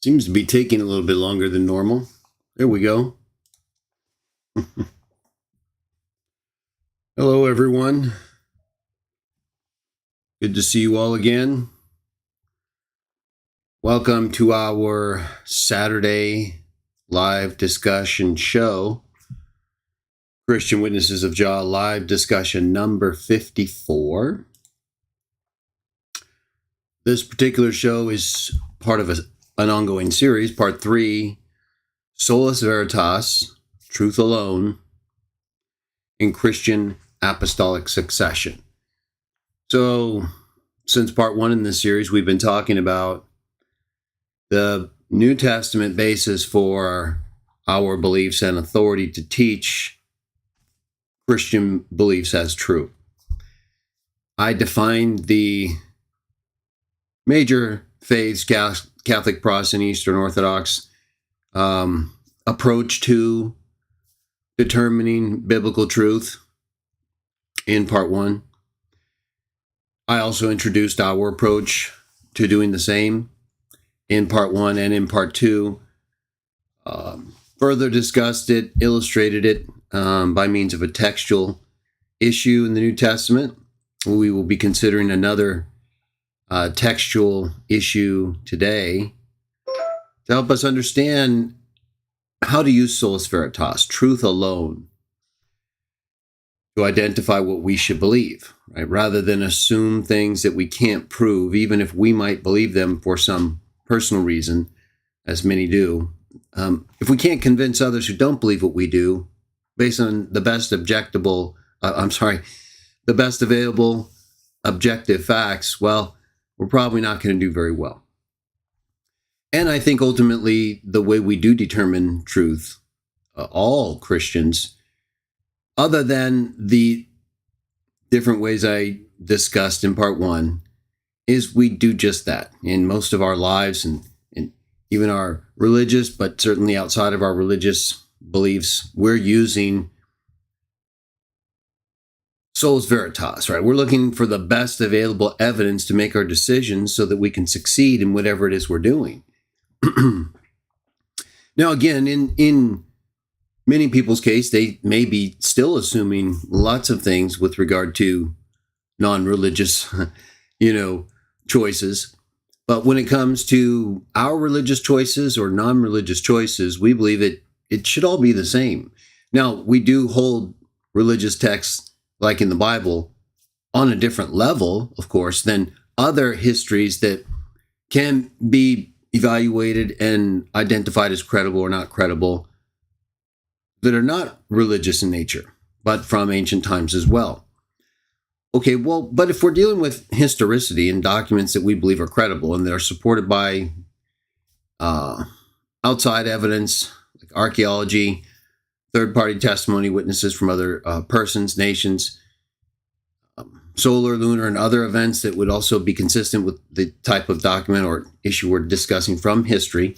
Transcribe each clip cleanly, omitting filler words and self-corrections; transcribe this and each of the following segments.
Seems to be taking a little bit longer than normal. There we go. Hello, everyone. Good to see you all again. Welcome to our Saturday live discussion show, Christian Witnesses of Jah live discussion number 54. This particular show is part of an ongoing series, part 3, Sola, Veritas, Truth Alone, in Christian Apostolic Succession. So, since part 1 in this series, we've been talking about the New Testament basis for our beliefs and authority to teach Christian beliefs as true. I defined the major faiths, Catholic, Protestant, Eastern Orthodox, approach to determining biblical truth in part 1. I also introduced our approach to doing the same in part 1 and in part 2. Further discussed it, illustrated it by means of a textual issue in the New Testament. We will be considering another textual issue today to help us understand how to use Sola Veritas, truth alone, to identify what we should believe, right? Rather than assume things that we can't prove, even if we might believe them for some personal reason, as many do. If we can't convince others who don't believe what we do, based on the best the best available objective facts, well, we're probably not going to do very well. And I think ultimately the way we do determine truth, all Christians, other than the different ways I discussed in part 1, is we do just that in most of our lives and even our religious, but certainly outside of our religious beliefs, we're using Sola Veritas, right? We're looking for the best available evidence to make our decisions so that we can succeed in whatever it is we're doing. Now, again, in many people's case, they may be still assuming lots of things with regard to non-religious, choices. But when it comes to our religious choices or non-religious choices, we believe it should all be the same. Now, we do hold religious texts, like in the Bible, on a different level, of course, than other histories that can be evaluated and identified as credible or not credible, that are not religious in nature, but from ancient times as well. Okay, well, but if we're dealing with historicity and documents that we believe are credible and that are supported by outside evidence, like archaeology, third-party testimony, witnesses from other persons, nations, solar, lunar, and other events that would also be consistent with the type of document or issue we're discussing from history.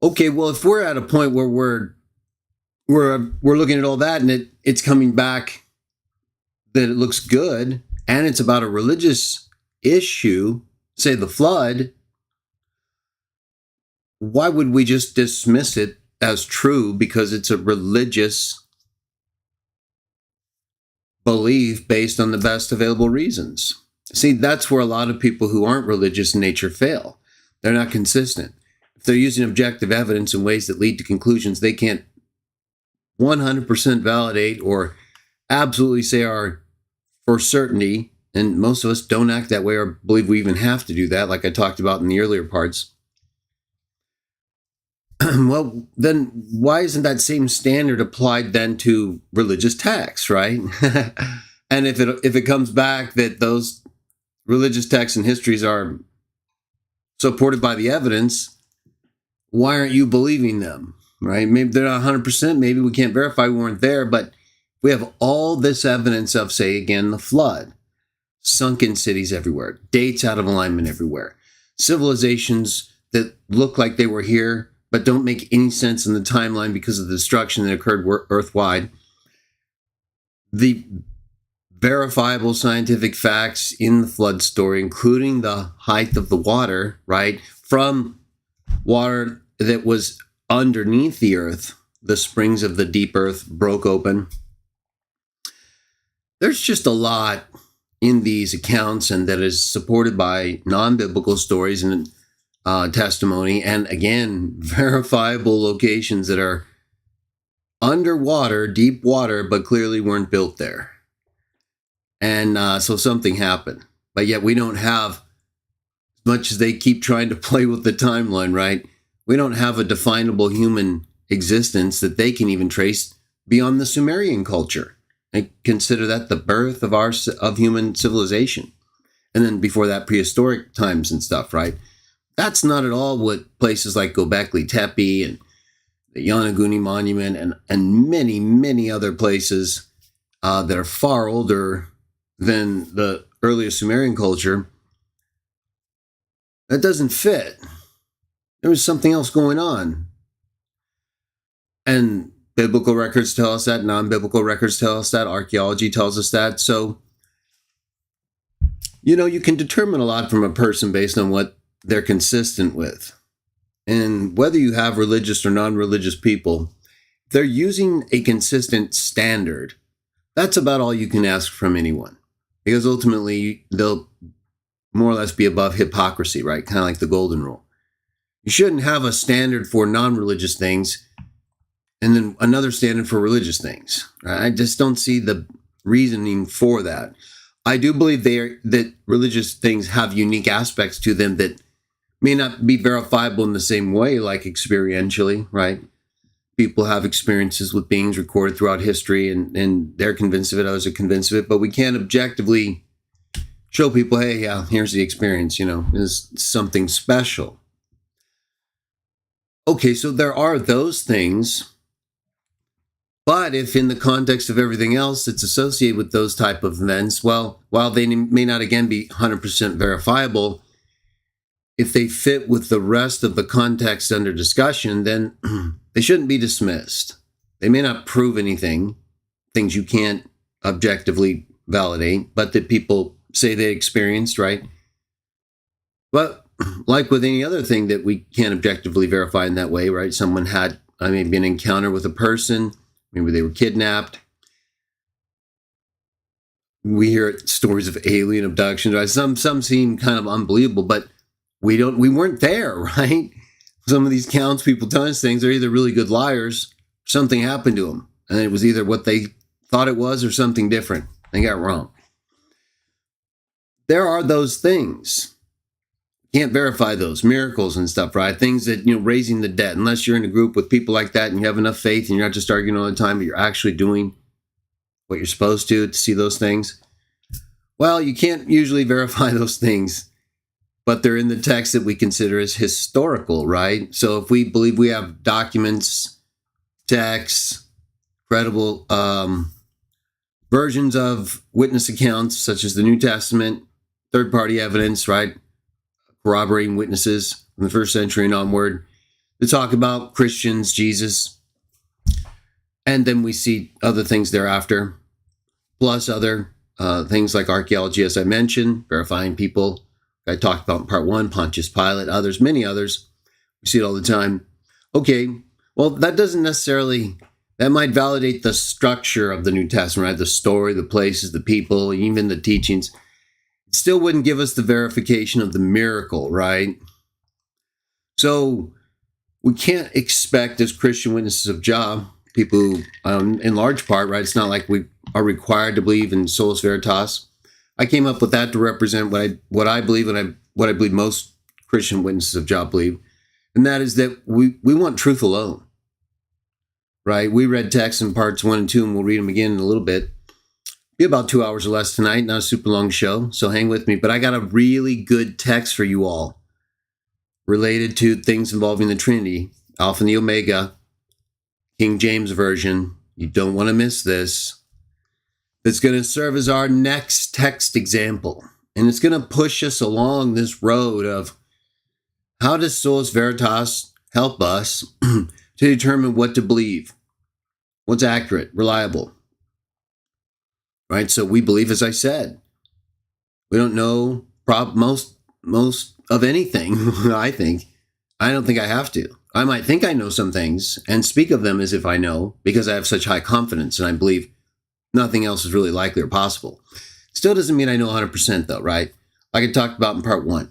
Okay, well, if we're at a point where we're looking at all that and it's coming back that it looks good and it's about a religious issue, say the flood, why would we just dismiss it as true because it's a religious belief based on the best available reasons? See, that's where a lot of people who aren't religious in nature fail. They're not consistent. If they're using objective evidence in ways that lead to conclusions they can't 100% validate or absolutely say are for certainty, and most of us don't act that way or believe we even have to do that, like I talked about in the earlier parts. Well, then why isn't that same standard applied then to religious texts, right? And if it comes back that those religious texts and histories are supported by the evidence, why aren't you believing them, right? Maybe they're not 100%, maybe we can't verify we weren't there, but we have all this evidence of, say, again, the flood, sunken cities everywhere, dates out of alignment everywhere, civilizations that look like they were here but don't make any sense in the timeline because of the destruction that occurred earthwide. The verifiable scientific facts in the flood story, including the height of the water, right? From water that was underneath the earth, the springs of the deep earth broke open. There's just a lot in these accounts, and that is supported by non-biblical stories and testimony, and again, verifiable locations that are underwater, deep water, but clearly weren't built there. And so something happened. But yet we don't have, as much as they keep trying to play with the timeline, right? We don't have a definable human existence that they can even trace beyond the Sumerian culture. I consider that the birth of human civilization. And then before that, prehistoric times and stuff, right? That's not at all what places like Göbekli Tepe and the Yonaguni Monument and many, many other places that are far older than the earliest Sumerian culture. That doesn't fit. There was something else going on. And biblical records tell us that, non-biblical records tell us that, archaeology tells us that. So, you can determine a lot from a person based on what they're consistent with. And whether you have religious or non-religious people, they're using a consistent standard. That's about all you can ask from anyone. Because ultimately, they'll more or less be above hypocrisy, right? Kind of like the golden rule. You shouldn't have a standard for non-religious things and then another standard for religious things. Right? I just don't see the reasoning for that. I do believe that religious things have unique aspects to them that may not be verifiable in the same way, like experientially, right? People have experiences with beings recorded throughout history, and they're convinced of it, others are convinced of it, but we can't objectively show people, hey, yeah, here's the experience, it's something special. Okay, so there are those things, but if in the context of everything else that's associated with those type of events, well, while they may not again be 100% verifiable, if they fit with the rest of the context under discussion, then they shouldn't be dismissed. They may not prove anything, things you can't objectively validate, but that people say they experienced, right? But like with any other thing that we can't objectively verify in that way, right? Someone had maybe an encounter with a person, maybe they were kidnapped. We hear stories of alien abductions, right? Some seem kind of unbelievable, but we weren't there, right? Some of these accounts, people telling us things, they're either really good liars, or something happened to them. And it was either what they thought it was or something different. They got it wrong. There are those things. Can't verify those miracles and stuff, right? Things that, raising the dead, unless you're in a group with people like that and you have enough faith and you're not just arguing all the time, but you're actually doing what you're supposed to see those things. Well, you can't usually verify those things, but they're in the text that we consider as historical, right? So if we believe we have documents, texts, credible versions of witness accounts, such as the New Testament, third-party evidence, right? Corroborating witnesses from the first century and onward, to talk about Christians, Jesus, and then we see other things thereafter, plus other things like archaeology, as I mentioned, verifying people. I talked about in part 1, Pontius Pilate, others, many others. We see it all the time. Okay, well, that doesn't necessarily, that might validate the structure of the New Testament, right? The story, the places, the people, even the teachings. It still wouldn't give us the verification of the miracle, right? So we can't expect, as Christian Witnesses of Jah, people who, in large part, right, it's not like we are required to believe in Sola Veritas. I came up with that to represent what I believe, and what I believe most Christian Witnesses of Jah believe, and that is that we want truth alone, right? We read texts in parts 1 and 2, and we'll read them again in a little bit. Be about 2 hours or less tonight, not a super long show, so hang with me. But I got a really good text for you all related to things involving the Trinity, Alpha and the Omega, King James Version. You don't want to miss this. It's going to serve as our next text example. And it's going to push us along this road of how does Sola Veritas help us to determine what to believe, what's accurate, reliable. right? So we believe, as I said, we don't know most of anything, I think. I don't think I have to. I might think I know some things and speak of them as if I know because I have such high confidence and I believe nothing else is really likely or possible. Still doesn't mean I know 100% though, right? Like I talked about in part 1.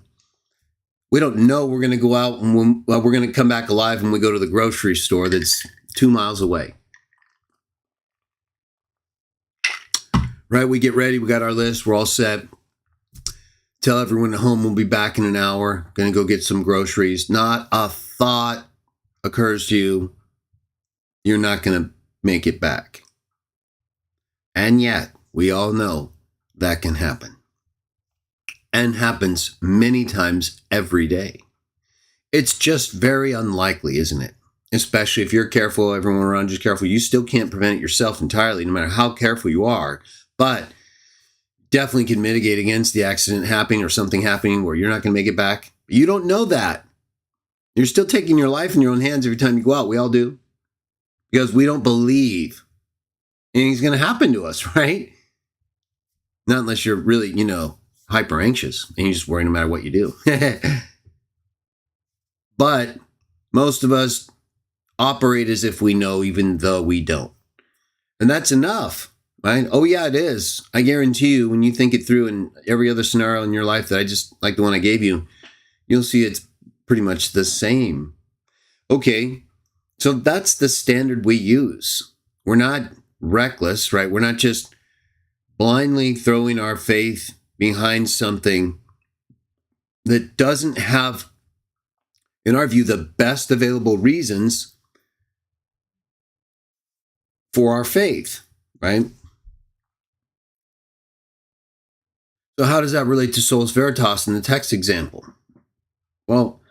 We don't know we're going to go out and we're going to come back alive when we go to the grocery store that's 2 miles away. Right? We get ready. We got our list. We're all set. Tell everyone at home we'll be back in an hour. Going to go get some groceries. Not a thought occurs to you. You're not going to make it back. And yet, we all know that can happen. And happens many times every day. It's just very unlikely, isn't it? Especially if you're careful, everyone around you is careful. You still can't prevent it yourself entirely, no matter how careful you are. But definitely can mitigate against the accident happening or something happening where you're not going to make it back. You don't know that. You're still taking your life in your own hands every time you go out. We all do. Because we don't believe anything's going to happen to us, right? Not unless you're really, hyper anxious and you just worry no matter what you do. But most of us operate as if we know, even though we don't. And that's enough, right? Oh yeah, it is. I guarantee you, when you think it through in every other scenario in your life that I just, like the one I gave you, you'll see it's pretty much the same. Okay, so that's the standard we use. We're not reckless, right? We're not just blindly throwing our faith behind something that doesn't have, in our view, the best available reasons for our faith, right? So how does that relate to Sola Veritas in the text example? Well,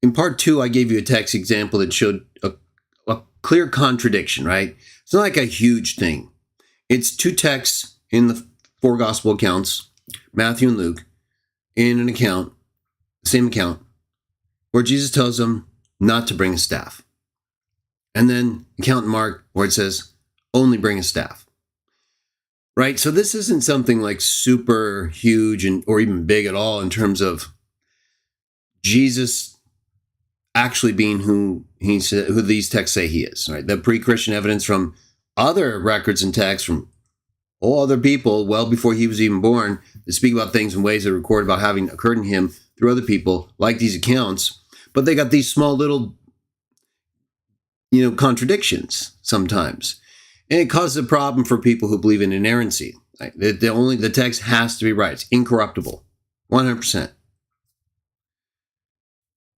in part 2, I gave you a text example that showed a clear contradiction, right? It's not like a huge thing. It's 2 texts in the 4 gospel accounts, Matthew and Luke, in an account, same account, where Jesus tells them not to bring a staff. And then account in Mark where it says, only bring a staff. Right? So this isn't something like super huge or even big at all in terms of Jesus actually being who these texts say he is. Right? The pre-Christian evidence from other records and texts from all other people well before he was even born that speak about things in ways that are recorded about having occurred in him through other people, like these accounts. But they got these small little, contradictions sometimes. And it causes a problem for people who believe in inerrancy. Right? The text has to be right. It's incorruptible. 100%.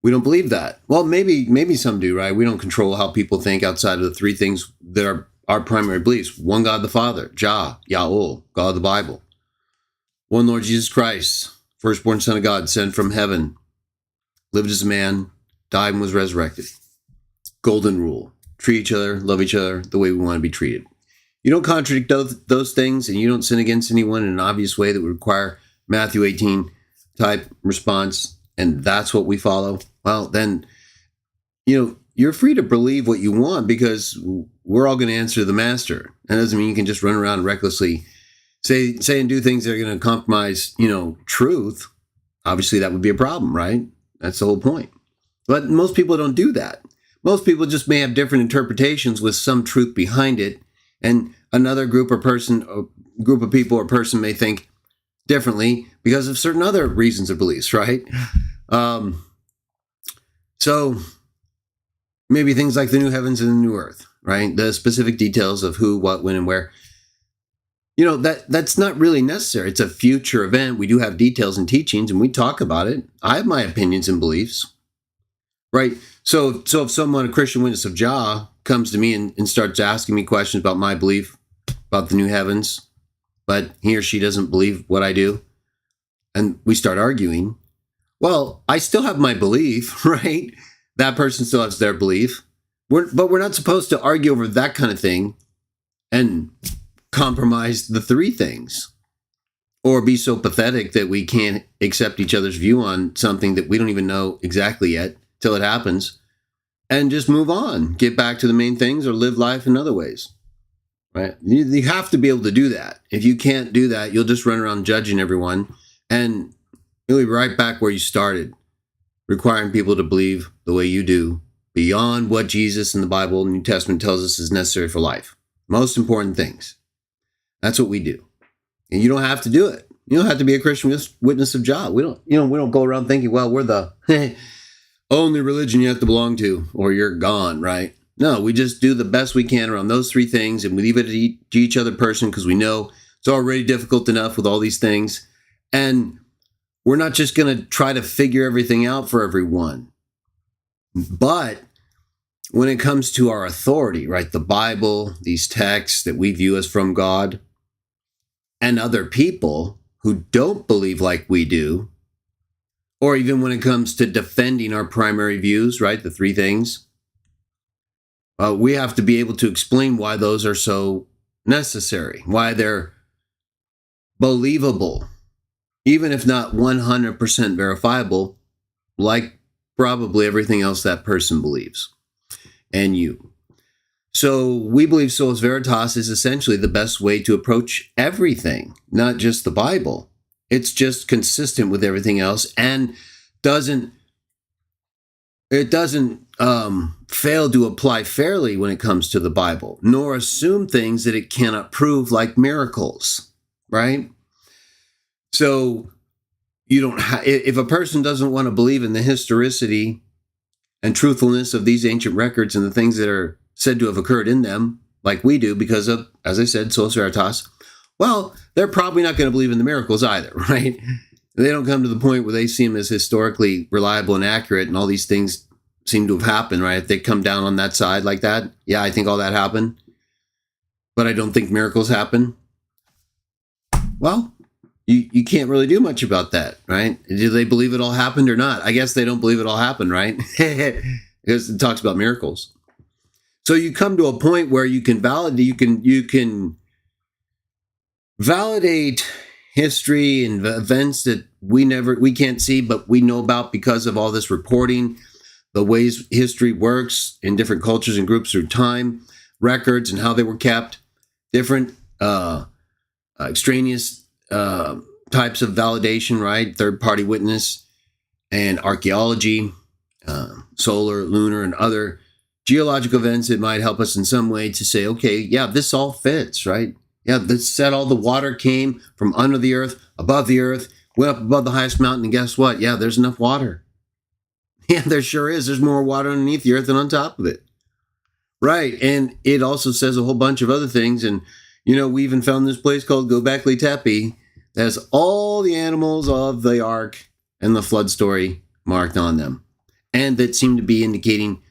We don't believe that. Well, maybe some do, right? We don't control how people think outside of the 3 things that are our primary beliefs. One God the Father, Jah, Yahweh, God of the Bible. One Lord Jesus Christ, firstborn Son of God, sent from heaven, lived as a man, died and was resurrected. Golden rule. Treat each other, love each other the way we want to be treated. You don't contradict those things, and you don't sin against anyone in an obvious way that would require Matthew 18 type response, and that's what we follow. Well, then, you're free to believe what you want because we're all going to answer the master. That doesn't mean you can just run around recklessly say and do things that are going to compromise, truth. Obviously, that would be a problem, right? That's the whole point. But most people don't do that. Most people just may have different interpretations with some truth behind it. And another group of people or person may think differently because of certain other reasons or beliefs, right? So maybe things like the new heavens and the new earth, right? The specific details of who, what, when, and where. That's not really necessary. It's a future event. We do have details and teachings, and we talk about it. I have my opinions and beliefs, right? So if someone, a Christian Witness of Jah, comes to me and starts asking me questions about my belief about the new heavens, but he or she doesn't believe what I do, and we start arguing, well, I still have my belief, right? That person still has their belief. But we're not supposed to argue over that kind of thing and compromise the 3 things or be so pathetic that we can't accept each other's view on something that we don't even know exactly yet till it happens and just move on, get back to the main things or live life in other ways. right? You have to be able to do that. If you can't do that, you'll just run around judging everyone, and you'll be right back where you started, requiring people to believe the way you do, beyond what Jesus and the Bible and New Testament tells us is necessary for life. Most important things. That's what we do. And you don't have to do it. You don't have to be a Christian witness of Jah. We don't go around thinking, well, we're the only religion you have to belong to, or you're gone, right? No, we just do the best we can around those three things, and we leave it to each other person, because we know it's already difficult enough with all these things. And we're not just going to try to figure everything out for everyone. But when it comes to our authority, right, the Bible, these texts that we view as from God, and other people who don't believe like we do, or even when it comes to defending our primary views, right, the three things, we have to be able to explain why those are so necessary, why they're believable, even if not 100% verifiable, like probably everything else that person believes, and you. So we believe Sola Veritas is essentially the best way to approach everything, not just the Bible. It's just consistent with everything else, and doesn't fail to apply fairly when it comes to the Bible, nor assume things that it cannot prove, like miracles, right? So you don't if a person doesn't want to believe in the historicity and truthfulness of these ancient records and the things that are said to have occurred in them, like we do, because of, as I said, Sola Veritas, well, they're probably not going to believe in the miracles either, right? They don't come to the point where they seem as historically reliable and accurate, and all these things seem to have happened, right? If they come down on that side like that, yeah, I think all that happened, but I don't think miracles happen. Well, you can't really do much about that, right? Do they believe it all happened or not? I guess they don't believe it all happened, right? Because it talks about miracles. So you come to a point where you can validate, you can validate history and events that we can't see, but we know about because of all this reporting, the ways history works in different cultures and groups through time, records and how they were kept, different extraneous types of validation, right? Third-party witness and archaeology, solar, lunar, and other geological events that might help us in some way to say, okay, yeah, this all fits, right? Yeah, this said all the water came from under the earth, above the earth, went up above the highest mountain, and guess what? Yeah, there's enough water. Yeah, there sure is. There's more water underneath the earth than on top of it. Right, and it also says a whole bunch of other things, and, we even found this place called Göbekli Tepe that has all the animals of the ark and the flood story marked on them, and that seem to be indicating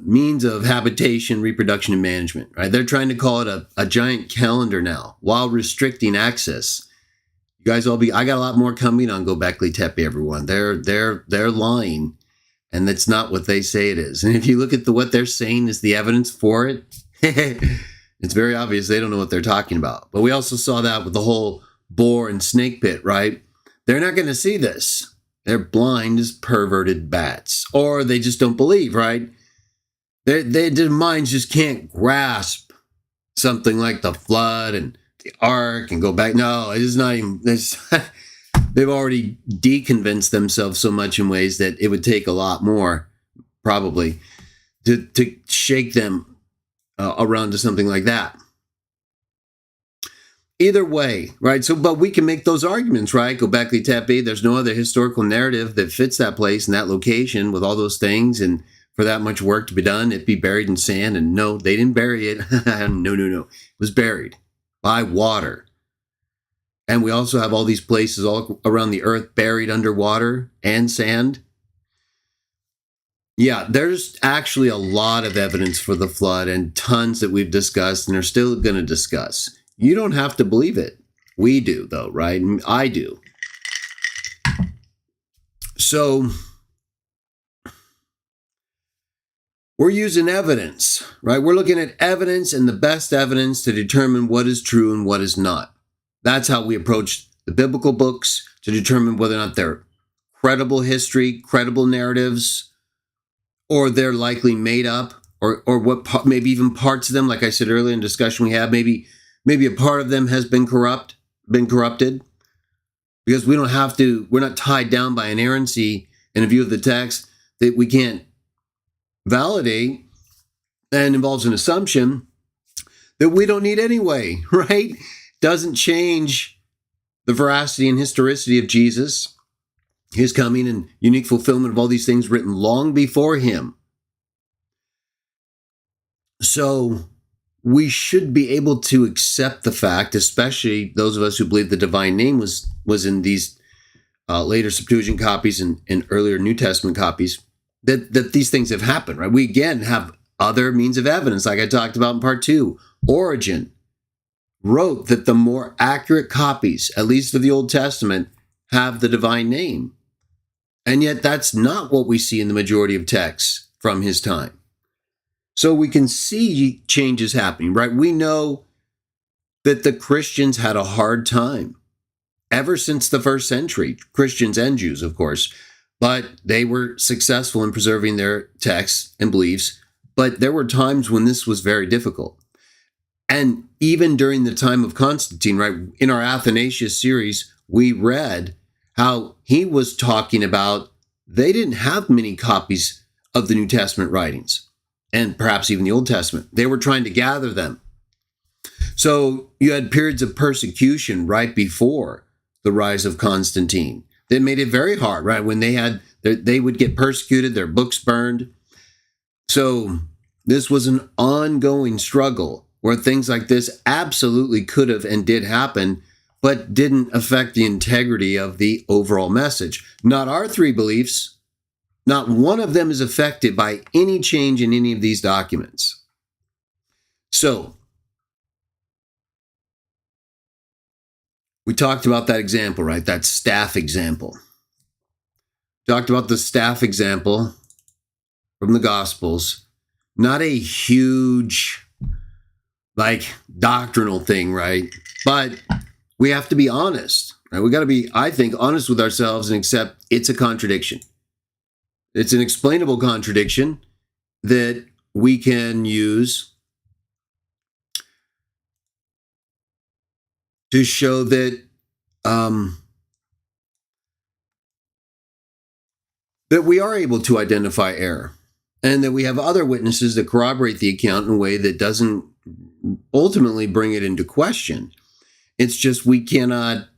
means of habitation, reproduction, and management, right? They're trying to call it a giant calendar now while restricting access. You guys I got a lot more coming on Göbekli Tepe, everyone. They're lying, and that's not what they say it is. And if you look at what they're saying is the evidence for it, it's very obvious they don't know what they're talking about. But we also saw that with the whole boar and snake pit, right? They're not going to see this. They're blind as perverted bats, or they just don't believe, right? Their minds just can't grasp something like the flood and the ark and go back. No, it is not even. They've already deconvinced themselves so much in ways that it would take a lot more, probably, to shake them around to something like that. Either way, right? So, but we can make those arguments, right? Göbekli Tepe, there's no other historical narrative that fits that place and that location with all those things, and for that much work to be done, it'd be buried in sand. And no, they didn't bury it. No. It was buried by water. And we also have all these places all around the earth buried underwater and sand. Yeah, there's actually a lot of evidence for the flood, and tons that we've discussed and are still going to discuss. You don't have to believe it. We do, though, right? I do. So we're using evidence, right? We're looking at evidence and the best evidence to determine what is true and what is not. That's how we approach the biblical books, to determine whether or not they're credible history, credible narratives, or they're likely made up or what maybe even parts of them, like I said earlier in the discussion we had, maybe a part of them has been corrupted, because we're not tied down by inerrancy in a view of the text that we can't validate, and involves an assumption that we don't need anyway, right? Doesn't change the veracity and historicity of Jesus, his coming and unique fulfillment of all these things written long before him. So we should be able to accept the fact, especially those of us who believe the divine name was in these later Septuagint copies and earlier New Testament copies, that these things have happened, right? We again have other means of evidence, like I talked about in part 2. Origen wrote that the more accurate copies, at least of the Old Testament, have the divine name. And yet that's not what we see in the majority of texts from his time. So we can see changes happening, right? We know that the Christians had a hard time ever since the first century, Christians and Jews, of course, but they were successful in preserving their texts and beliefs. But there were times when this was very difficult. And even during the time of Constantine, right, in our Athanasius series, we read how he was talking about they didn't have many copies of the New Testament writings, and perhaps even the Old Testament. They were trying to gather them. So you had periods of persecution right before the rise of Constantine that made it very hard, right? When they would get persecuted, their books burned. So this was an ongoing struggle where things like this absolutely could have and did happen, but didn't affect the integrity of the overall message. Not our 3 beliefs. Not one of them is affected by any change in any of these documents. So, we talked about that example, right? That staff example. Talked about the staff example from the Gospels. Not a huge, doctrinal thing, right? But we have to be honest, right? We got to be, I think, honest with ourselves and accept it's a contradiction. It's an explainable contradiction that we can use to show that that we are able to identify error, and that we have other witnesses that corroborate the account in a way that doesn't ultimately bring it into question. It's just we cannot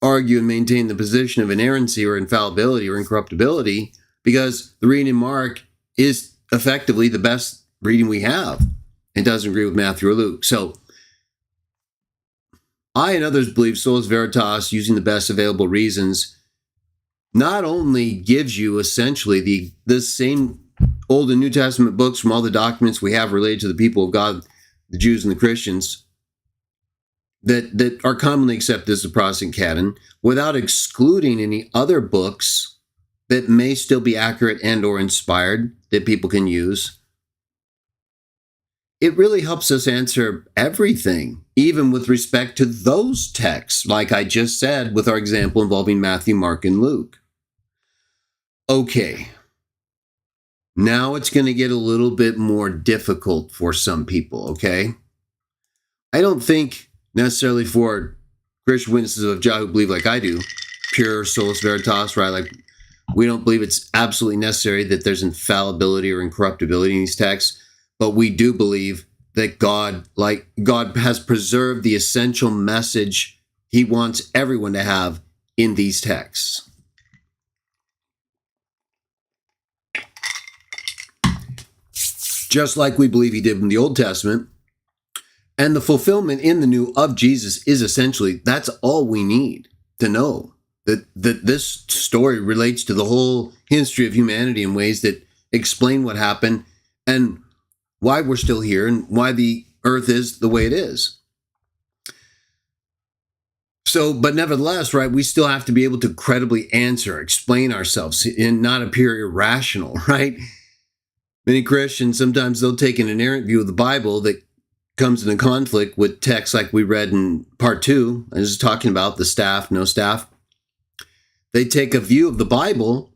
argue and maintain the position of inerrancy or infallibility or incorruptibility, because the reading in Mark is effectively the best reading we have. It doesn't agree with Matthew or Luke. So I and others believe Sola Veritas, using the best available reasons, not only gives you essentially the same Old and New Testament books from all the documents we have related to the people of God, the Jews and the Christians, that are commonly accepted as the Protestant canon, without excluding any other books that may still be accurate and or inspired that people can use. It really helps us answer everything, even with respect to those texts, like I just said with our example involving Matthew, Mark, and Luke. Okay, now it's going to get a little bit more difficult for some people, okay? I don't think necessarily for Christian Witnesses of Jah who believe like I do, pure Solus Veritas, right? Like, we don't believe it's absolutely necessary that there's infallibility or incorruptibility in these texts, but we do believe that God has preserved the essential message he wants everyone to have in these texts. Just like we believe he did in the Old Testament. And the fulfillment in the New of Jesus is essentially, that's all we need to know. That this story relates to the whole history of humanity in ways that explain what happened and why we're still here and why the earth is the way it is. So, but nevertheless, right, we still have to be able to credibly answer, explain ourselves and not appear irrational, right? Many Christians, sometimes they'll take an inerrant view of the Bible that comes into conflict with texts like we read in part 2. I was talking about the staff, no staff. They take a view of the Bible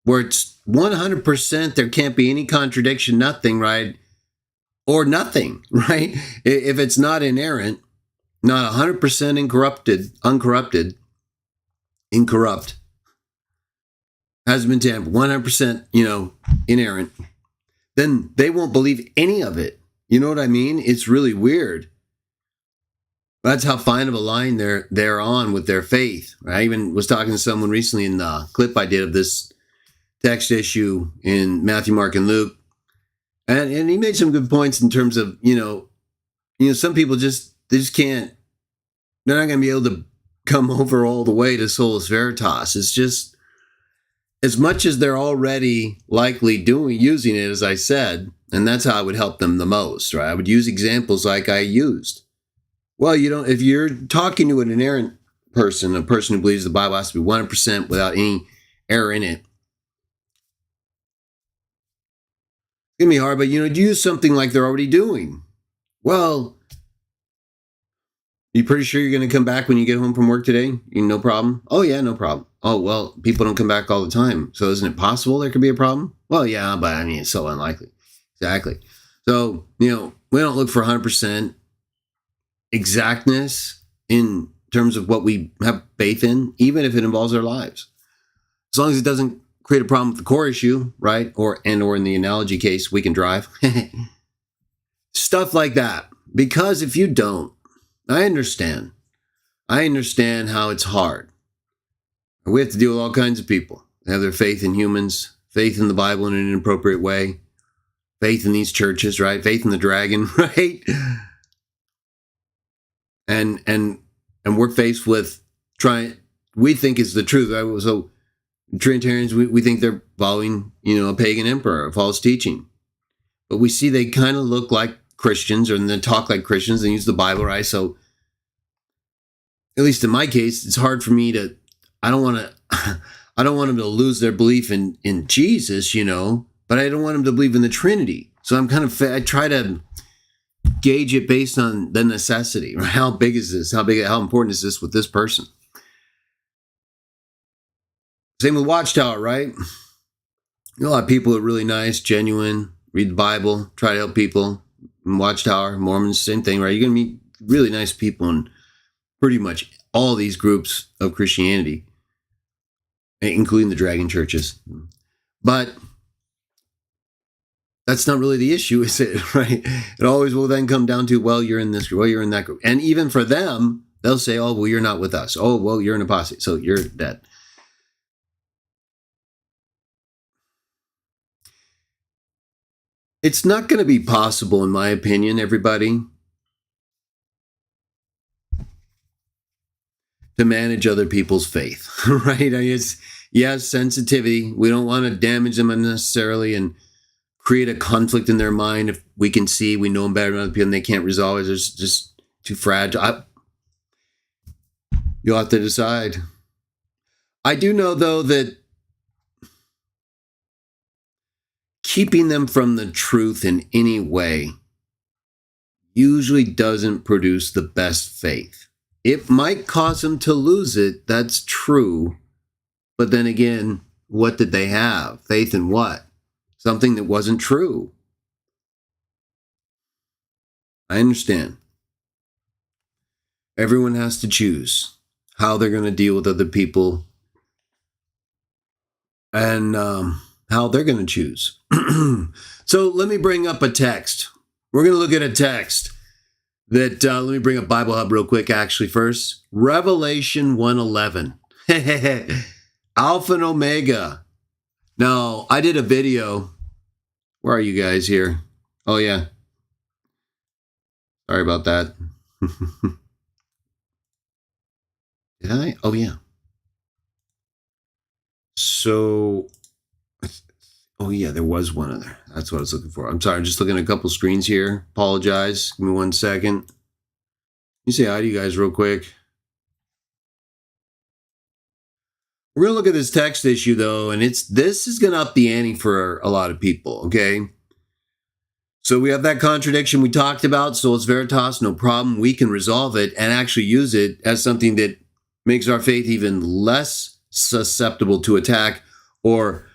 where it's 100%, there can't be any contradiction, nothing, right? or nothing, right? If it's not inerrant, not 100% incorrupt, hasn't been tampered, 100%, inerrant, then they won't believe any of it. You know what I mean? It's really weird. That's how fine of a line they're on with their faith. I even was talking to someone recently in the clip I did of this text issue in Matthew, Mark, and Luke. And he made some good points in terms of, some people they just can't, they're not going to be able to come over all the way to Sola Veritas. It's just, as much as they're already likely using it, as I said, and that's how I would help them the most, right? I would use examples like I used. Well, if you're talking to an inerrant person, a person who believes the Bible has to be 100% without any error in it, it's going to be hard, but, use something like they're already doing. Well, you pretty sure you're going to come back when you get home from work today? No problem? Oh, yeah, no problem. Oh, well, people don't come back all the time. So isn't it possible there could be a problem? Well, yeah, but it's so unlikely. Exactly. So, we don't look for 100% exactness in terms of what we have faith in, even if it involves our lives. As long as it doesn't create a problem with the core issue, right? Or in the analogy case, we can drive. Stuff like that. Because if you don't, I understand how it's hard. We have to deal with all kinds of people. They have their faith in humans, faith in the Bible in an inappropriate way, faith in these churches, right? Faith in the dragon, right? And we're faced with we think is the truth. Right? So Trinitarians, we think they're following, a pagan emperor, a false teaching. But we see they kind of look like Christians, or they talk like Christians and use the Bible, right? So at least in my case, it's hard for me to, I don't want them to lose their belief in Jesus, but I don't want them to believe in the Trinity. So I try to gauge it based on the necessity. Right? How big is this? How important is this with this person? Same with Watchtower, right? A lot of people are really nice, genuine, read the Bible, try to help people. In Watchtower, Mormons, same thing, right? You're going to meet really nice people in pretty much all these groups of Christianity, including the dragon churches. But that's not really the issue, is it? Right? It always will then come down to, well, you're in this group, well, you're in that group. And even for them, they'll say, oh, well, you're not with us. Oh, well, you're an apostate, so you're dead. It's not going to be possible, in my opinion, everybody, to manage other people's faith, right? Yes, sensitivity. We don't want to damage them unnecessarily and create a conflict in their mind. If we can see, we know them better than other people and they can't resolve it, it's just too fragile. You'll have to decide. I do know, though, that keeping them from the truth in any way usually doesn't produce the best faith. It might cause them to lose it. That's true. But then again, what did they have? Faith in what? Something that wasn't true. I understand. Everyone has to choose how they're going to deal with other people and how they're going to choose. So let me bring up a text. We're going to look at a text that, let me bring up Bible Hub real quick, actually, first. Revelation 1:11. Alpha and Omega. Now, I did a video. Where are you guys here? Oh, yeah. Sorry about that. Did I? Oh, yeah. So, oh, yeah, there was one other. That's what I was looking for. I'm sorry. I'm just looking at a couple screens here. Apologize. Give me 1 second. Let me say hi to you guys real quick. We're going to look at this text issue, though, and this is going to up the ante for a lot of people, okay? So we have that contradiction we talked about. So it's Veritas, no problem. We can resolve it and actually use it as something that makes our faith even less susceptible to attack or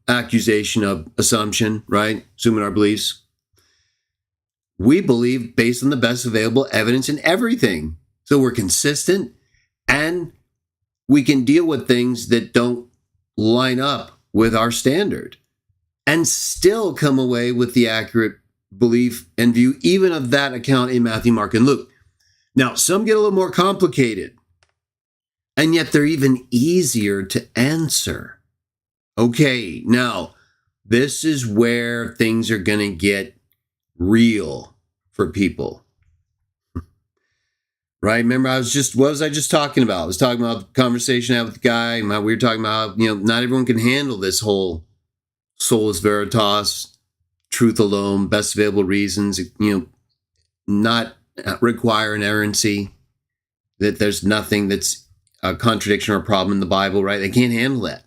accusation of assumption, right? Assuming our beliefs. we believe based on the best available evidence in everything. So we're consistent, and we can deal with things that don't line up with our standard and still come away with the accurate belief and view, even of that account in Matthew, Mark, and Luke. Now, some get a little more complicated, and yet they're even easier to answer. Okay, now, this is where things are going to get real for people. Right? Remember, what was I just talking about? I was talking about the conversation I had with the guy. We were talking about, not everyone can handle this whole Sola, Veritas, truth alone, best available reasons, not require inerrancy, that there's nothing that's a contradiction or a problem in the Bible, right? They can't handle that.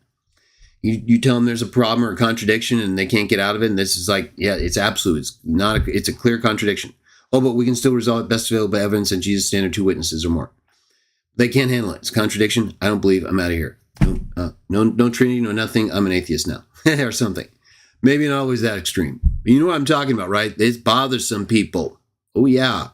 You tell them there's a problem or a contradiction and they can't get out of it. And this is like, yeah, it's absolute. It's a clear contradiction. Oh, but we can still resolve best available evidence and Jesus standard 2 witnesses or more. They can't handle it. It's a contradiction. I don't believe. I'm out of here. No Trinity, no nothing. I'm an atheist now or something. Maybe not always that extreme. But you know what I'm talking about, right? It bothers some people. Oh, yeah.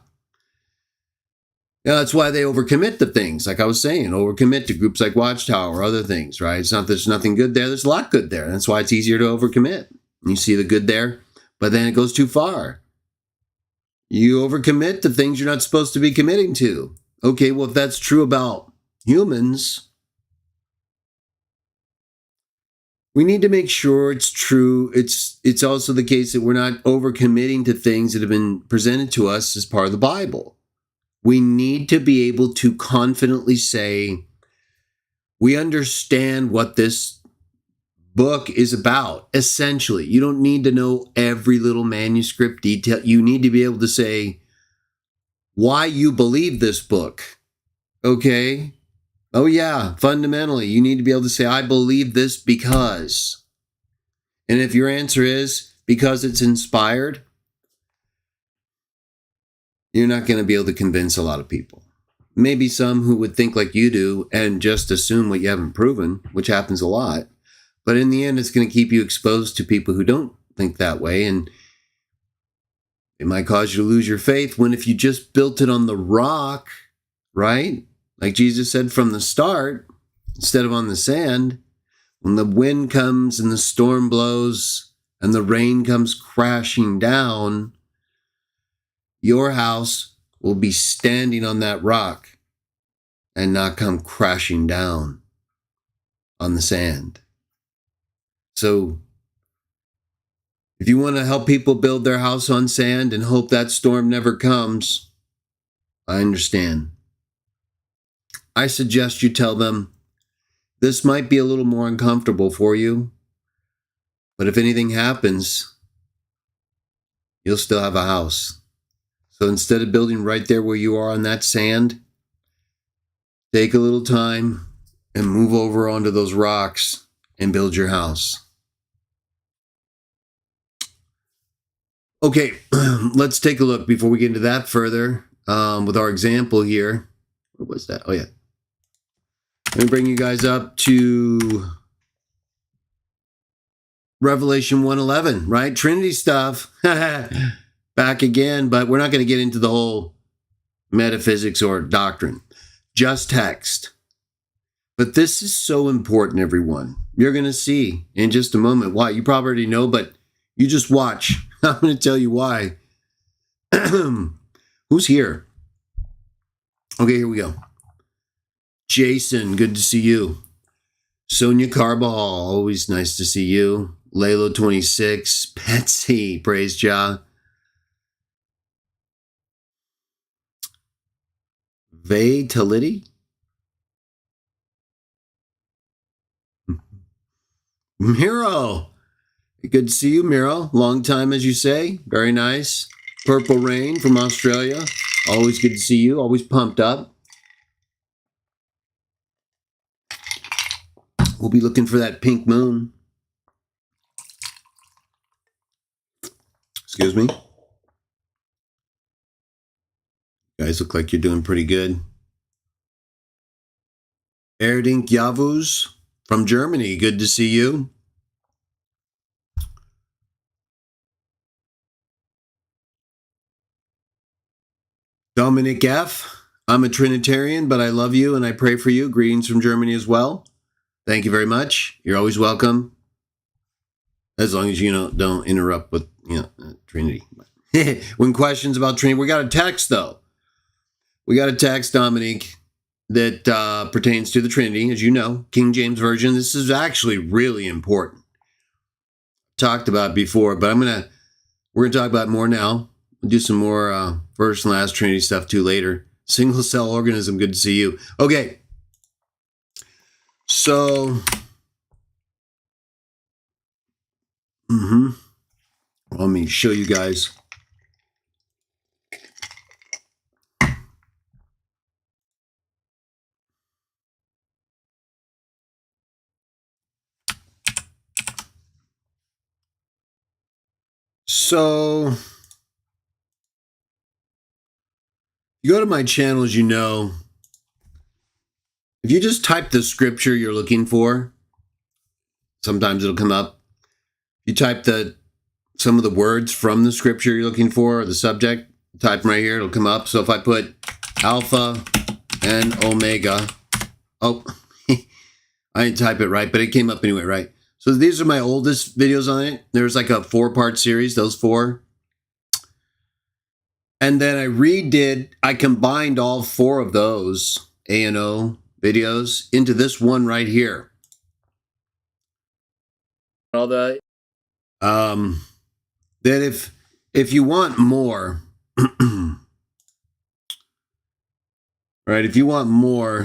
Yeah, that's why they overcommit to things, like I was saying, overcommit to groups like Watchtower or other things, right? It's not that there's nothing good there. There's a lot good there. That's why it's easier to overcommit. You see the good there, but then it goes too far. You overcommit to things you're not supposed to be committing to. Okay, well, if that's true about humans, we need to make sure it's true. It's also the case that we're not overcommitting to things that have been presented to us as part of the Bible. We need to be able to confidently say, we understand what this book is about, essentially. You don't need to know every little manuscript detail. You need to be able to say why you believe this book, okay? Oh yeah, fundamentally, you need to be able to say, I believe this because. And if your answer is because it's inspired, you're not going to be able to convince a lot of people. Maybe some who would think like you do and just assume what you haven't proven, which happens a lot. But in the end, it's going to keep you exposed to people who don't think that way. And it might cause you to lose your faith when if you just built it on the rock, right? Like Jesus said from the start, instead of on the sand, when the wind comes and the storm blows and the rain comes crashing down, your house will be standing on that rock and not come crashing down on the sand. So if you want to help people build their house on sand and hope that storm never comes, I understand. I suggest you tell them, this might be a little more uncomfortable for you, but if anything happens, you'll still have a house. So instead of building right there where you are on that sand, take a little time and move over onto those rocks and build your house. Okay, let's take a look before we get into that further with our example here. What was that? Oh, yeah. Let me bring you guys up to Revelation 1:11, right? Trinity stuff. Back again, but we're not going to get into the whole metaphysics or doctrine. Just text. But this is so important, everyone. You're going to see in just a moment why. You probably already know, but you just watch. I'm going to tell you why. Who's here? Okay, here we go. Jason, good to see you. Sonia Carball, always nice to see you. Laylo 26, Betsy, praise Jah. Vitality? Miro. Good to see you, Miro. Long time, as you say. Very nice. Purple Rain from Australia. Always good to see you. Always pumped up. We'll be looking for that pink moon. Excuse me. You guys look like you're doing pretty good. Erdink Yavuz from Germany. Good to see you. Dominic F. I'm a Trinitarian, but I love you and I pray for you. Greetings from Germany as well. Thank you very much. You're always welcome. As long as you don't interrupt with Trinity. When questions about Trinity, we got a text though. We got a text, Dominic, that pertains to the Trinity, as you know, King James Version. This is actually really important. Talked about before, but we're gonna talk about it more now. We'll do some more first and last Trinity stuff too later. Single cell organism, good to see you. Okay, so let me show you guys. So you go to my channel, as you know, if you just type the scripture you're looking for, sometimes it'll come up. You type some of the words from the scripture you're looking for, or the subject, type them right here, it'll come up. So if I put Alpha and Omega, I didn't type it right, but it came up anyway, right? So these are my oldest videos on it. There's like a 4-part series, those 4. And then I combined all 4 of those A&O videos into this one right here. All that if you want more, right? If you want more,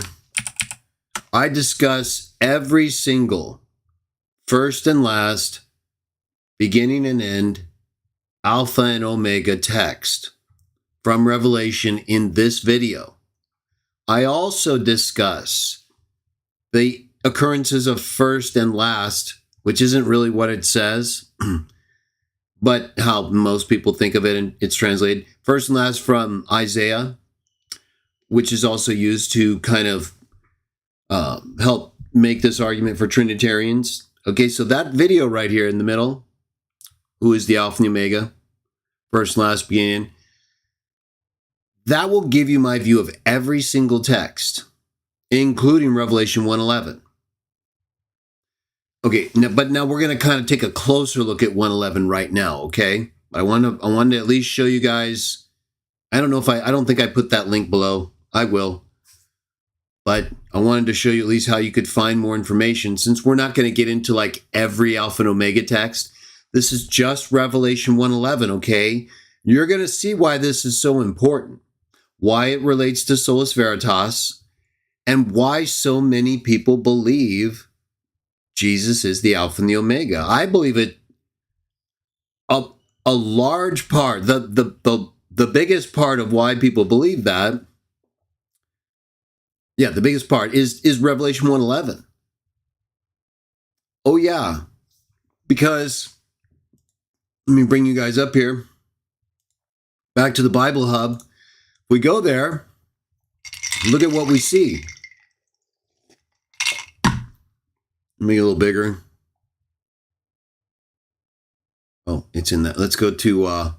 I discuss every single first and last, beginning and end, Alpha and Omega text from Revelation in this video. I also discuss the occurrences of first and last, which isn't really what it says, but how most people think of it, and it's translated first and last from Isaiah, which is also used to kind of help make this argument for Trinitarians. Okay, so that video right here in the middle, who is the Alpha and the Omega, first and last, beginning, that will give you my view of every single text, including Revelation 1:11. Okay, but now we're going to kind of take a closer look at 1:11 right now, okay? I want to at least show you guys. I don't think I put that link below. I will. But I wanted to show you at least how you could find more information, since we're not going to get into like every Alpha and Omega text. This is just Revelation 1:11, okay? You're going to see why this is so important, why it relates to Sola Veritas, and why so many people believe Jesus is the Alpha and the Omega. I believe it. A large part, the biggest part of why people believe that, the biggest part is Revelation 1:11. Oh yeah, because let me bring you guys up here, back to the Bible Hub. We go there, look at what we see. Make it a little bigger. Oh, it's in that. Let's go to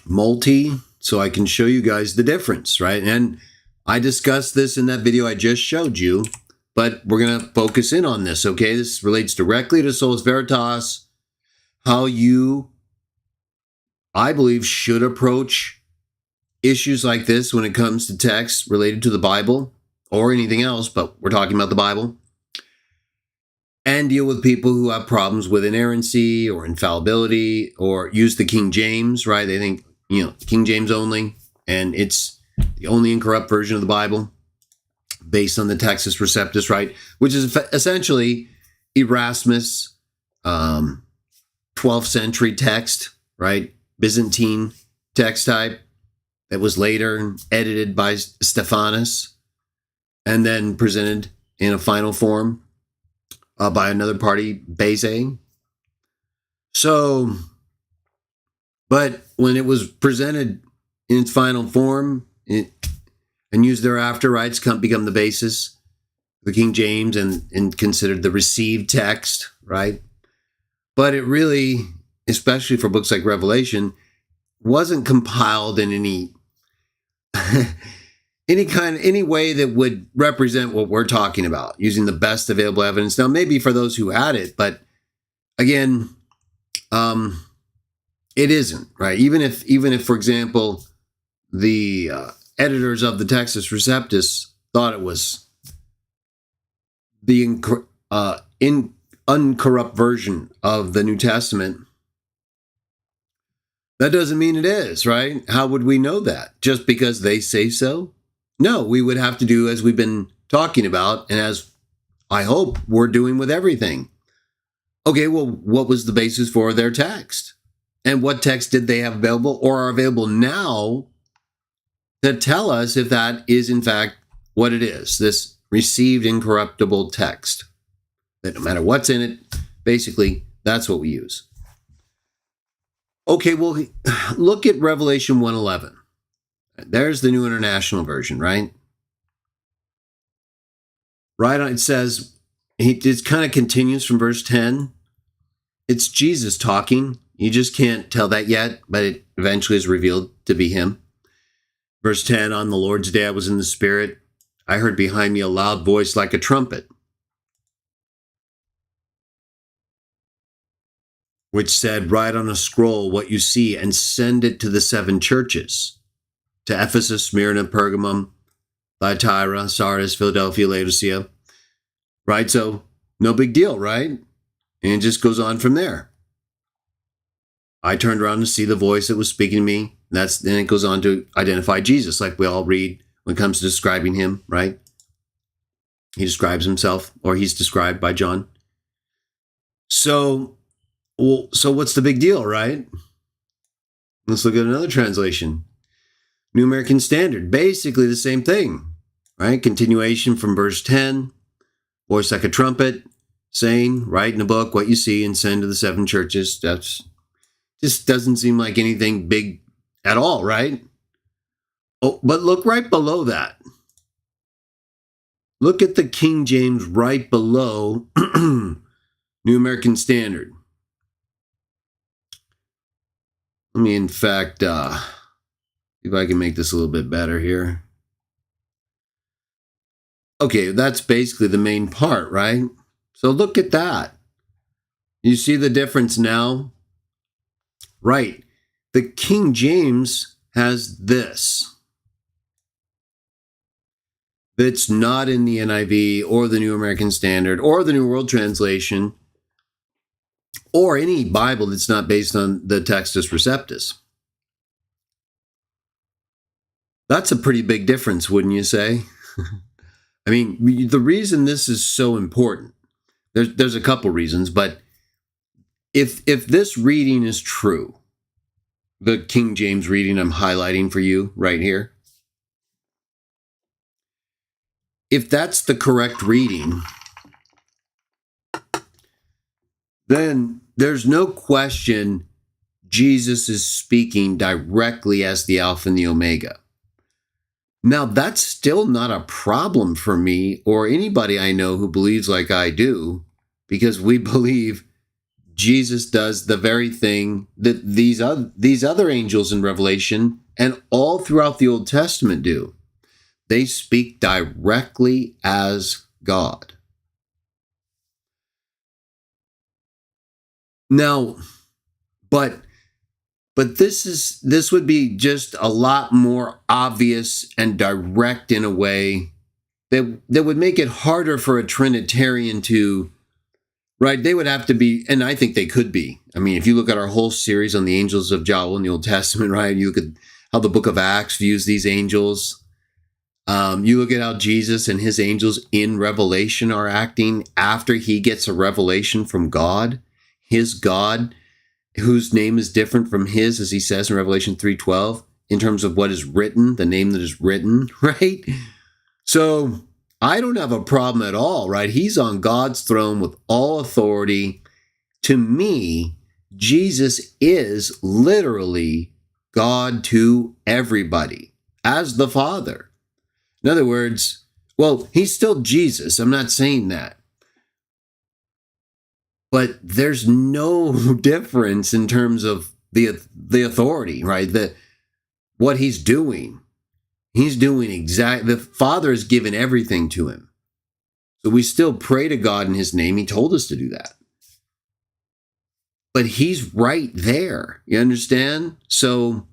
multi, so I can show you guys the difference, right? And I discussed this in that video I just showed you, but we're going to focus in on this, okay? This relates directly to Sola Veritas, how you, I believe, should approach issues like this when it comes to texts related to the Bible or anything else, but we're talking about the Bible, and deal with people who have problems with inerrancy or infallibility, or use the King James, right? They think, King James only, and it's the only incorrupt version of the Bible based on the Textus Receptus, right? Which is essentially Erasmus, 12th century text, right? Byzantine text type that was later edited by Stephanus and then presented in a final form by another party, Beze. So, but when it was presented in its final form and used thereafter, right, it's become the basis, the King James, and considered the received text, right? But it really, especially for books like Revelation, wasn't compiled in any any way that would represent what we're talking about, using the best available evidence. Now, maybe for those who had it, but again, it isn't, right? Even if, for example, the editors of the Textus Receptus thought it was the uncorrupt version of the New Testament, that doesn't mean it is, right? How would we know that? Just because they say so? No, we would have to do as we've been talking about, and as I hope we're doing with everything. Okay, well, what was the basis for their text? And what text did they have available or are available now to tell us if that is in fact what it is, this received incorruptible text? That no matter what's in it, basically, that's what we use. Okay, well, look at Revelation 1:11. There's the New International Version, right? Right on, it says, it kind of continues from verse 10. It's Jesus talking. You just can't tell that yet, but it eventually is revealed to be him. Verse 10, on the Lord's day I was in the Spirit. I heard behind me a loud voice like a trumpet, which said, write on a scroll what you see and send it to the 7 churches, to Ephesus, Smyrna, Pergamum, Thyatira, Sardis, Philadelphia, Laodicea. Right? So no big deal, right? And it just goes on from there. I turned around to see the voice that was speaking to me. Then it goes on to identify Jesus, like we all read when it comes to describing him, right? He describes himself, or he's described by John. So what's the big deal, right? Let's look at another translation. New American Standard, basically the same thing, right? Continuation from verse 10, voice like a trumpet, saying, write in a book what you see and send to the 7 churches. That's just doesn't seem like anything big at all, right? Oh, but look right below that. Look at the King James right below New American Standard. Let me, in fact, see if I can make this a little bit better here. Okay, that's basically the main part, right? So look at that. You see the difference now? Right. The King James has this. That's not in the NIV or the New American Standard or the New World Translation or any Bible that's not based on the Textus Receptus. That's a pretty big difference, wouldn't you say? I mean, the reason this is so important, there's a couple reasons, but if this reading is true, the King James reading I'm highlighting for you right here, if that's the correct reading, then there's no question Jesus is speaking directly as the Alpha and the Omega. Now, that's still not a problem for me or anybody I know who believes like I do, because we believe Jesus does the very thing that these other angels in Revelation and all throughout the Old Testament do. They speak directly as God. Now, but this would be just a lot more obvious and direct in a way that would make it harder for a Trinitarian to, right? They would have to be, and I think they could be. I mean, if you look at our whole series on the angels of Jah in the Old Testament, right? You look at how the book of Acts views these angels. You look at how Jesus and his angels in Revelation are acting after he gets a revelation from God, his God, whose name is different from his, as he says in Revelation 3:12, in terms of what is written, the name that is written, right? So I don't have a problem at all, right? He's on God's throne with all authority. To me, Jesus is literally God to everybody as the Father. In other words, well, he's still Jesus. I'm not saying that. But there's no difference in terms of the authority, right? What he's doing. He's doing exactly, the Father has given everything to him. So we still pray to God in his name. He told us to do that. But he's right there. You understand? So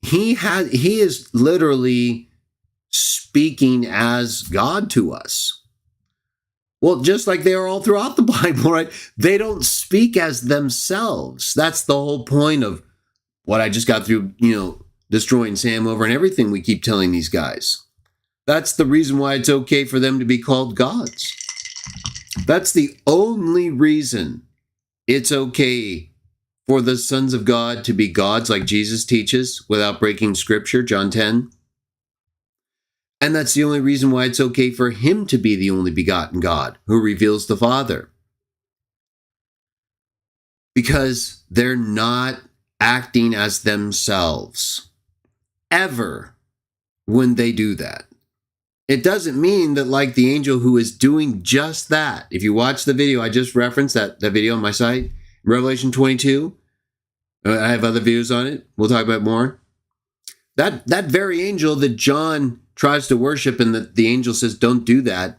he is literally speaking as God to us. Well, just like they are all throughout the Bible, right? They don't speak as themselves. That's the whole point of what I just got through, destroying Sam over and everything we keep telling these guys. That's the reason why it's okay for them to be called gods. That's the only reason it's okay for the sons of God to be gods like Jesus teaches without breaking scripture, John 10. And that's the only reason why it's okay for him to be the only begotten God who reveals the Father. Because they're not acting as themselves ever when they do that. It doesn't mean that like the angel who is doing just that. If you watch the video, I just referenced that video on my site, Revelation 22. I have other videos on it. We'll talk about more. That very angel that John tries to worship and that the angel says, don't do that.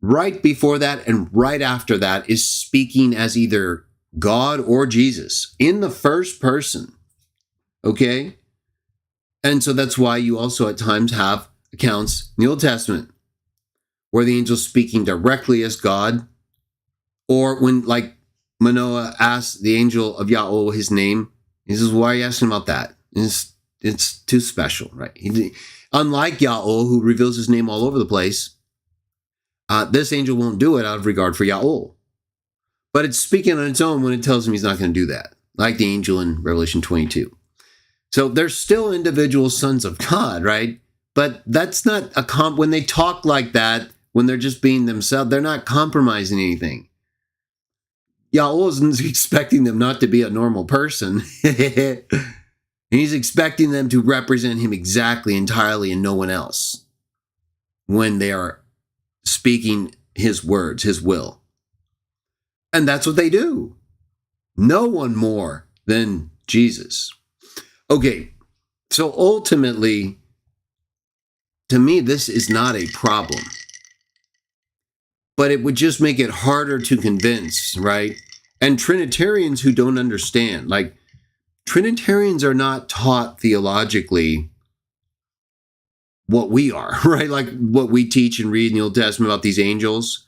Right before that and right after that is speaking as either God or Jesus in the first person. Okay? And so that's why you also at times have accounts in the Old Testament where the angel's speaking directly as God, or when like Manoah asked the angel of Yahweh his name, he says, why are you asking about that? It's too special, right? Unlike Yahweh, who reveals his name all over the place, this angel won't do it out of regard for Yahweh. But it's speaking on its own when it tells him he's not going to do that, like the angel in Revelation 22. So they're still individual sons of God, right? But that's not when they talk like that, when they're just being themselves, they're not compromising anything. Yahweh isn't expecting them not to be a normal person. He's expecting them to represent him exactly, entirely, and no one else when they are speaking his words, his will. And that's what they do. No one more than Jesus. Okay, so ultimately, to me, this is not a problem. But it would just make it harder to convince, right? And Trinitarians who don't understand, like Trinitarians are not taught theologically what we are, right? Like what we teach and read in the Old Testament about these angels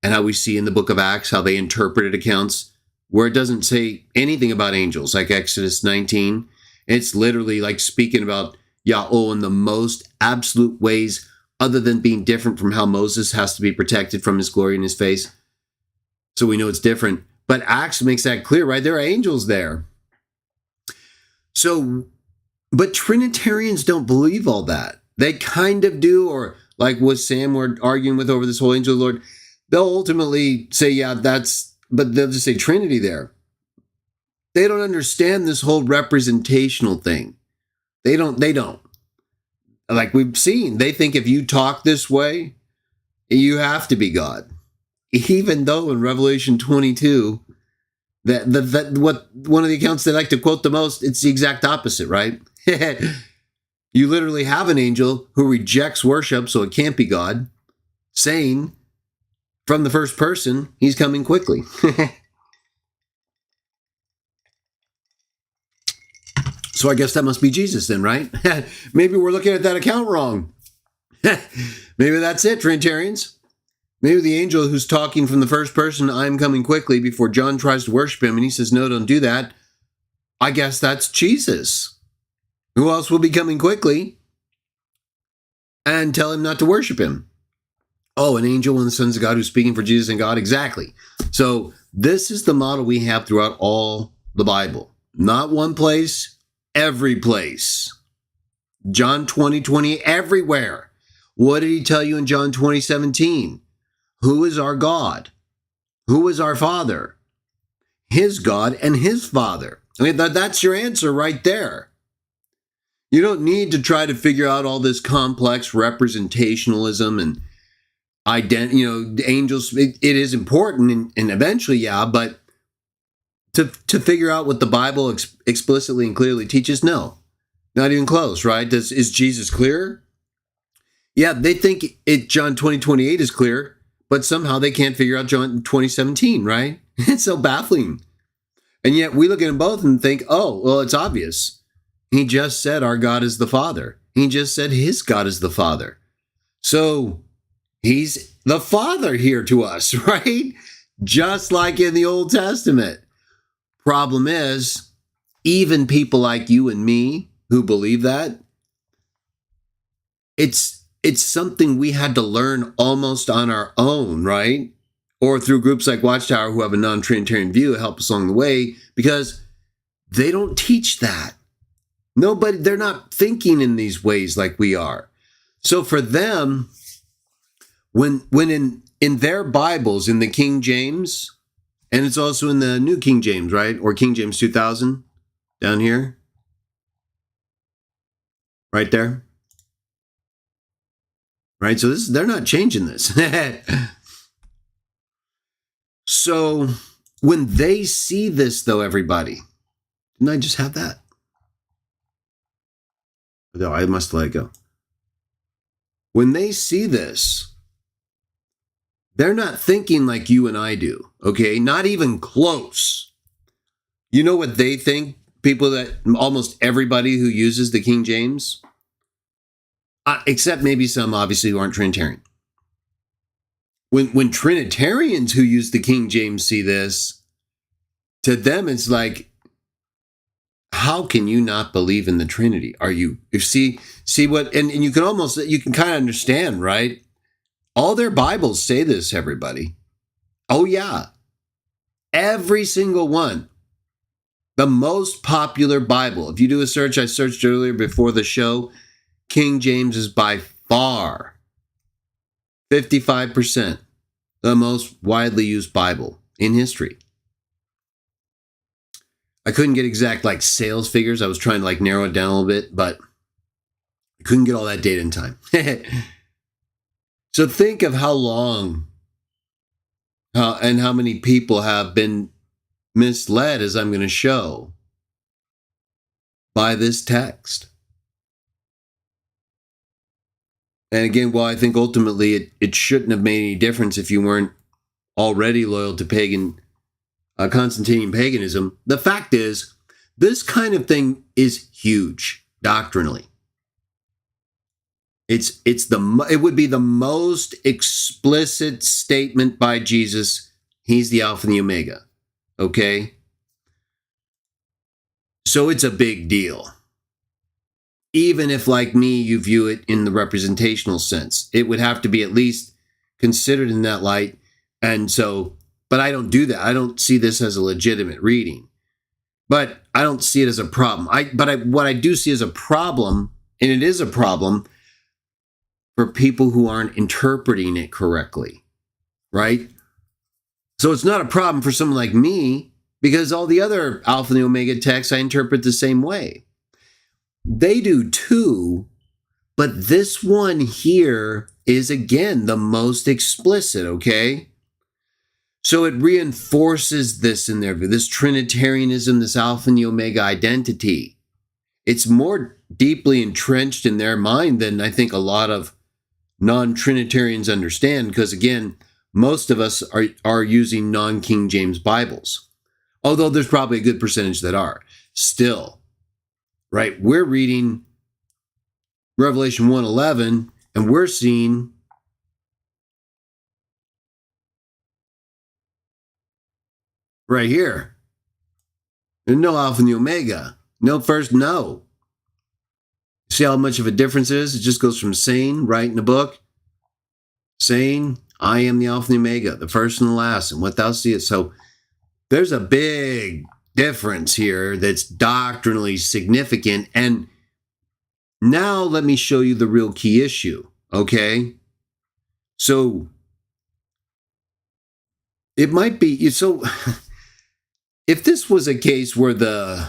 and how we see in the book of Acts how they interpreted accounts where it doesn't say anything about angels, like Exodus 19. It's literally like speaking about Yahweh in the most absolute ways other than being different from how Moses has to be protected from his glory in his face. So we know it's different. But Acts makes that clear, right? There are angels there. So, but Trinitarians don't believe all that. They kind of do, or like what Sam were arguing with over this whole angel of the Lord, they'll ultimately say, yeah, but they'll just say Trinity there. They don't understand this whole representational thing. They don't. Like we've seen, they think if you talk this way, you have to be God. Even though in Revelation 22, what one of the accounts they like to quote the most, it's the exact opposite, right? You literally have an angel who rejects worship, so it can't be God, saying from the first person, he's coming quickly. So I guess that must be Jesus then, right? Maybe we're looking at that account wrong. Maybe that's it, Trinitarians. Maybe the angel who's talking from the first person, I'm coming quickly, before John tries to worship him and he says, no, don't do that. I guess that's Jesus. Who else will be coming quickly and tell him not to worship him? Oh, an angel, one of the sons of God who's speaking for Jesus and God. Exactly. So this is the model we have throughout all the Bible. Not one place, every place. John 20:20, everywhere. What did he tell you in John 20:17? Who is our God? Who is our Father? His God and his Father. I mean, that's your answer right there. You don't need to try to figure out all this complex representationalism and angels. It is important and eventually, yeah, but to figure out what the Bible explicitly and clearly teaches? No, not even close, right? Is Jesus clear? Yeah, they think John 20:28 is clear, but somehow they can't figure out John 20:17, right? It's so baffling. And yet we look at them both and think, oh, well, it's obvious. He just said our God is the Father. He just said his God is the Father. So he's the Father here to us, right? Just like in the Old Testament. Problem is, even people like you and me who believe that, it's something we had to learn almost on our own, right? Or through groups like Watchtower who have a non-Trinitarian view to help us along the way, because they don't teach that. Nobody, they're not thinking in these ways like we are. So for them, when in their Bibles, in the King James, and it's also in the New King James, right? Or King James 2000, down here. Right there. Right? So they're not changing this. So when they see this, though, everybody, didn't I just have that? No, I must let it go. When they see this, they're not thinking like you and I do, okay? Not even close. You know what they think? People that, almost everybody who uses the King James, except maybe some, obviously, who aren't Trinitarian. When Trinitarians who use the King James see this, to them it's like, how can you not believe in the Trinity? Are you, see what, and you can kind of understand, right? All their Bibles say this, everybody. Oh yeah. Every single one. The most popular Bible. If you do a search, I searched earlier before the show, King James is by far 55% the most widely used Bible in history. I couldn't get exact sales figures. I was trying to narrow it down a little bit, but I couldn't get all that data in time. So think of how long and how many people have been misled, as I'm going to show, by this text. And again, while I think ultimately it shouldn't have made any difference if you weren't already loyal to Constantinian paganism, the fact is, this kind of thing is huge doctrinally. It would be the most explicit statement by Jesus. He's the Alpha and the Omega. Okay? So it's a big deal. Even if, like me, you view it in the representational sense, it would have to be at least considered in that light. And so, but I don't do that. I don't see this as a legitimate reading. But I don't see it as a problem. What I do see as a problem, and it is a problem, for people who aren't interpreting it correctly, right? So it's not a problem for someone like me, because all the other Alpha and the Omega texts I interpret the same way. They do too, but this one here is, again, the most explicit, okay? So it reinforces this in their view, this Trinitarianism, this Alpha and the Omega identity. It's more deeply entrenched in their mind than I think a lot of non-Trinitarians understand, because again, most of us are using non-King James Bibles, although there's probably a good percentage that are still, right? We're reading Revelation 1:11 and we're seeing right here, there's no Alpha and the Omega, no first, no. See how much of a difference it is? It just goes from saying, right in the book, saying, I am the Alpha and the Omega, the first and the last, and what thou seest. So there's a big difference here that's doctrinally significant. And now let me show you the real key issue, okay? So it might be, so if this was a case where the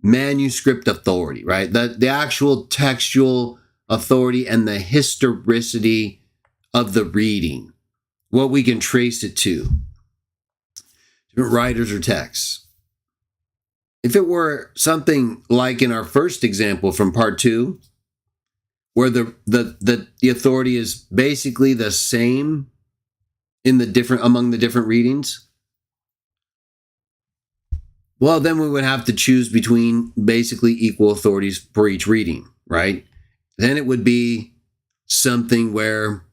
manuscript authority, right? The actual textual authority and the historicity of the reading, what we can trace it to, different writers or texts. If it were something like in our first example from part 2, where the authority is basically the same among the different readings, well, then we would have to choose between basically equal authorities for each reading, right? Then it would be something where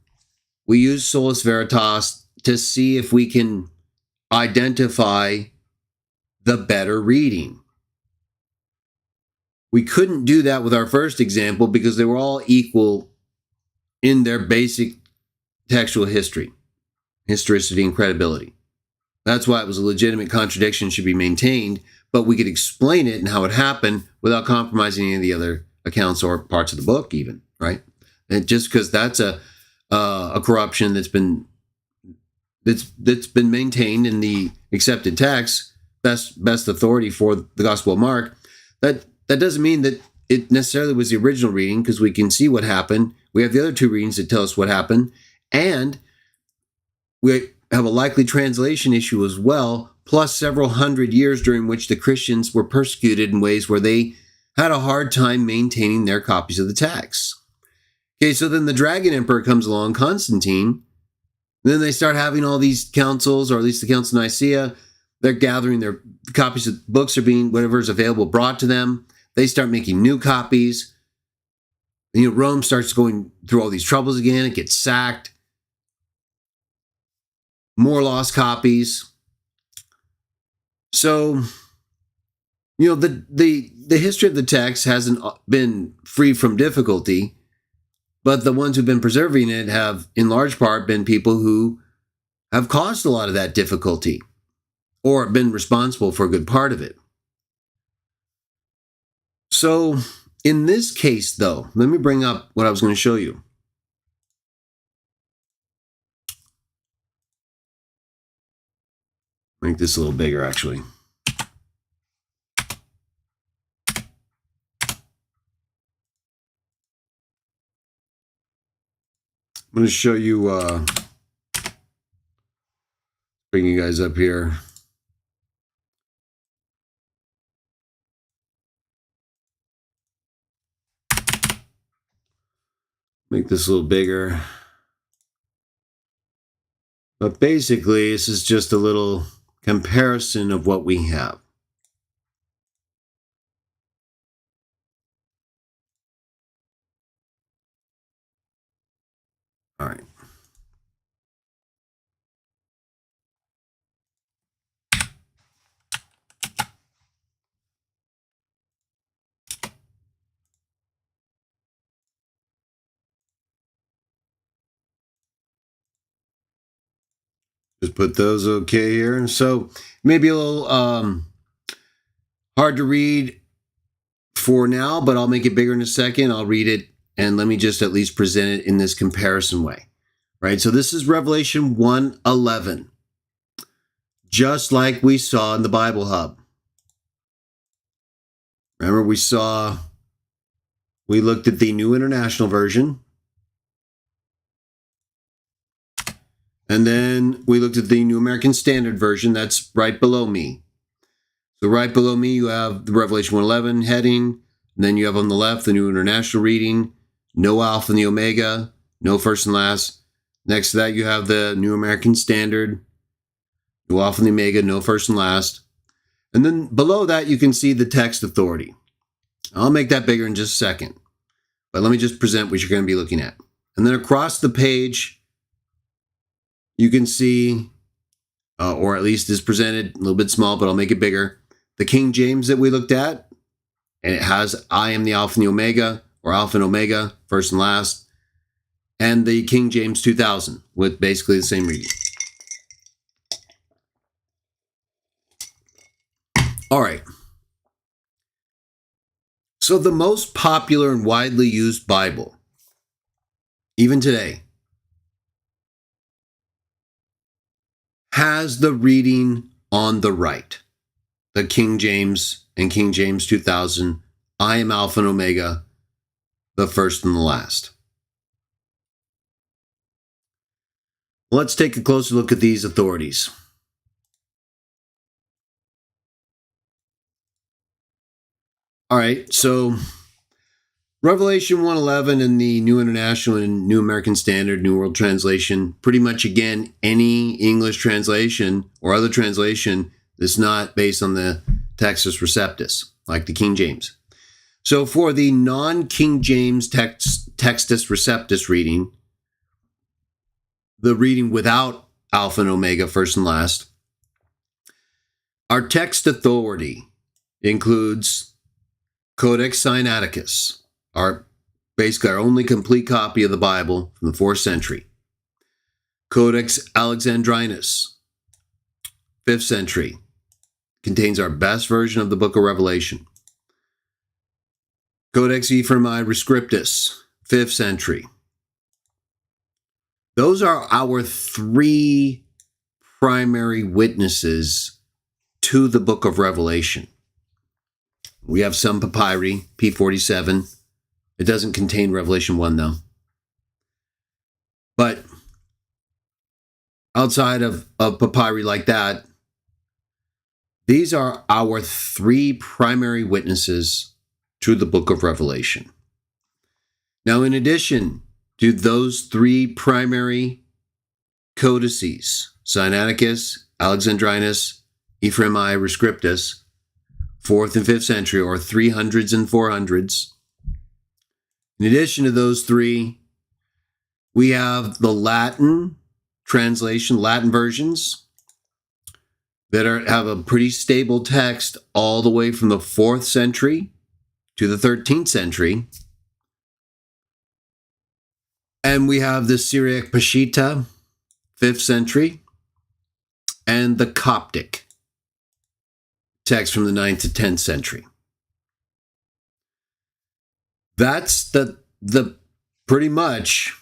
we use Sola Veritas to see if we can identify the better reading. We couldn't do that with our first example because they were all equal in their basic textual historicity, and credibility. That's why it was a legitimate contradiction, should be maintained, but we could explain it and how it happened without compromising any of the other accounts or parts of the book even, right? And just because that's a corruption that's been maintained in the accepted text, best authority for the Gospel of Mark, that doesn't mean that it necessarily was the original reading, because we can see what happened. We have the other 2 readings that tell us what happened, and we have a likely translation issue as well, plus several hundred years during which the Christians were persecuted in ways where they had a hard time maintaining their copies of the text. Okay, so then the Dragon Emperor comes along, Constantine. Then they start having all these councils, or at least the Council of Nicaea. They're gathering their copies of books, are being, whatever is available, brought to them. They start making new copies. Rome starts going through all these troubles again. It gets sacked. More lost copies. So, the history of the text hasn't been free from difficulty, but the ones who've been preserving it have, in large part, been people who have caused a lot of that difficulty, or been responsible for a good part of it. So, in this case, though, let me bring up what I was going to show you. Make this a little bigger, actually. I'm going to show you, bring you guys up here. Make this a little bigger. But basically, this is just a little comparison of what we have. All right. Just put those okay here. So maybe a little hard to read for now, but I'll make it bigger in a second. I'll read it, and let me just at least present it in this comparison way. Right? So this is Revelation 1:11. Just like we saw in the Bible Hub. Remember, we looked at the New International Version. And then we looked at the New American Standard Version. That's right below me. So right below me, you have the Revelation 1:11 heading. And then you have on the left the New International Reading. No Alpha and the Omega. No first and last. Next to that, you have the New American Standard. No Alpha and the Omega. No first and last. And then below that, you can see the text authority. I'll make that bigger in just a second. But let me just present what you're going to be looking at. And then across the page, you can see, or at least is presented a little bit small, but I'll make it bigger, the King James that we looked at. And it has I am the Alpha and the Omega, or Alpha and Omega, first and last. And the King James 2000 with basically the same reading. All right. So the most popular and widely used Bible, even today, has the reading on the right. The King James and King James 2000, I am Alpha and Omega, the first and the last. Let's take a closer look at these authorities. All right, so Revelation 1:11 in the New International and New American Standard, New World Translation, pretty much, again, any English translation or other translation that's not based on the Textus Receptus, like the King James. So for the non-King James Textus Receptus reading, the reading without Alpha and Omega, first and last, our text authority includes Codex Sinaiticus, basically our only complete copy of the Bible from the 4th century. Codex Alexandrinus, 5th century, contains our best version of the book of Revelation. Codex Ephraemi Rescriptus, 5th century. Those are our 3 primary witnesses to the book of Revelation. We have some papyri, P47. It doesn't contain Revelation 1, though. But outside of papyri like that, these are our 3 primary witnesses to the book of Revelation. Now, in addition to those 3 primary codices, Sinaiticus, Alexandrinus, Ephraemi Rescriptus, 4th and 5th century, or 300s and 400s, in addition to those 3, we have the Latin translation, Latin versions that have a pretty stable text all the way from the 4th century to the 13th century. And we have the Syriac Peshitta, 5th century, and the Coptic text from the 9th to 10th century. That's the pretty much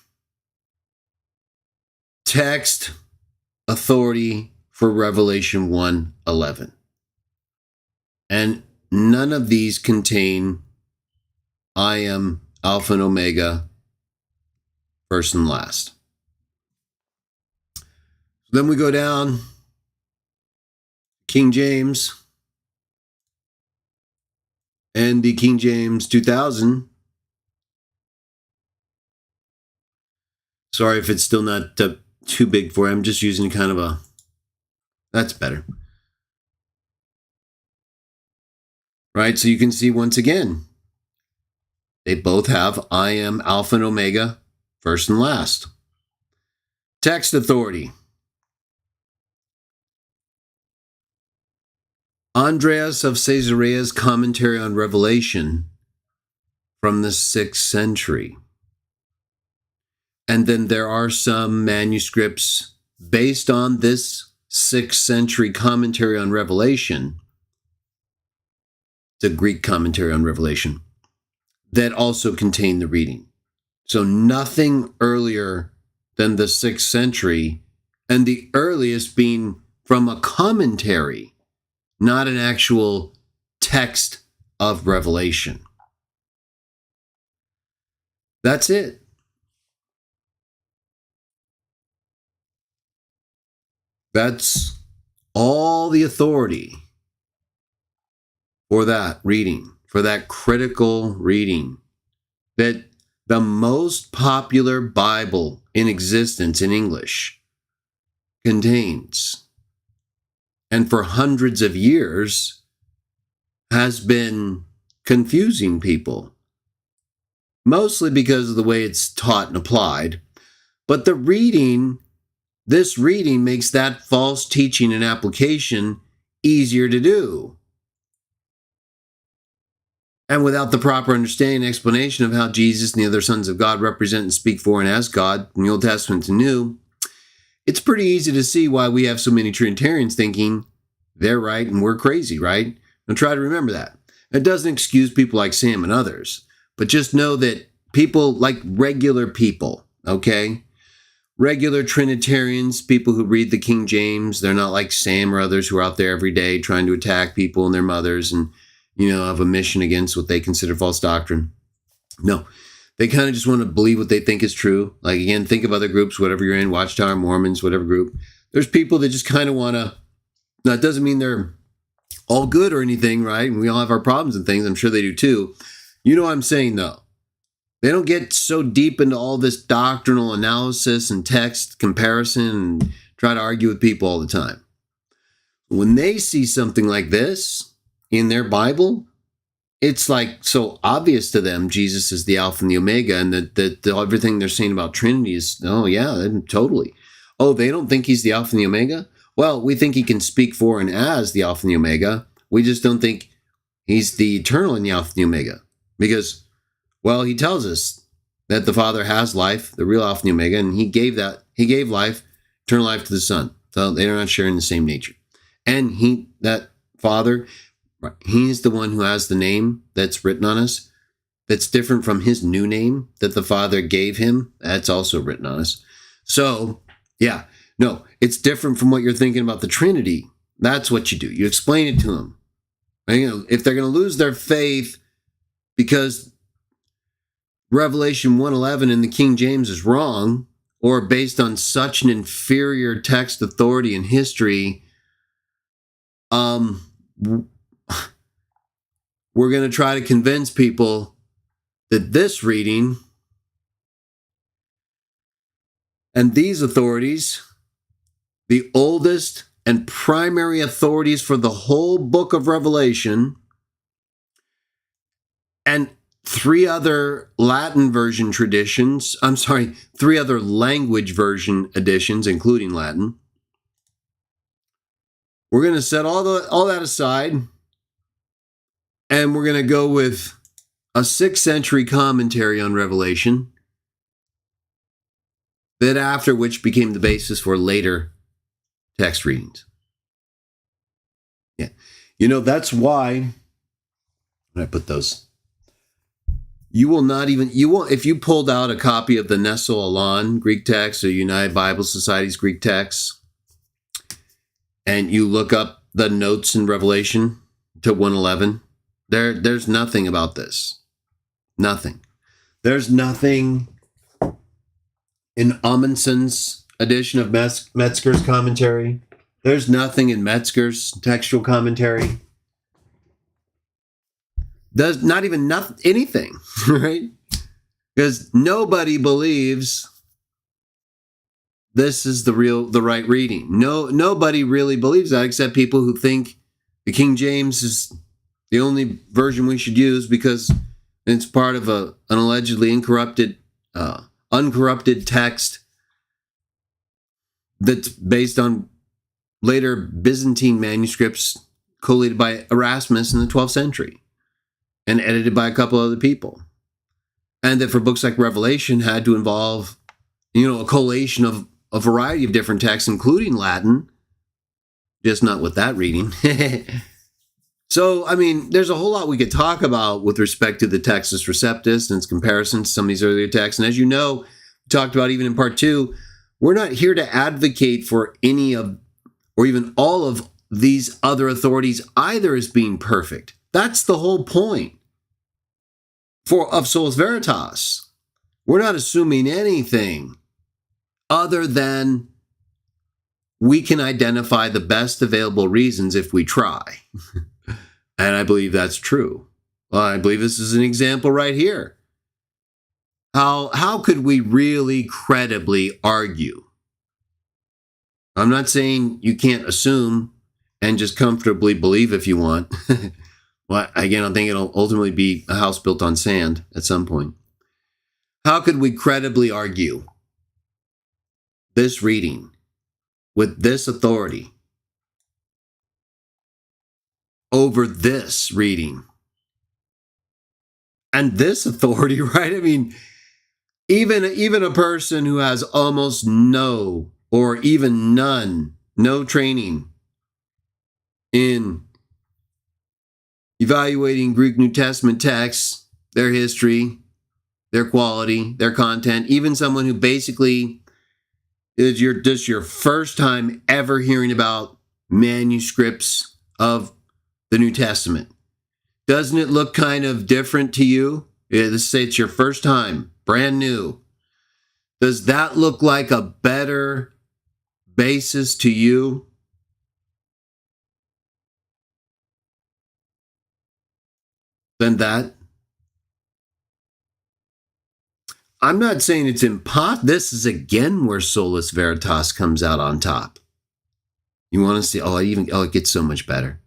text authority for Revelation 1:11. And none of these contain I am Alpha and Omega, first and last. Then we go down King James and the King James 2000. Sorry if it's still not too big for you. I'm just using kind of a... That's better. Right, so you can see once again, they both have I am Alpha and Omega, first and last. Text authority. Andreas of Caesarea's commentary on Revelation from the 6th century. And then there are some manuscripts based on this 6th century commentary on Revelation, the Greek commentary on Revelation, that also contain the reading. So nothing earlier than the 6th century, and the earliest being from a commentary, not an actual text of Revelation. That's it. That's all the authority for that reading, for that critical reading, that the most popular Bible in existence in English contains, and for hundreds of years has been confusing people, mostly because of the way it's taught and applied. But this reading makes that false teaching and application easier to do. And without the proper understanding and explanation of how Jesus and the other sons of God represent and speak for and as God in the Old Testament and New, it's pretty easy to see why we have so many Trinitarians thinking they're right and we're crazy, right? And try to remember that. It doesn't excuse people like Sam and others, but just know that people like regular people, okay? Regular Trinitarians, people who read the King James, they're not like Sam or others who are out there every day trying to attack people and their mothers and, have a mission against what they consider false doctrine. No, they kind of just want to believe what they think is true. Like, again, think of other groups, whatever you're in, Watchtower, Mormons, whatever group. There's people that just kind of want to, that doesn't mean they're all good or anything, right? And we all have our problems and things. I'm sure they do too. You know what I'm saying, though? They don't get so deep into all this doctrinal analysis and text comparison and try to argue with people all the time. When they see something like this in their Bible, it's like so obvious to them Jesus is the Alpha and the Omega, and that everything they're saying about Trinity is, oh yeah, totally. Oh, they don't think he's the Alpha and the Omega? Well, we think he can speak for and as the Alpha and the Omega. We just don't think he's the eternal and the Alpha and the Omega. Because, well, he tells us that the Father has life, the real Alpha and the Omega, and he gave life, eternal life to the Son. So they're not sharing the same nature. And that Father, he's the one who has the name that's written on us, that's different from his new name that the Father gave him. That's also written on us. So, yeah, no, it's different from what you're thinking about the Trinity. That's what you do. You explain it to them. And, if they're going to lose their faith because Revelation 1:11 in the King James is wrong, or based on such an inferior text authority in history, we're going to try to convince people that this reading and these authorities, the oldest and primary authorities for the whole book of Revelation, and three other Latin version traditions, three other language version editions, including Latin. We're going to set all that aside, and we're going to go with a 6th century commentary on Revelation, that after which became the basis for later text readings. Yeah. That's why, when I put those, if you pulled out a copy of the Nestle Aland Greek text or United Bible Society's Greek text, and you look up the notes in Revelation to 1:11, there's nothing about this. Nothing. There's nothing in Amundsen's edition of Metzger's commentary. There's nothing in Metzger's textual commentary. Does not even anything, right? Because nobody believes this is the right reading. Nobody really believes that except people who think the King James is the only version we should use because it's part of an allegedly uncorrupted text that's based on later Byzantine manuscripts collated by Erasmus in the 12th century and edited by a couple other people. And that for books like Revelation had to involve, a collation of a variety of different texts, including Latin, just not with that reading. So, there's a whole lot we could talk about with respect to the Textus Receptus and its comparison to some of these earlier texts. And as you know, we talked about even in part 2, we're not here to advocate for any of, or even all of these other authorities either as being perfect. That's the whole point of Solus Veritas. We're not assuming anything other than we can identify the best available reasons if we try. And I believe that's true. Well, I believe this is an example right here. How could we really credibly argue? I'm not saying you can't assume and just comfortably believe if you want. Well, again, I think it'll ultimately be a house built on sand at some point. How could we credibly argue this reading with this authority over this reading and this authority, right? Even a person who has almost no or even no training in evaluating Greek New Testament texts, their history, their quality, their content, even someone who basically is your first time ever hearing about manuscripts of the New Testament. Doesn't it look kind of different to you? Let's say it's your first time, brand new. Does that look like a better basis to you than that. I'm not saying it's impossible. This is again where Solus Veritas comes out on top. You want to see, it gets so much better.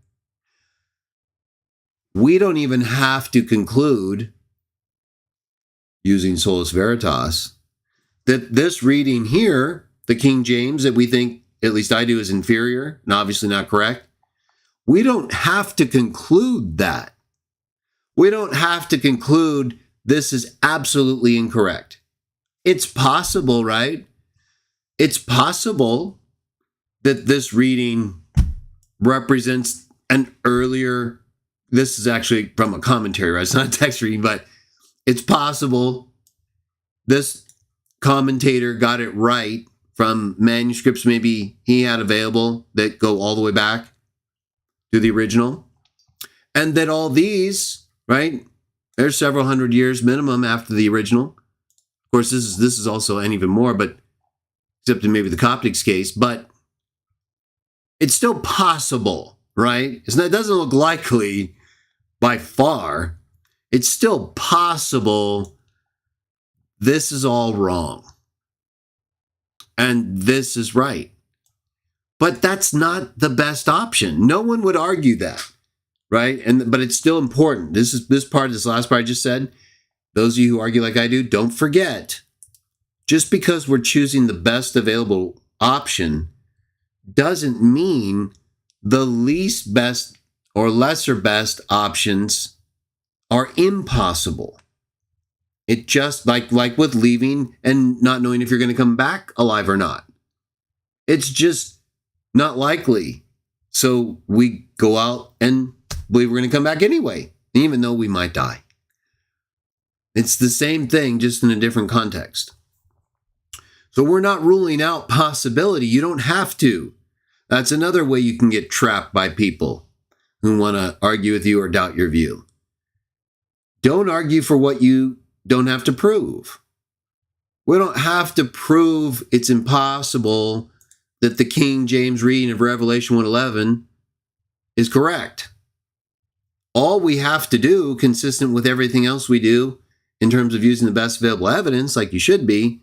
We don't even have to conclude, using Solus Veritas, that this reading here, the King James that we think, at least I do, is inferior and obviously not correct. We don't have to conclude that. We don't have to conclude this is absolutely incorrect. It's possible, right? It's possible that this reading represents an earlier, this is actually from a commentary, right? It's not a text reading, but it's possible this commentator got it right from manuscripts maybe he had available that go all the way back to the original. And that all these, right, there's several hundred years minimum after the original. Of course, this is also, and even more, but except in maybe the Coptic's case, but it's still possible, right? It doesn't look likely by far. It's still possible this is all wrong and this is right. But that's not the best option. No one would argue that, right? But it's still important. This last part I just said, those of you who argue like I do, don't forget, just because we're choosing the best available option doesn't mean the least best or lesser best options are impossible. It just like with leaving and not knowing if you're going to come back alive or not. It's just not likely. So we go out and believe we're going to come back anyway, even though we might die. It's the same thing, just in a different context. So we're not ruling out possibility. You don't have to. That's another way you can get trapped by people who want to argue with you or doubt your view. Don't argue for what you don't have to prove. We don't have to prove it's impossible that the King James reading of Revelation 1:11 is correct. All we have to do, consistent with everything else we do in terms of using the best available evidence, like you should be,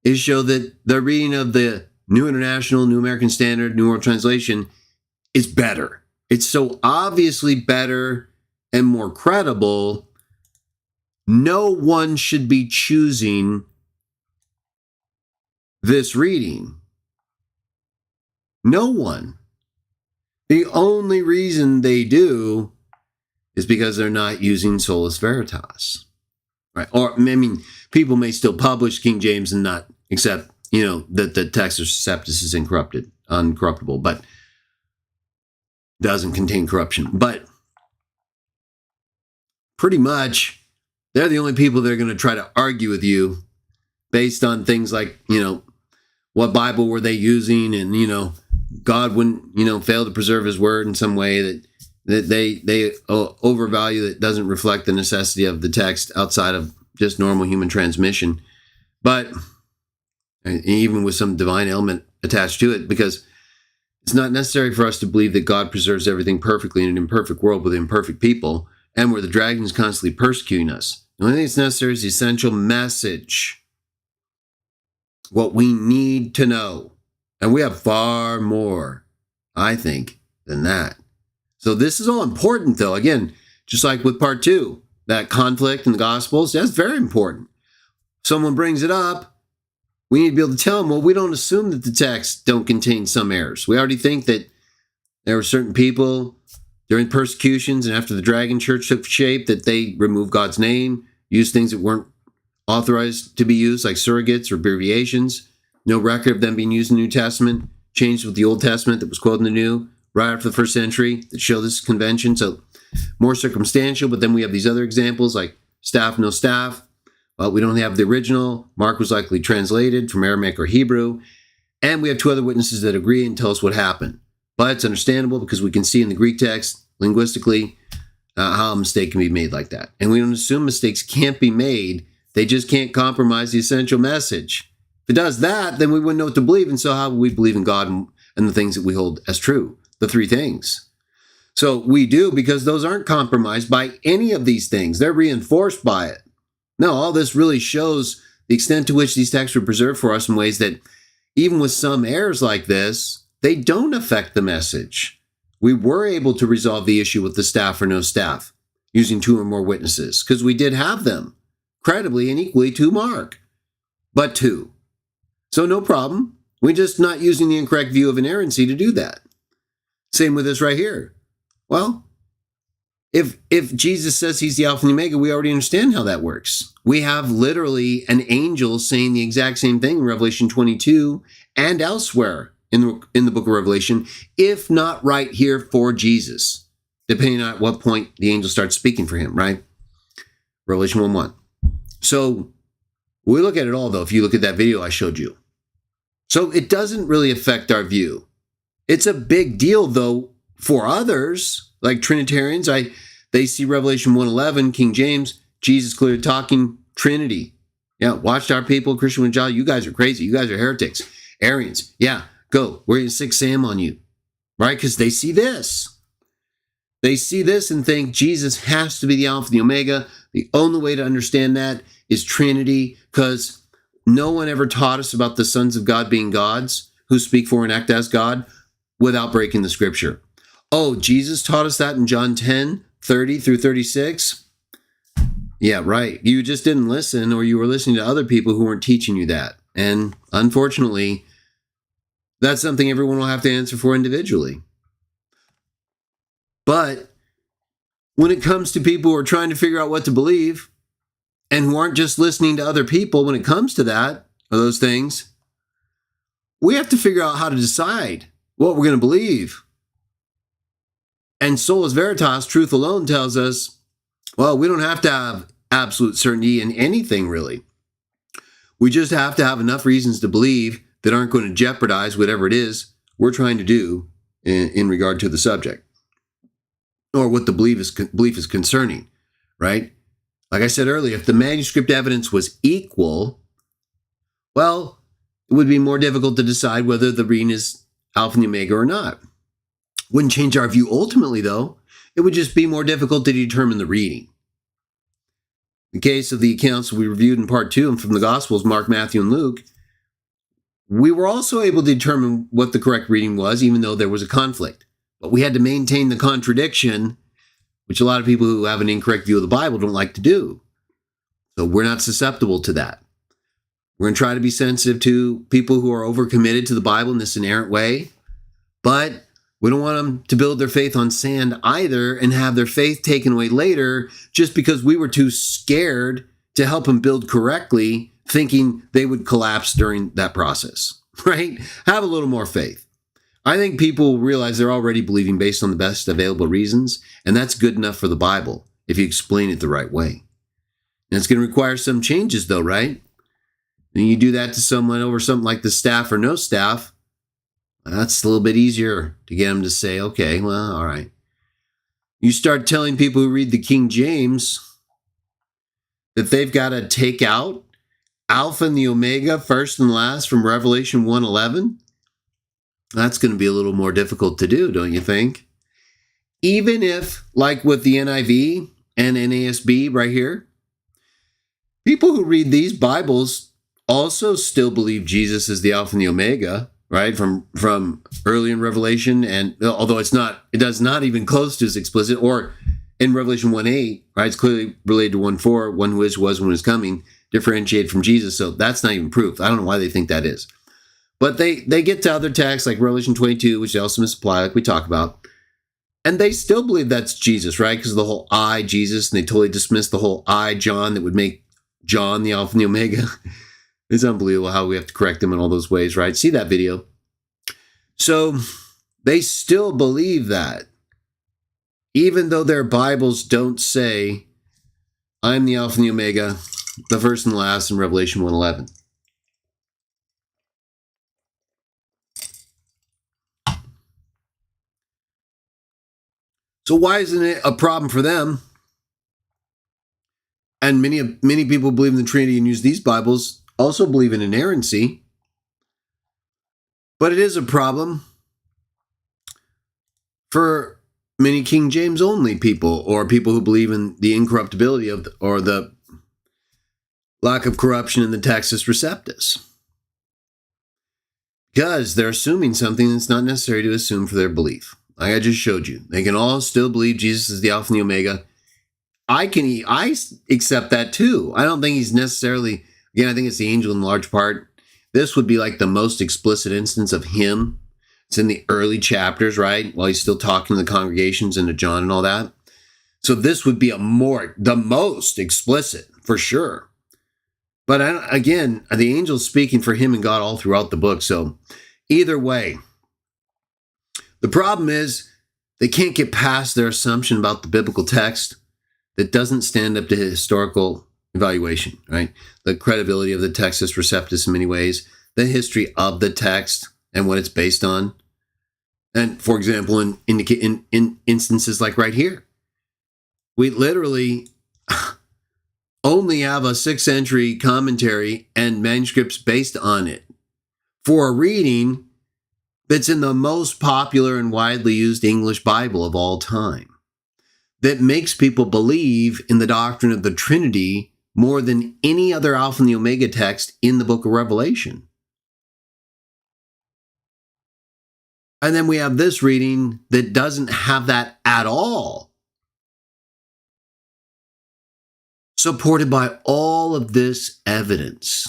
is show that the reading of the New International, New American Standard, New World Translation is better. It's so obviously better and more credible. No one should be choosing this reading. No one. The only reason they do is because they're not using Solus Veritas. Right? Or, I mean, people may still publish King James and not accept, that the text of Septus is uncorruptible, but doesn't contain corruption. But pretty much, they're the only people that are going to try to argue with you based on things like, what Bible were they using, and, God wouldn't, fail to preserve his word in some way that they overvalue, that doesn't reflect the necessity of the text outside of just normal human transmission. But even with some divine element attached to it, because it's not necessary for us to believe that God preserves everything perfectly in an imperfect world with imperfect people, and where the dragon is constantly persecuting us. The only thing that's necessary is the essential message. What we need to know. And we have far more, I think, than that. So this is all important, though. Again, just like with part 2, that conflict in the Gospels, that's very important. Someone brings it up, we need to be able to tell them, well, we don't assume that the texts don't contain some errors. We already think that there were certain people during persecutions and after the Dragon Church took shape that they removed God's name, used things that weren't authorized to be used, like surrogates or abbreviations. No record of them being used in the New Testament, changed with the Old Testament that was quoted in the New, right after the first century, that show this convention. So more circumstantial, but then we have these other examples like staff, no staff. Well, we don't have the original. Mark was likely translated from Aramaic or Hebrew. And we have 2 other witnesses that agree and tell us what happened. But it's understandable because we can see in the Greek text, linguistically, how a mistake can be made like that. And we don't assume mistakes can't be made. They just can't compromise the essential message. If it does that, then we wouldn't know what to believe. And so how would we believe in God and the things that we hold as true? The 3 things. So we do, because those aren't compromised by any of these things. They're reinforced by it. No, all this really shows the extent to which these texts were preserved for us in ways that, even with some errors like this, they don't affect the message. We were able to resolve the issue with the staff or no staff using 2 or more witnesses, because we did have them, credibly and equally to Mark, but 2. So no problem. We're just not using the incorrect view of inerrancy to do that. Same with this right here. Well, if Jesus says he's the Alpha and the Omega, we already understand how that works. We have literally an angel saying the exact same thing in Revelation 22 and elsewhere in the book of Revelation, if not right here for Jesus, depending on at what point the angel starts speaking for him, right? Revelation 1:1. So we look at it all, though, if you look at that video I showed you. So it doesn't really affect our view. It's a big deal, though, for others, like Trinitarians. They see Revelation 1:11, King James, Jesus clearly talking Trinity. Yeah, Watchtower people, Christian Witnesses of Jah, you guys are crazy. You guys are heretics. Arians, yeah, go. We're going to 6 Sam on you, right? Because they see this. They see this and think Jesus has to be the Alpha and the Omega. The only way to understand that is Trinity, because no one ever taught us about the sons of God being gods who speak for and act as God without breaking the scripture. Oh, Jesus taught us that in John 10:30 through 36? Yeah, right. You just didn't listen, or you were listening to other people who weren't teaching you that. And unfortunately, that's something everyone will have to answer for individually. But when it comes to people who are trying to figure out what to believe and who aren't just listening to other people when it comes to that, or those things, we have to figure out how to decide what we're going to believe. And Sola Veritas, truth alone, tells us, well, we don't have to have absolute certainty in anything, really. We just have to have enough reasons to believe that aren't going to jeopardize whatever it is we're trying to do in regard to the subject, or what the belief is concerning, right? Like I said earlier, if the manuscript evidence was equal, well, it would be more difficult to decide whether the reading is Alpha and the Omega or not. Wouldn't change our view ultimately, though. It would just be more difficult to determine the reading. In the case of the accounts we reviewed in part 2 and from the Gospels, Mark, Matthew, and Luke, we were also able to determine what the correct reading was, even though there was a conflict. But we had to maintain the contradiction, which a lot of people who have an incorrect view of the Bible don't like to do. So we're not susceptible to that. We're going to try to be sensitive to people who are overcommitted to the Bible in this inerrant way, but we don't want them to build their faith on sand either and have their faith taken away later just because we were too scared to help them build correctly, thinking they would collapse during that process, right? Have a little more faith. I think people will realize they're already believing based on the best available reasons, and that's good enough for the Bible if you explain it the right way. And it's going to require some changes, though, right? And you do that to someone over something like the staff or no staff, that's a little bit easier to get them to say, okay, well, all right. You start telling people who read the King James that they've got to take out Alpha and the Omega, first and last, from Revelation 1:11. That's going to be a little more difficult to do, don't you think? Even if, like with the NIV and NASB right here, people who read these Bibles also still believe Jesus is the Alpha and the Omega, right? From early in Revelation, and although it does not even close to as explicit, or in Revelation 1:8, right? It's clearly related to 1:4, one who is, was, and is coming, differentiated from Jesus. So that's not even proof. I don't know why they think that is. But they get to other texts like Revelation 22, which they also misapply, like we talk about, and they still believe that's Jesus, right? Because of the whole I, Jesus, and they totally dismiss the whole I, John, that would make John the Alpha and the Omega. It's unbelievable how we have to correct them in all those ways, right? See that video. So they still believe that, even though their Bibles don't say, I'm the Alpha and the Omega, the first and the last in Revelation 1:11. So why isn't it a problem for them? And many people believe in the Trinity and use these Bibles, also believe in inerrancy. But it is a problem for many King James only people, or people who believe in the incorruptibility of, or the lack of corruption in the Textus Receptus. Because they're assuming something that's not necessary to assume for their belief. Like I just showed you. They can all still believe Jesus is the Alpha and the Omega. I accept that too. I don't think he's necessarily, again, I think it's the angel in large part. This would be like the most explicit instance of him. It's in the early chapters, right? While he's still talking to the congregations and to John and all that. So this would be the most explicit for sure. But again, the angel's speaking for him and God all throughout the book. So either way, the problem is they can't get past their assumption about the biblical text that doesn't stand up to historical evaluation, right? The credibility of the Textus Receptus in many ways, the history of the text and what it's based on. And for example, in instances like right here, we literally only have a 6th century commentary and manuscripts based on it for a reading that's in the most popular and widely used English Bible of all time, that makes people believe in the doctrine of the Trinity more than any other Alpha and the Omega text in the book of Revelation. And then we have this reading that doesn't have that at all, supported by all of this evidence.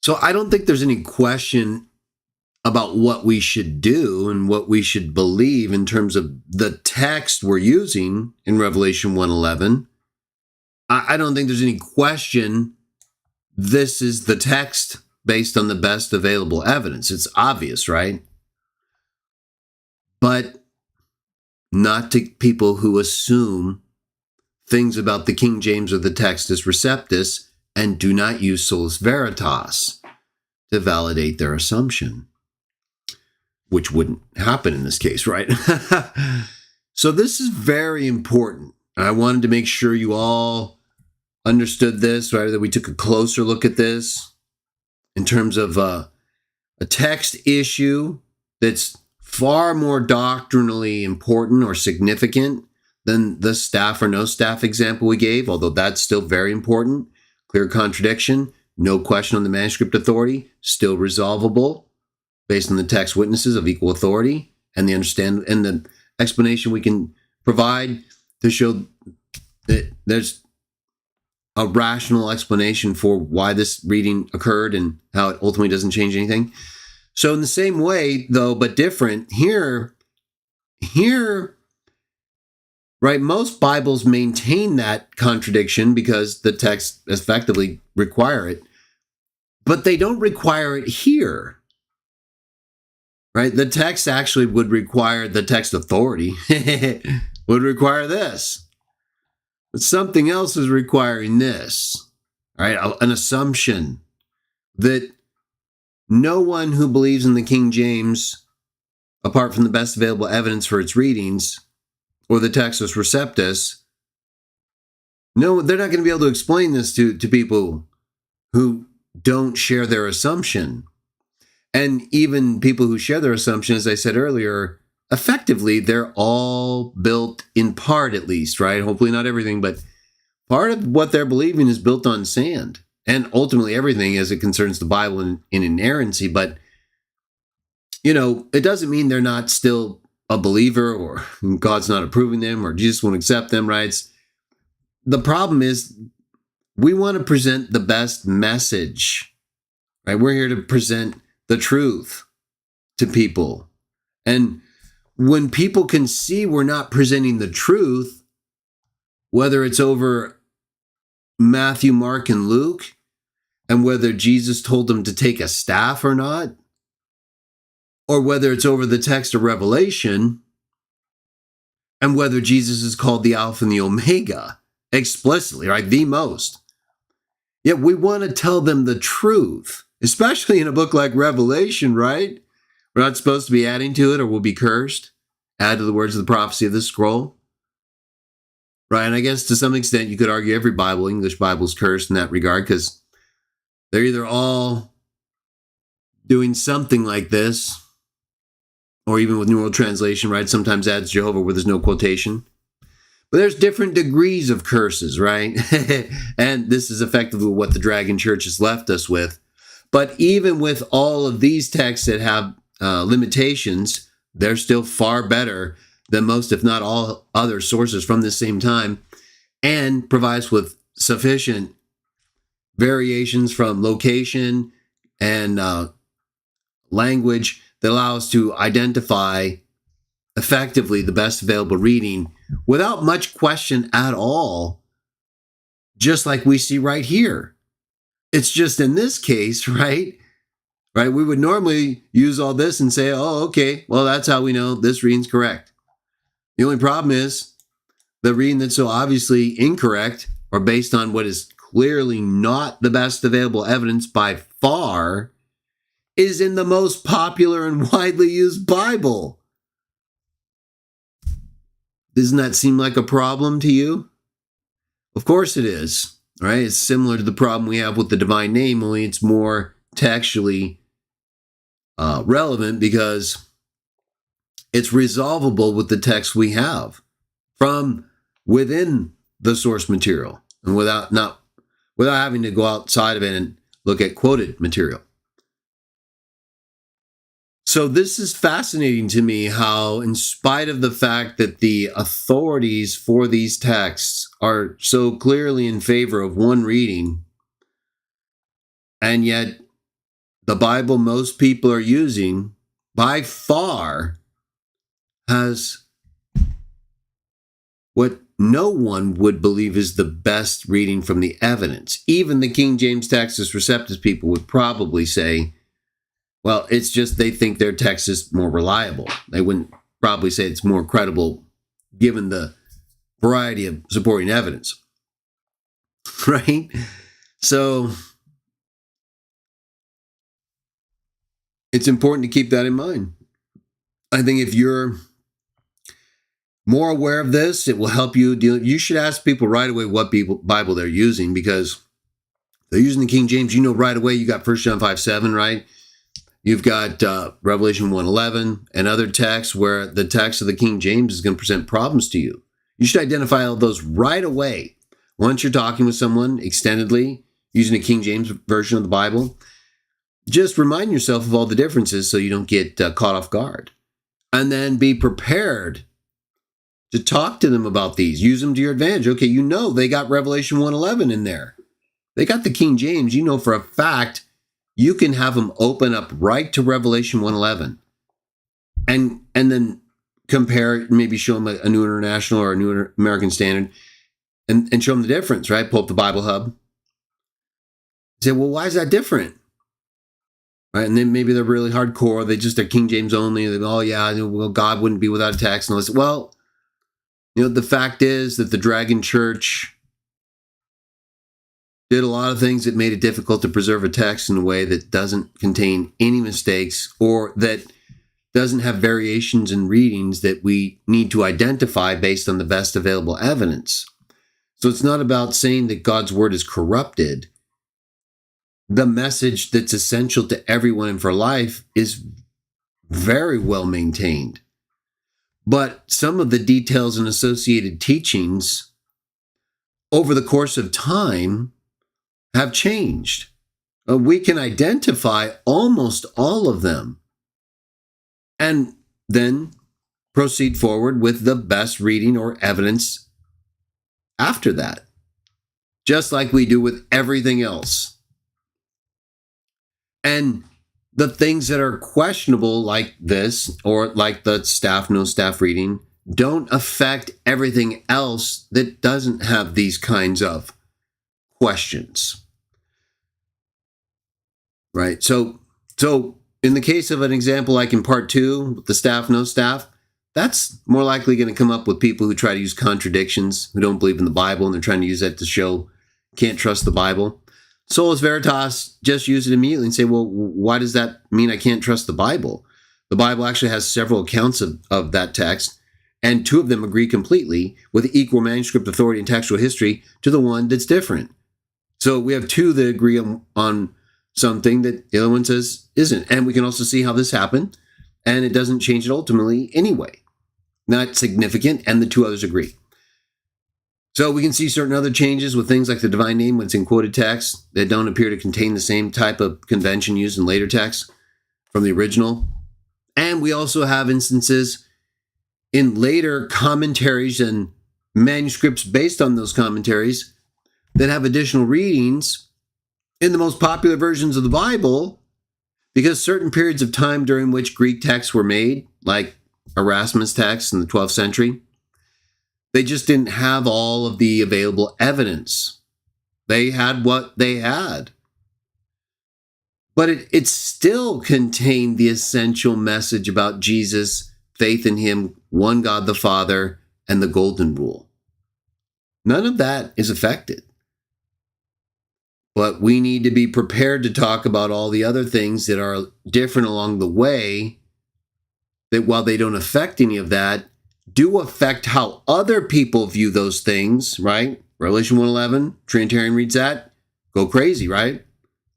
So I don't think there's any question about what we should do and what we should believe in terms of the text we're using in Revelation 1:11. I don't think there's any question this is the text based on the best available evidence. It's obvious, right? But not to people who assume things about the King James or the Textus Receptus and do not use Sola Veritas to validate their assumption, which wouldn't happen in this case, right? So this is very important. I wanted to make sure you all understood this, right? That we took a closer look at this in terms of a text issue that's far more doctrinally important or significant than the staff or no staff example we gave, although that's still very important. Clear contradiction, no question on the manuscript authority, still resolvable based on the text witnesses of equal authority and the explanation we can provide to show that there's a rational explanation for why this reading occurred and how it ultimately doesn't change anything. So in the same way, though, but different, here, right, most Bibles maintain that contradiction because the text effectively require it, but they don't require it here, right? The text actually would require, the text authority would require this, but something else is requiring this, right? An assumption that no one who believes in the King James, apart from the best available evidence for its readings, or the Textus Receptus, no, they're not going to be able to explain this to people who don't share their assumption. And even people who share their assumption, as I said earlier, effectively, they're all built in part, at least, right? Hopefully not everything, but part of what they're believing is built on sand. And ultimately everything as it concerns the Bible in inerrancy. But, it doesn't mean they're not still a believer or God's not approving them or Jesus won't accept them, right? The problem is we want to present the best message, right? We're here to present the truth to people. And when people can see we're not presenting the truth, whether it's over Matthew, Mark, and Luke, and whether Jesus told them to take a staff or not, or whether it's over the text of Revelation, and whether Jesus is called the Alpha and the Omega explicitly, right? The most. Yet we want to tell them the truth, especially in a book like Revelation, right? We're not supposed to be adding to it or we'll be cursed. Add to the words of the prophecy of this scroll. Right? And I guess to some extent you could argue every English Bible is cursed in that regard because they're either all doing something like this, or even with New World Translation, right? Sometimes adds Jehovah where there's no quotation. But there's different degrees of curses, right? And this is effectively what the Dragon Church has left us with. But even with all of these texts that have limitations, they're still far better than most, if not all, other sources from the same time, and provides with sufficient variations from location and language that allow us to identify effectively the best available reading without much question at all, just like we see right here. It's just in this case, right? We would normally use all this and say, oh, okay, well, that's how we know this reading's correct. The only problem is the reading that's so obviously incorrect or based on what is clearly not the best available evidence by far is in the most popular and widely used Bible. Doesn't that seem like a problem to you? Of course it is, right? It's similar to the problem we have with the divine name, only it's more textually relevant because it's resolvable with the text we have from within the source material and without having to go outside of it and look at quoted material. So this is fascinating to me how, in spite of the fact that the authorities for these texts are so clearly in favor of one reading, and yet the Bible most people are using by far has what no one would believe is the best reading from the evidence. Even the King James Textus Receptus people would probably say, well, it's just they think their text is more reliable. They wouldn't probably say it's more credible given the variety of supporting evidence, right? So it's important to keep that in mind. I think if you're more aware of this, it will help you deal. You should ask people right away what Bible they're using, because they're using the King James. You know right away you got 1 John 5:7, right? You've got Revelation 1:11 and other texts where the text of the King James is going to present problems to you. You should identify all those right away. Once you're talking with someone extendedly using a King James version of the Bible, just remind yourself of all the differences so you don't get caught off guard. And then be prepared to talk to them about these. Use them to your advantage. Okay, you know they got Revelation 1:11 in there. They got the King James. You know for a fact you can have them open up right to Revelation 1:11 and then compare, maybe show them a New International or a New American Standard and show them the difference, right? Pull up the Bible Hub. Say, well, why is that different? Right? And then maybe they're really hardcore. They just are King James only. They go, oh, yeah, well, God wouldn't be without a text. And all this. Well, the fact is that the Dragon Church did a lot of things that made it difficult to preserve a text in a way that doesn't contain any mistakes or that doesn't have variations in readings that we need to identify based on the best available evidence. So it's not about saying that God's word is corrupted. The message that's essential to everyone and for life is very well maintained. But some of the details and associated teachings over the course of time have changed. We can identify almost all of them and then proceed forward with the best reading or evidence after that, just like we do with everything else. And the things that are questionable like this, or like the staff, no staff reading, don't affect everything else that doesn't have these kinds of questions. Right? So in the case of an example like in part 2, with the staff, no staff, that's more likely going to come up with people who try to use contradictions, who don't believe in the Bible, and they're trying to use that to show can't trust the Bible. Sola Veritas just use it immediately and say, well, why does that mean I can't trust the Bible? The Bible actually has several accounts of that text, and 2 of them agree completely with equal manuscript authority and textual history to the one that's different. So we have 2 that agree on something that the other one says isn't. And we can also see how this happened, and it doesn't change it ultimately anyway. Not significant, and the two others agree. So we can see certain other changes with things like the divine name when it's in quoted text that don't appear to contain the same type of convention used in later texts from the original. And we also have instances in later commentaries and manuscripts based on those commentaries that have additional readings in the most popular versions of the Bible, because certain periods of time during which Greek texts were made, like Erasmus texts in the 12th century, they just didn't have all of the available evidence. They had what they had. But it still contained the essential message about Jesus, faith in him, one God the Father, and the golden rule. None of that is affected. But we need to be prepared to talk about all the other things that are different along the way, that while they don't affect any of that, do affect how other people view those things, right? Revelation 1:11, Trinitarian reads that, go crazy, right?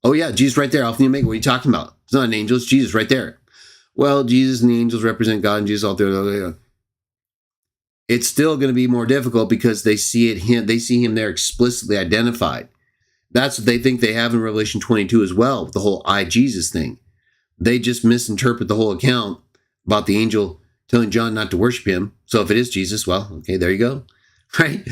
Oh yeah, Jesus right there, Alpha and Omega, what are you talking about? It's not an angel, it's Jesus right there. Well, Jesus and the angels represent God and Jesus all there. It's still going to be more difficult because they see him there explicitly identified. That's what they think they have in Revelation 22 as well, the whole I Jesus thing. They just misinterpret the whole account about the angel telling John not to worship him. So if it is Jesus, well, okay, there you go, right?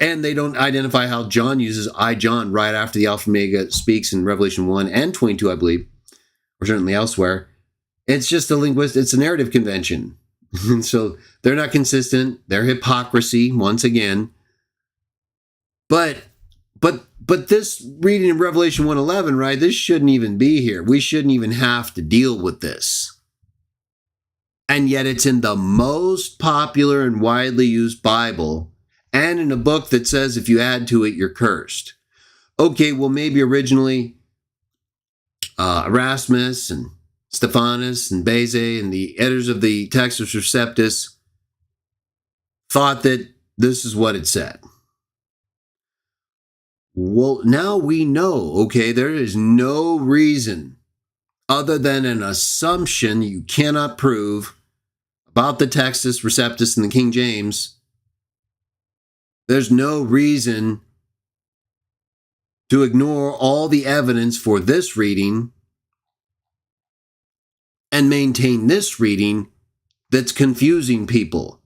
And they don't identify how John uses I, John, right after the Alpha Omega speaks in Revelation 1 and 22, I believe, or certainly elsewhere. It's just it's a narrative convention. And so they're not consistent. They're hypocrisy, once again. But this reading in Revelation 1:11, right, this shouldn't even be here. We shouldn't even have to deal with this. And yet it's in the most popular and widely used Bible, and in a book that says if you add to it, you're cursed. Okay, well, maybe originally Erasmus and Stephanus and Beze and the editors of the Textus Receptus thought that this is what it said. Well, now we know, okay, there is no reason other than an assumption you cannot prove about the Textus Receptus and the King James. There's no reason to ignore all the evidence for this reading and maintain this reading that's confusing people,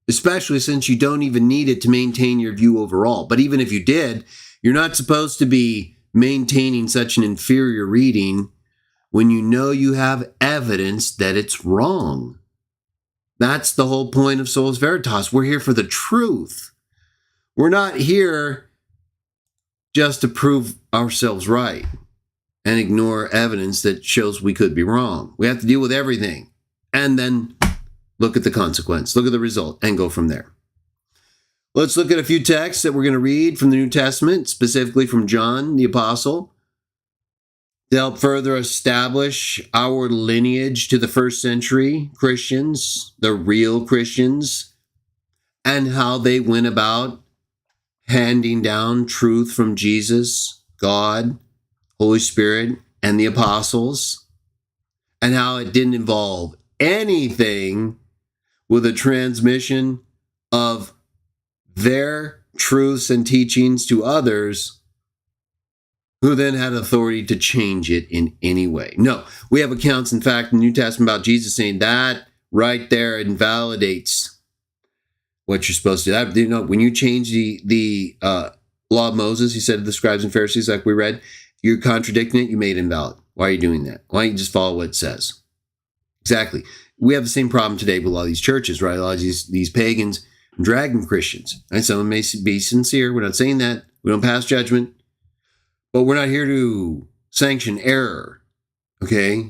especially since you don't even need it to maintain your view overall. But even if you did, you're not supposed to be maintaining such an inferior reading when you know you have evidence that it's wrong. That's the whole point of Sola Veritas. We're here for the truth. We're not here just to prove ourselves right and ignore evidence that shows we could be wrong. We have to deal with everything and then look at the consequence, look at the result, and go from there. Let's look at a few texts that we're going to read from the New Testament, specifically from John the Apostle, to help further establish our lineage to the first century Christians, the real Christians, and how they went about handing down truth from Jesus, God, Holy Spirit, and the apostles, and how it didn't involve anything with a transmission of their truths and teachings to others who then had authority to change it in any way. No, we have accounts, in fact, in the New Testament about Jesus saying that right there invalidates what you're supposed to do. When you change the law of Moses, he said to the scribes and Pharisees, like we read, you're contradicting it, you made it invalid. Why are you doing that? Why don't you just follow what it says? Exactly. We have the same problem today with a lot of these churches, right? A lot of these pagans dragging Christians. And some may be sincere. We're not saying that. We don't pass judgment. But we're not here to sanction error, okay?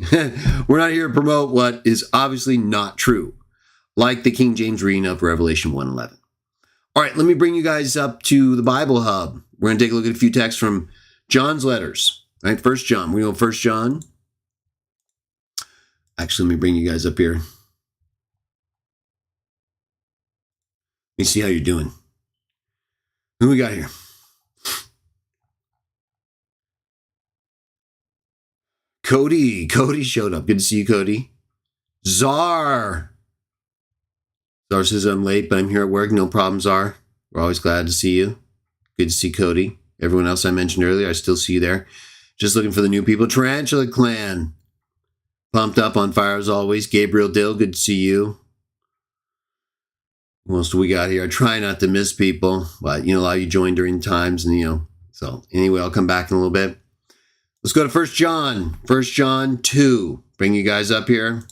We're not here to promote what is obviously not true, like the King James reading of Revelation 1:11. All right, let me bring you guys up to the Bible Hub. We're going to take a look at a few texts from John's letters, right? 1 John. We're going to go 1 John. Actually, let me bring you guys up here. Let me see how you're doing. Who we got here? Cody showed up. Good to see you, Cody. Czar says I'm late, but I'm here at work. No problem, Czar. We're always glad to see you. Good to see Cody. Everyone else I mentioned earlier, I still see you there. Just looking for the new people. Tarantula Clan. Pumped up on fire as always. Gabriel Dill, good to see you. What else do we got here? I try not to miss people, but, a lot of you join during times, and, so anyway, I'll come back in a little bit. Let's go to 1 John. 1 John 2. Bring you guys up here.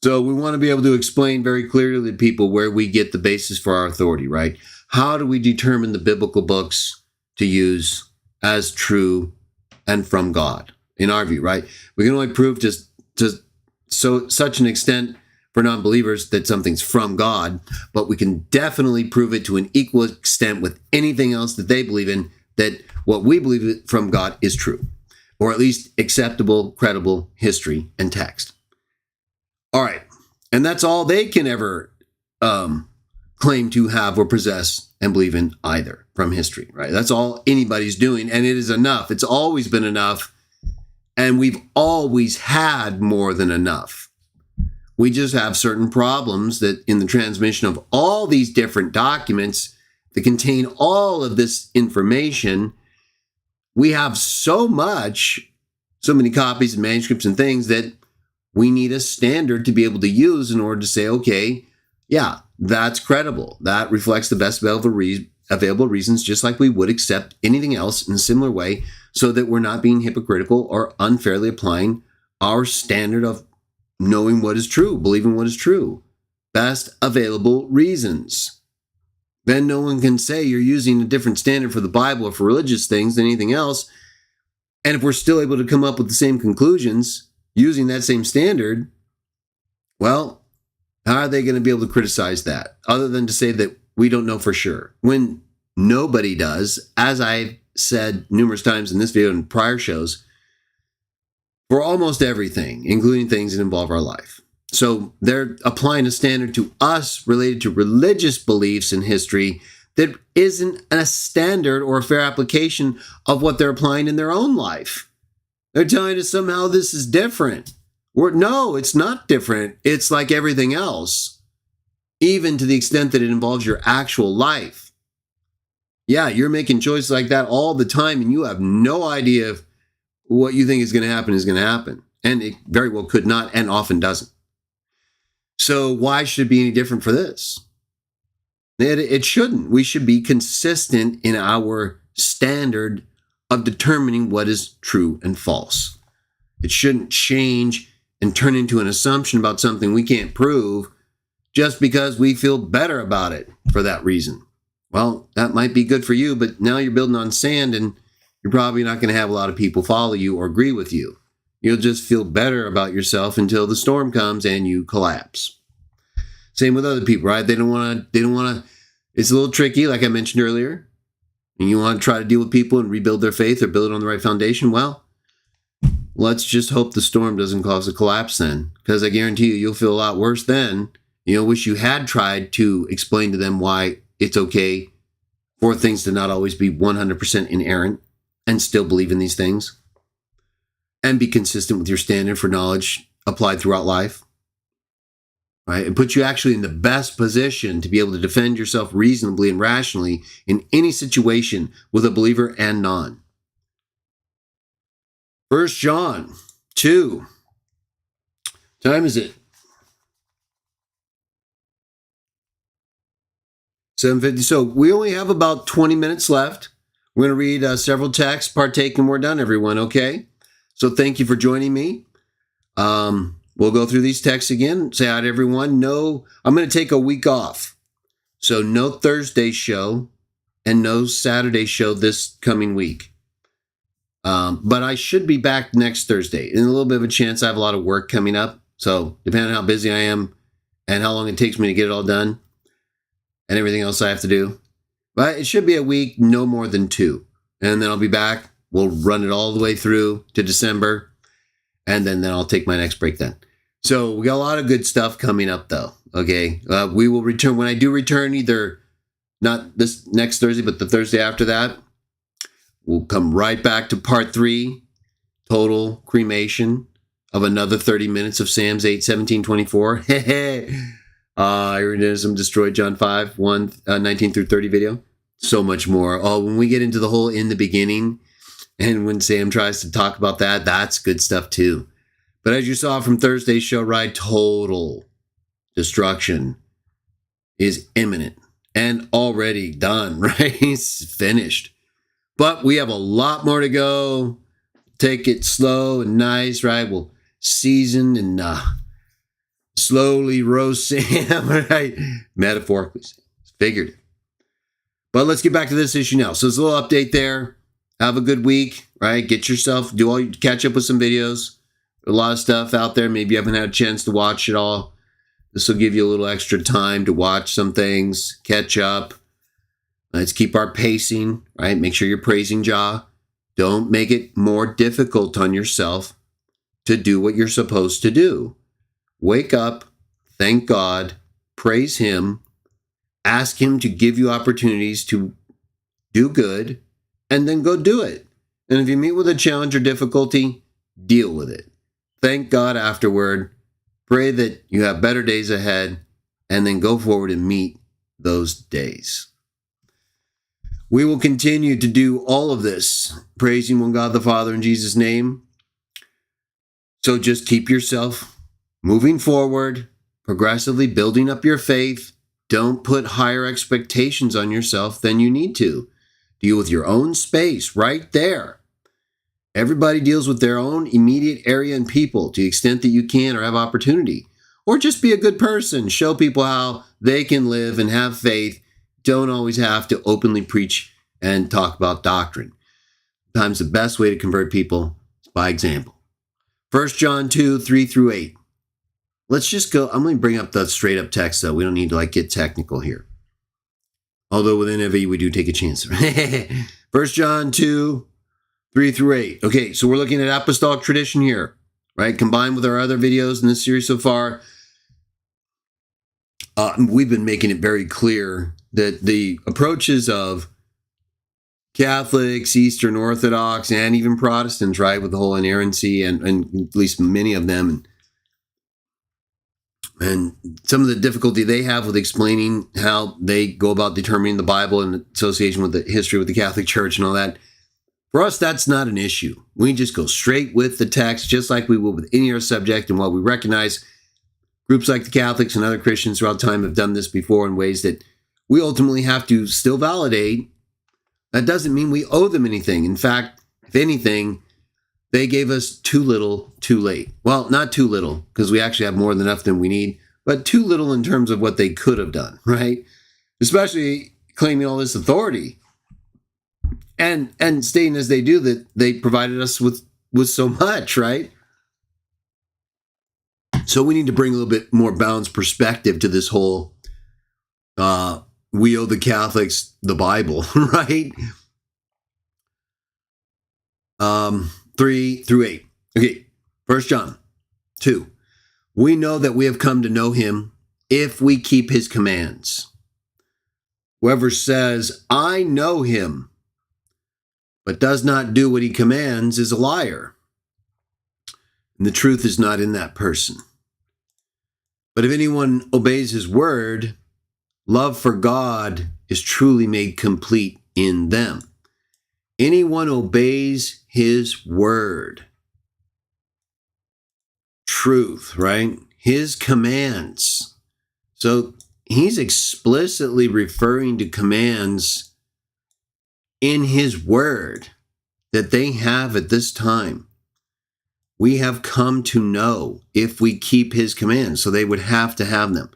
So we want to be able to explain very clearly to people where we get the basis for our authority, right? How do we determine the biblical books to use as true and from God, in our view, right? We can only prove to such an extent for non-believers that something's from God, but we can definitely prove it to an equal extent with anything else that they believe in, that what we believe from God is true, or at least acceptable, credible history and text. All right. And that's all they can ever claim to have or possess and believe in either from history, right? That's all anybody's doing. And it is enough. It's always been enough. And we've always had more than enough. We just have certain problems that in the transmission of all these different documents that contain all of this information, we have so many copies and manuscripts and things that we need a standard to be able to use in order to say, okay, yeah, that's credible. That reflects the best available reasons, just like we would accept anything else in a similar way, so that we're not being hypocritical or unfairly applying our standard of knowing what is true, believing what is true. Best available reasons. Then no one can say you're using a different standard for the Bible or for religious things than anything else. And if we're still able to come up with the same conclusions using that same standard, well, how are they going to be able to criticize that other than to say that we don't know for sure? When nobody does, as I've said numerous times in this video and prior shows, for almost everything, including things that involve our life. So they're applying a standard to us related to religious beliefs in history that isn't a standard or a fair application of what they're applying in their own life. They're telling us somehow this is different. No, it's not different. It's like everything else, even to the extent that it involves your actual life. Yeah, you're making choices like that all the time, and you have no idea if what you think is going to happen is going to happen. And it very well could not, and often doesn't. So why should it be any different for this? It shouldn't. We should be consistent in our standard of determining what is true and false. It shouldn't change and turn into an assumption about something we can't prove just because we feel better about it for that reason. Well, that might be good for you, but now you're building on sand and you're probably not going to have a lot of people follow you or agree with you. You'll just feel better about yourself until the storm comes and you collapse. Same with other people, right? They don't want to, it's a little tricky, like I mentioned earlier. And you want to try to deal with people and rebuild their faith or build it on the right foundation. Well, let's just hope the storm doesn't cause a collapse then, because I guarantee you'll feel a lot worse then. Wish you had tried to explain to them why it's okay for things to not always be 100% inerrant and still believe in these things and be consistent with your standard for knowledge applied throughout life, right? And put you actually in the best position to be able to defend yourself reasonably and rationally in any situation with a believer and non. 1 John 2. Time is it? 7:50. So we only have about 20 minutes left. We're going to read several texts, partake, and we're done, everyone, okay? So thank you for joining me. We'll go through these texts again. Say hi to everyone. No, I'm going to take a week off. So no Thursday show and no Saturday show this coming week. But I should be back next Thursday. And a little bit of a chance I have a lot of work coming up. So depending on how busy I am and how long it takes me to get it all done and everything else I have to do. But it should be a week, no more than 2. And then I'll be back. We'll run it all the way through to December. And then I'll take my next break then. So we got a lot of good stuff coming up, though. Okay. We will return. When I do return, either not this next Thursday, but the Thursday after that, we'll come right back to part 3 total cremation of another 30 minutes of Psalms 8, 17, 24. Arianism destroyed John 5, 1, 19 through 30 video. So much more. Oh, when we get into the whole in the beginning, and when Sam tries to talk about that, that's good stuff too. But as you saw from Thursday's show, right, total destruction is imminent and already done, right? It's finished. But we have a lot more to go. Take it slow and nice, right? We'll season and slowly roast Sam, right? Metaphorically, figured. But let's get back to this issue now. So it's a little update there. Have a good week, right? Get yourself, catch up with some videos. A lot of stuff out there. Maybe you haven't had a chance to watch it all. This will give you a little extra time to watch some things, catch up. Let's keep our pacing, right? Make sure you're praising Jah. Don't make it more difficult on yourself to do what you're supposed to do. Wake up, thank God, praise Him, ask Him to give you opportunities to do good, and then go do it. And if you meet with a challenge or difficulty, deal with it. Thank God afterward. Pray that you have better days ahead, and then go forward and meet those days. We will continue to do all of this, praising one God the Father in Jesus' name. So just keep yourself moving forward, progressively building up your faith. Don't put higher expectations on yourself than you need to. Deal with your own space right there. Everybody deals with their own immediate area and people to the extent that you can or have opportunity. Or just be a good person. Show people how they can live and have faith. Don't always have to openly preach and talk about doctrine. Sometimes the best way to convert people is by example. 1 John 2, 3 through 8. Let's just go. I'm going to bring up the straight up text, though. We don't need to get technical here. Although with NIV, we do take a chance. 1 John 2, 3 through 8. Okay, so we're looking at apostolic tradition here, right? Combined with our other videos in this series so far, we've been making it very clear that the approaches of Catholics, Eastern Orthodox, and even Protestants, right, with the whole inerrancy and at least many of them, and some of the difficulty they have with explaining how they go about determining the Bible in association with the history with the Catholic Church and all that. For us, that's not an issue. We just go straight with the text, just like we would with any other subject. And while we recognize groups like the Catholics and other Christians throughout time have done this before in ways that we ultimately have to still validate, that doesn't mean we owe them anything. In fact, if anything, they gave us too little, too late. Well, not too little, because we actually have more than enough than we need, but too little in terms of what they could have done, right? Especially claiming all this authority. And stating as they do that they provided us with so much, right? So we need to bring a little bit more balanced perspective to this whole we owe the Catholics the Bible, right? 3 through 8. Okay, 1 John 2. We know that we have come to know him if we keep his commands. Whoever says, I know him, but does not do what he commands is a liar. And the truth is not in that person. But if anyone obeys his word, love for God is truly made complete in them. Anyone obeys his word. Truth, right? His commands. So he's explicitly referring to commands in his word that they have at this time. We have come to know if we keep his commands. So they would have to have them.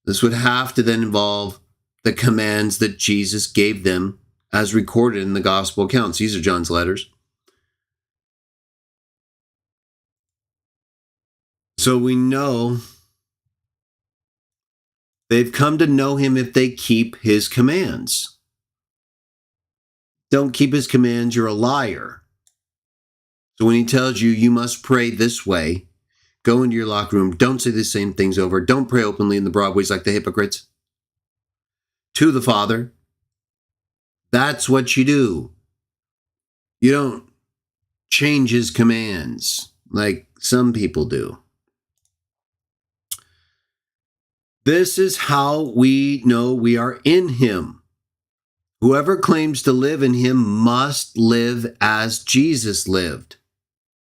This would have to then involve the commands that Jesus gave them as recorded in the gospel accounts. These are John's letters. So we know they've come to know him if they keep his commands. Don't keep his commands, you're a liar. So when he tells you, you must pray this way, go into your locker room, don't say the same things over, don't pray openly in the broadways like the hypocrites. To the Father, that's what you do. You don't change his commands like some people do. This is how we know we are in him. Whoever claims to live in him must live as Jesus lived,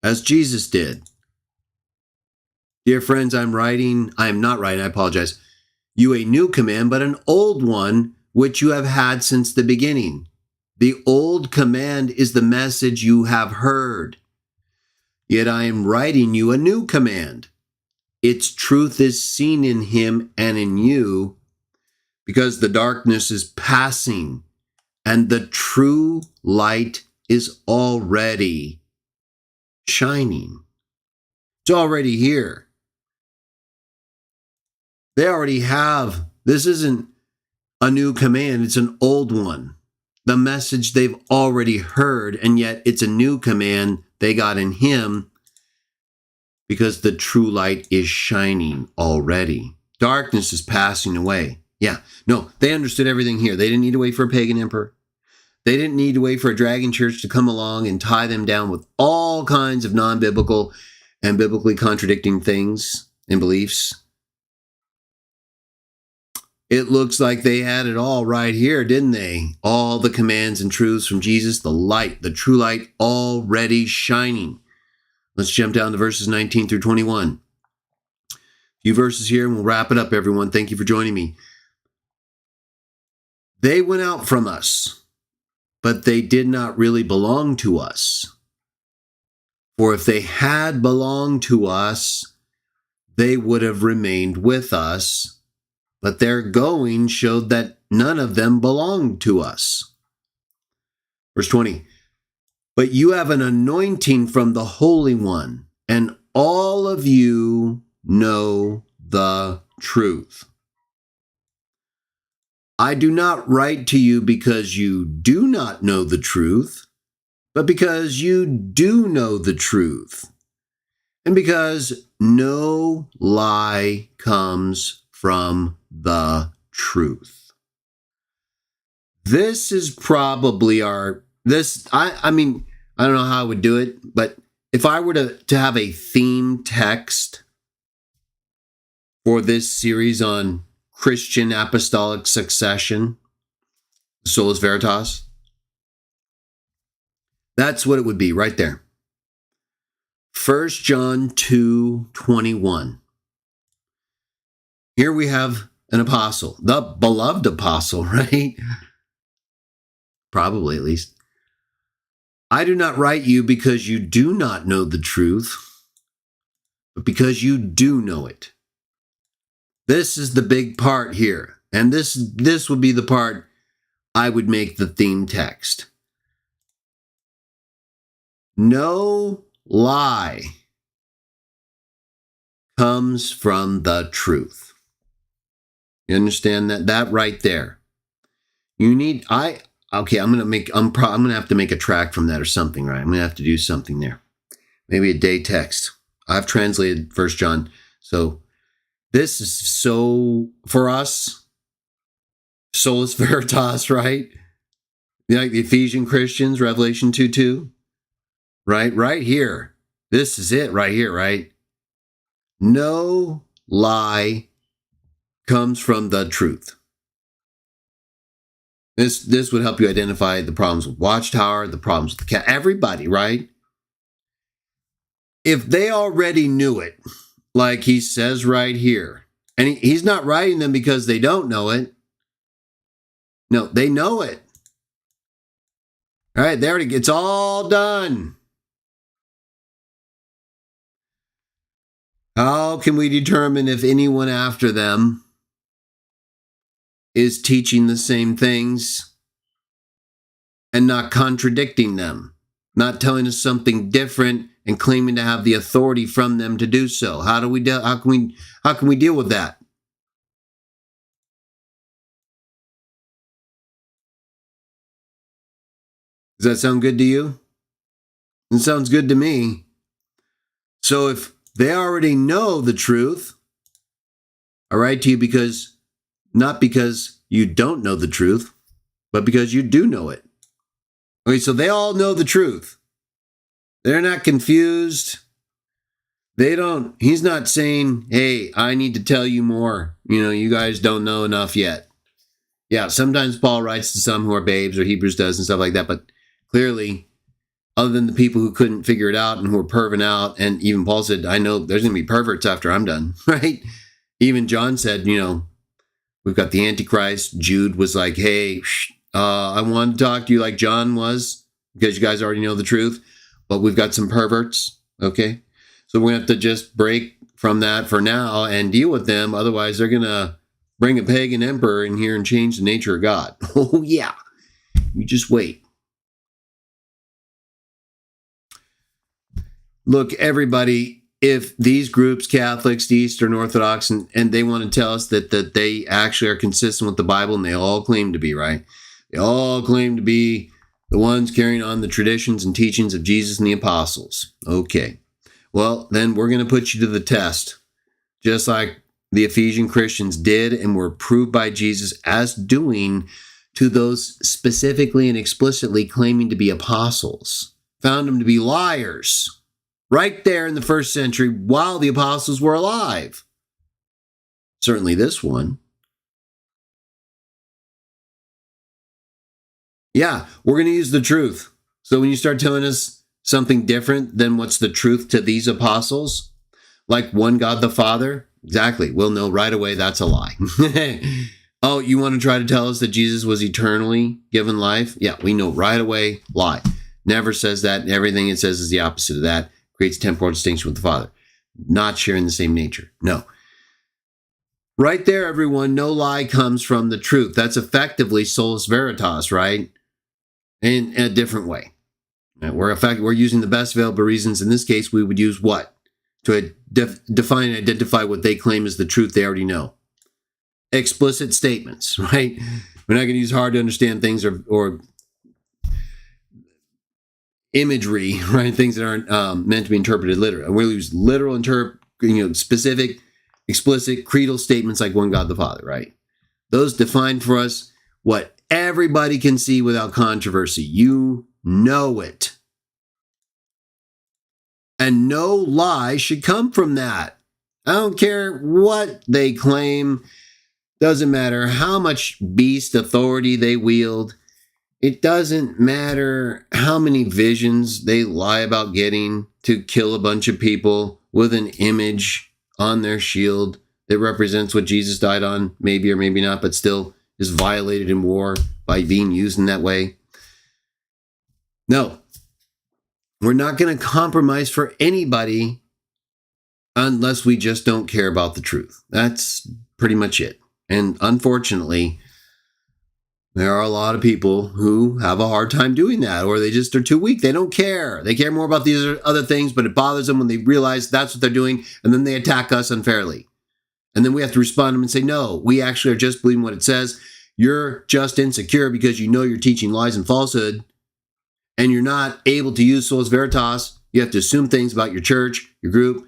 as Jesus did. Dear friends, I am not writing, I apologize, you a new command, but an old one which you have had since the beginning. The old command is the message you have heard. Yet I am writing you a new command. Its truth is seen in him and in you, because the darkness is passing and the true light is already shining. It's already here. They already have. This isn't a new command, it's an old one. The message they've already heard, and yet it's a new command they got in him because the true light is shining already. Darkness is passing away. Yeah, no, they understood everything here. They didn't need to wait for a pagan emperor. They didn't need to wait for a dragon church to come along and tie them down with all kinds of non-biblical and biblically contradicting things and beliefs. It looks like they had it all right here, didn't they? All the commands and truths from Jesus, the light, the true light already shining. Let's jump down to verses 19 through 21. A few verses here and we'll wrap it up, everyone. Thank you for joining me. They went out from us, but they did not really belong to us. For if they had belonged to us, they would have remained with us. But their going showed that none of them belonged to us. Verse 20, but you have an anointing from the Holy One, and all of you know the truth. I do not write to you because you do not know the truth, but because you do know the truth, and because no lie comes from the truth. This is probably I don't know how I would do it, but if I were to have a theme text for this series on Christian apostolic succession, Sola Veritas, that's what it would be right there. 1 John 2:21. Here we have an apostle, the beloved apostle, right? Probably, at least. I do not write you because you do not know the truth, but because you do know it. This is the big part here. And this would be the part I would make the theme text. No lie comes from the truth. You understand that right there? I'm gonna have to make a track from that or something, right? I'm gonna have to do something there. Maybe a day text. I've translated 1 John. So this is so for us, Solus Veritas, right? Like the Ephesian Christians, Revelation 2:2. Right? Right here. This is it right here, right? No lie comes from the truth. This would help you identify the problems with Watchtower, the problems with the cat, everybody, right? If they already knew it, like he says right here, and he's not writing them because they don't know it. No, they know it. All right, it's all done. How can we determine if anyone after them is teaching the same things and not contradicting them, not telling us something different and claiming to have the authority from them to do so? How can we deal with that? Does that sound good to you? It sounds good to me. So if they already know the truth, I write to you not because you don't know the truth, but because you do know it. Okay, so they all know the truth. They're not confused. He's not saying, hey, I need to tell you more. You guys don't know enough yet. Yeah, sometimes Paul writes to some who are babes, or Hebrews does and stuff like that. But clearly, other than the people who couldn't figure it out and who were perving out, and even Paul said, I know there's going to be perverts after I'm done, right? Even John said, we've got the Antichrist. Jude was like, hey, I want to talk to you like John was, because you guys already know the truth, but we've got some perverts, okay? So we're going to have to just break from that for now and deal with them. Otherwise, they're going to bring a pagan emperor in here and change the nature of God. Oh, yeah. You just wait. Look, everybody, if these groups, Catholics, Eastern Orthodox, and they want to tell us that they actually are consistent with the Bible, and they all claim to be, right? They all claim to be the ones carrying on the traditions and teachings of Jesus and the apostles. Okay. Well, then we're going to put you to the test, just like the Ephesian Christians did and were proved by Jesus as doing to those specifically and explicitly claiming to be apostles. Found them to be liars right there in the first century while the apostles were alive. Certainly this one. Yeah, we're going to use the truth. So when you start telling us something different than what's the truth to these apostles, like one God the Father, exactly, we'll know right away that's a lie. Oh, you want to try to tell us that Jesus was eternally given life? Yeah, we know right away, lie. Never says that. Everything it says is the opposite of that. Creates temporal distinction with the Father. Not sharing the same nature. No. Right there, everyone, no lie comes from the truth. That's effectively solus veritas, right? In a different way. We're using the best available reasons. In this case, we would use what? To define and identify what they claim is the truth they already know. Explicit statements, right? We're not going to use hard to understand things or imagery, right? Things that aren't meant to be interpreted literally. We'll use literal, specific, explicit, creedal statements like one God the Father, right? Those define for us what everybody can see without controversy. You know it. And no lie should come from that. I don't care what they claim. Doesn't matter how much beast authority they wield. It doesn't matter how many visions they lie about getting to kill a bunch of people with an image on their shield that represents what Jesus died on, maybe or maybe not, but still is violated in war by being used in that way. No, we're not going to compromise for anybody unless we just don't care about the truth. That's pretty much it. And unfortunately, there are a lot of people who have a hard time doing that, or they just are too weak. They don't care. They care more about these other things, but it bothers them when they realize that's what they're doing, and then they attack us unfairly. And then we have to respond to them and say, no, we actually are just believing what it says. You're just insecure because you know you're teaching lies and falsehood, and you're not able to use solus veritas. You have to assume things about your church, your group,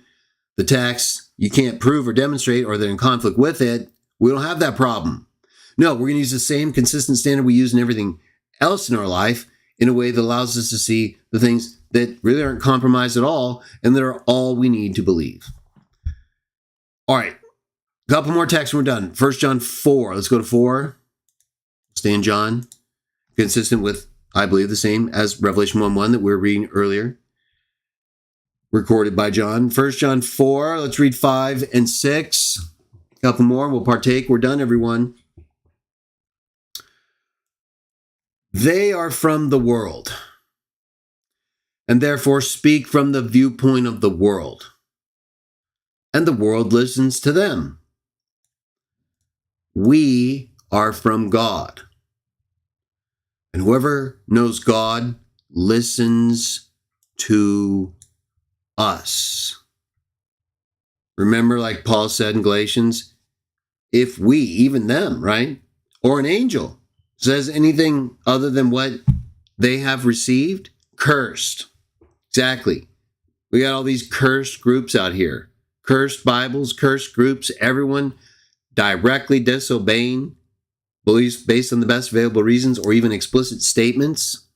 the text. You can't prove or demonstrate, or they're in conflict with it. We don't have that problem. No, we're going to use the same consistent standard we use in everything else in our life in a way that allows us to see the things that really aren't compromised at all and that are all we need to believe. All right, a couple more texts and we're done. 1 John 4. Let's go to 4. Stay in John. Consistent with, I believe, the same as Revelation 1:1 that we were reading earlier. Recorded by John. 1 John 4. Let's read 5 and 6. A couple more. We'll partake. We're done, everyone. They are from the world, and therefore speak from the viewpoint of the world, and the world listens to them. We are from God, and whoever knows God listens to us. Remember, like Paul said in Galatians, if we, even them, right, or an angel, says anything other than what they have received, cursed. Exactly. We got all these cursed groups out here. Cursed Bibles, cursed groups, everyone directly disobeying beliefs based on the best available reasons or even explicit statements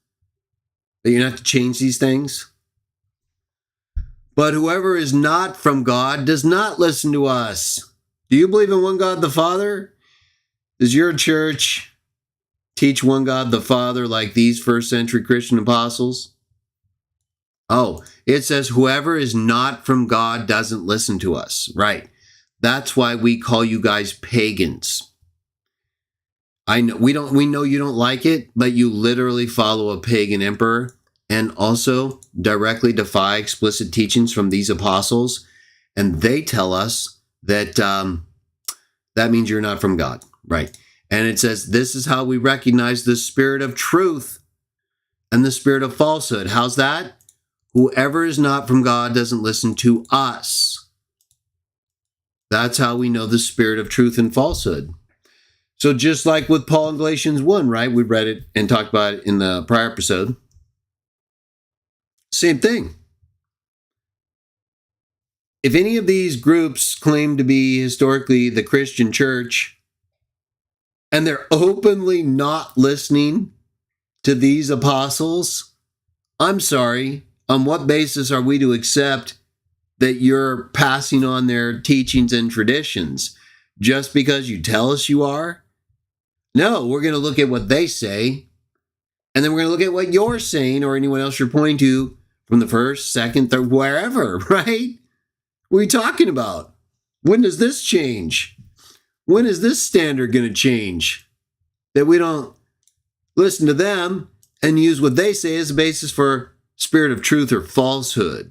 that you have to change these things. But whoever is not from God does not listen to us. Do you believe in one God the Father? Does your church teach one God the Father like these first century Christian apostles? Oh, it says whoever is not from God doesn't listen to us. Right. That's why we call you guys pagans. I know we know you don't like it, but you literally follow a pagan emperor and also directly defy explicit teachings from these apostles. And they tell us that that means you're not from God. Right. And it says, this is how we recognize the spirit of truth and the spirit of falsehood. How's that? Whoever is not from God doesn't listen to us. That's how we know the spirit of truth and falsehood. So just like with Paul in Galatians 1, right? We read it and talked about it in the prior episode. Same thing. If any of these groups claim to be historically the Christian church, and they're openly not listening to these apostles, I'm sorry, on what basis are we to accept that you're passing on their teachings and traditions? Just because you tell us you are? No, we're going to look at what they say, and then we're going to look at what you're saying or anyone else you're pointing to from the first, second, third, wherever, right? What are you talking about? When does this change? When is this standard going to change? That we don't listen to them and use what they say as a basis for spirit of truth or falsehood.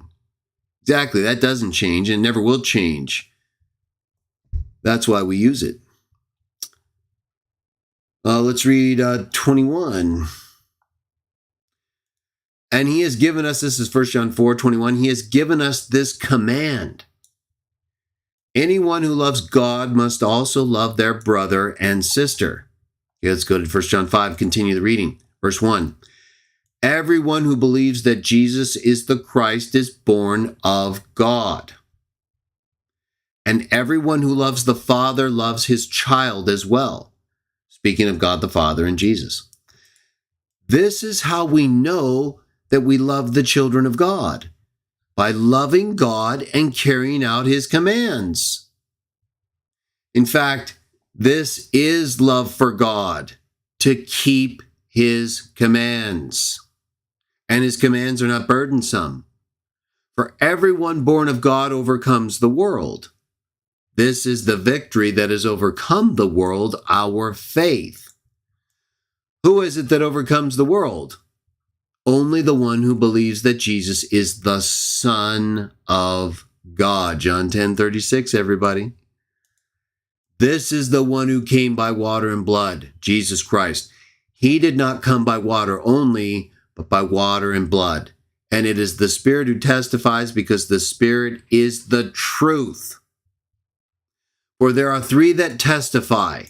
Exactly, that doesn't change and never will change. That's why we use it. Let's read 21. And he has given us, this is 1 John 4:21, he has given us this command. Anyone who loves God must also love their brother and sister. Okay, let's go to 1 John 5, continue the reading. Verse 1. Everyone who believes that Jesus is the Christ is born of God. And everyone who loves the Father loves his child as well. Speaking of God the Father and Jesus. This is how we know that we love the children of God, by loving God and carrying out his commands. In fact, this is love for God, to keep his commands. And his commands are not burdensome. For everyone born of God overcomes the world. This is the victory that has overcome the world, our faith. Who is it that overcomes the world? Only the one who believes that Jesus is the Son of God. John 10:36, everybody. This is the one who came by water and blood, Jesus Christ. He did not come by water only, but by water and blood. And it is the Spirit who testifies, because the Spirit is the truth. For there are three that testify,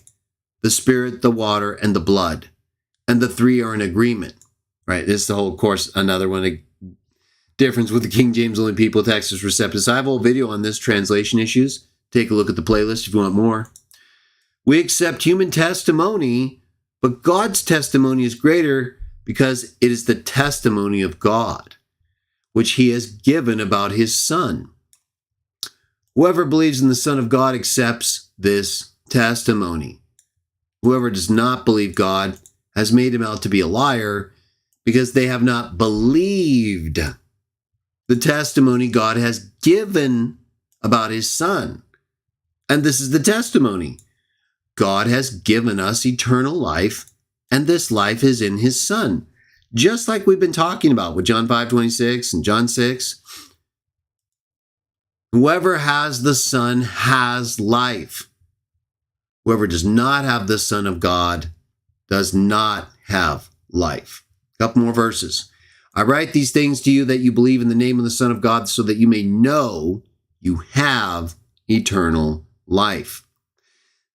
the Spirit, the water, and the blood. And the three are in agreement. Right, this is the whole course, another one, a difference with the King James only people, Texas Receptus. I have a whole video on this, translation issues. Take a look at the playlist if you want more. We accept human testimony, but God's testimony is greater because it is the testimony of God, which he has given about his Son. Whoever believes in the Son of God accepts this testimony. Whoever does not believe God has made him out to be a liar, because they have not believed the testimony God has given about his Son. And this is the testimony. God has given us eternal life, and this life is in his Son. Just like we've been talking about with John 5:26 and John 6. Whoever has the Son has life. Whoever does not have the Son of God does not have life. Couple more verses. I write these things to you that you believe in the name of the Son of God, so that you may know you have eternal life.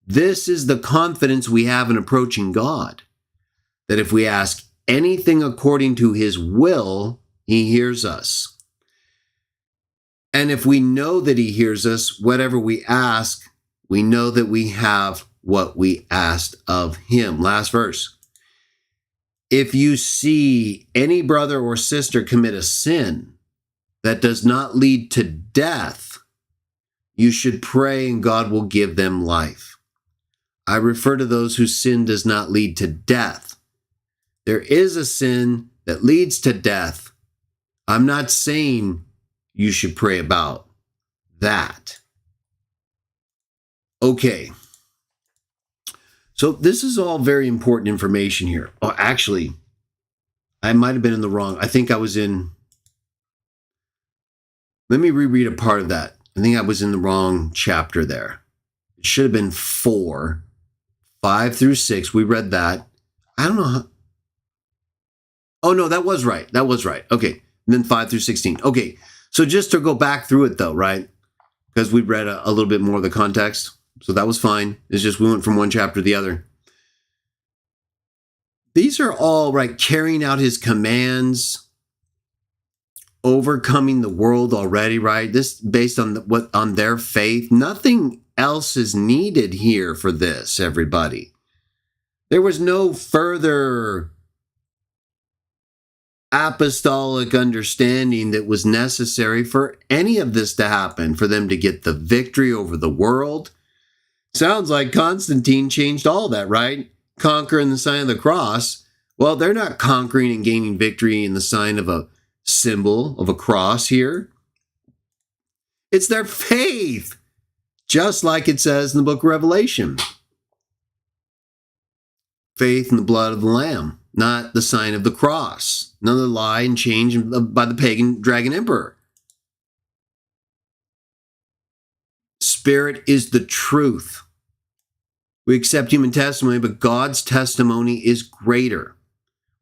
This is the confidence we have in approaching God, that if we ask anything according to his will, he hears us. And if we know that he hears us, whatever we ask, we know that we have what we asked of him. Last verse. If you see any brother or sister commit a sin, that does not lead to death, you should pray and God will give them life. I refer to those whose sin does not lead to death. There is a sin that leads to death. I'm not saying you should pray about that. Okay. So this is all very important information here. Oh, actually, I might have been in the wrong. I think I was in. Let me reread a part of that. I think I was in the wrong chapter there. It should have been 4, 5 through 6. We read that. I don't know how. Oh, no, that was right. That was right. Okay. And then 5 through 16. Okay. So just to go back through it, though, right? Because we read a little bit more of the context. So that was fine. It's just we went from one chapter to the other. These are all, right, carrying out his commands, overcoming the world already, right? This based on on their faith. Nothing else is needed here for this, everybody. There was no further apostolic understanding that was necessary for any of this to happen, for them to get the victory over the world. Sounds like Constantine changed all that, right? Conquering the sign of the cross. Well, they're not conquering and gaining victory in the sign of a symbol of a cross here. It's their faith, just like it says in the book of Revelation. Faith in the blood of the Lamb, not the sign of the cross. Another lie and change by the pagan dragon emperor. Spirit is the truth. We accept human testimony, but God's testimony is greater,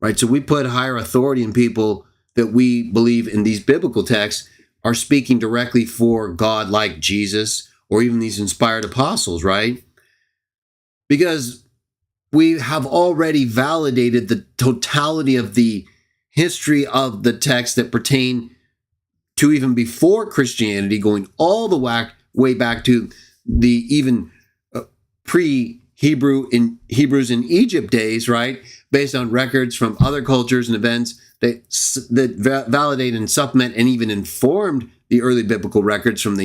right? So we put higher authority in people that we believe in these biblical texts are speaking directly for God, like Jesus or even these inspired apostles, right? Because we have already validated the totality of the history of the text that pertain to even before Christianity, going all the way back to the even pre-Hebrews in Egypt days, right? Based on records from other cultures and events that validate and supplement and even informed the early biblical records from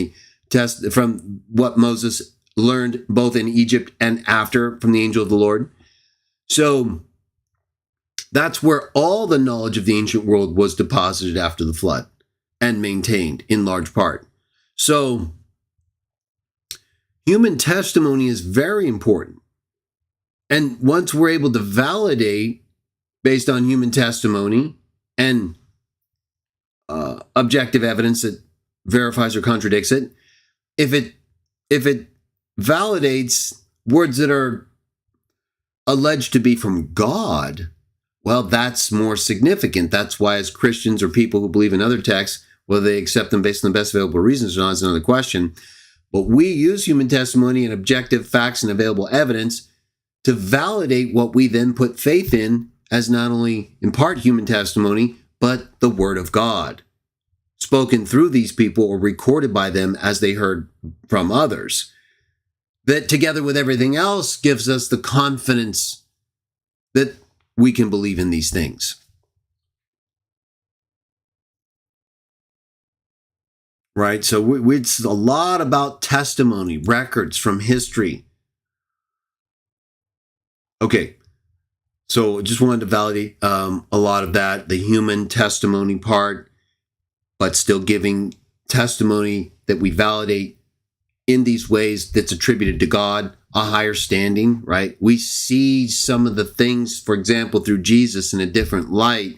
from what Moses learned both in Egypt and after from the angel of the Lord. So that's where all the knowledge of the ancient world was deposited after the flood and maintained in large part. So human testimony is very important. And once we're able to validate based on human testimony and objective evidence that verifies or contradicts it, if it validates words that are alleged to be from God, well, that's more significant. That's why as Christians or people who believe in other texts, whether they accept them based on the best available reasons or not is another question. But we use human testimony and objective facts and available evidence to validate what we then put faith in as not only in part human testimony, but the word of God, spoken through these people or recorded by them as they heard from others. That together with everything else gives us the confidence that we can believe in these things. Right? So it's a lot about testimony, records from history. Okay. So I just wanted to validate a lot of that, the human testimony part, but still giving testimony that we validate in these ways that's attributed to God, a higher standing, right? We see some of the things, for example, through Jesus in a different light,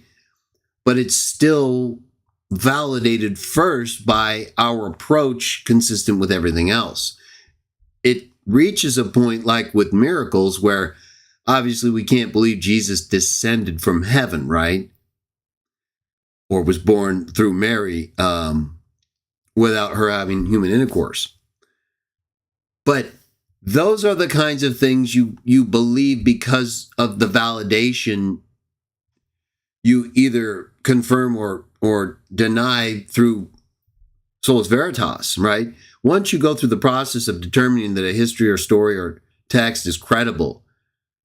but it's still validated first by our approach consistent with everything else. It reaches a point like with miracles where obviously we can't believe Jesus descended from heaven, right? Or was born through Mary without her having human intercourse. But those are the kinds of things you believe because of the validation you either confirm or deny through Sola Veritas, right? Once you go through the process of determining that a history or story or text is credible,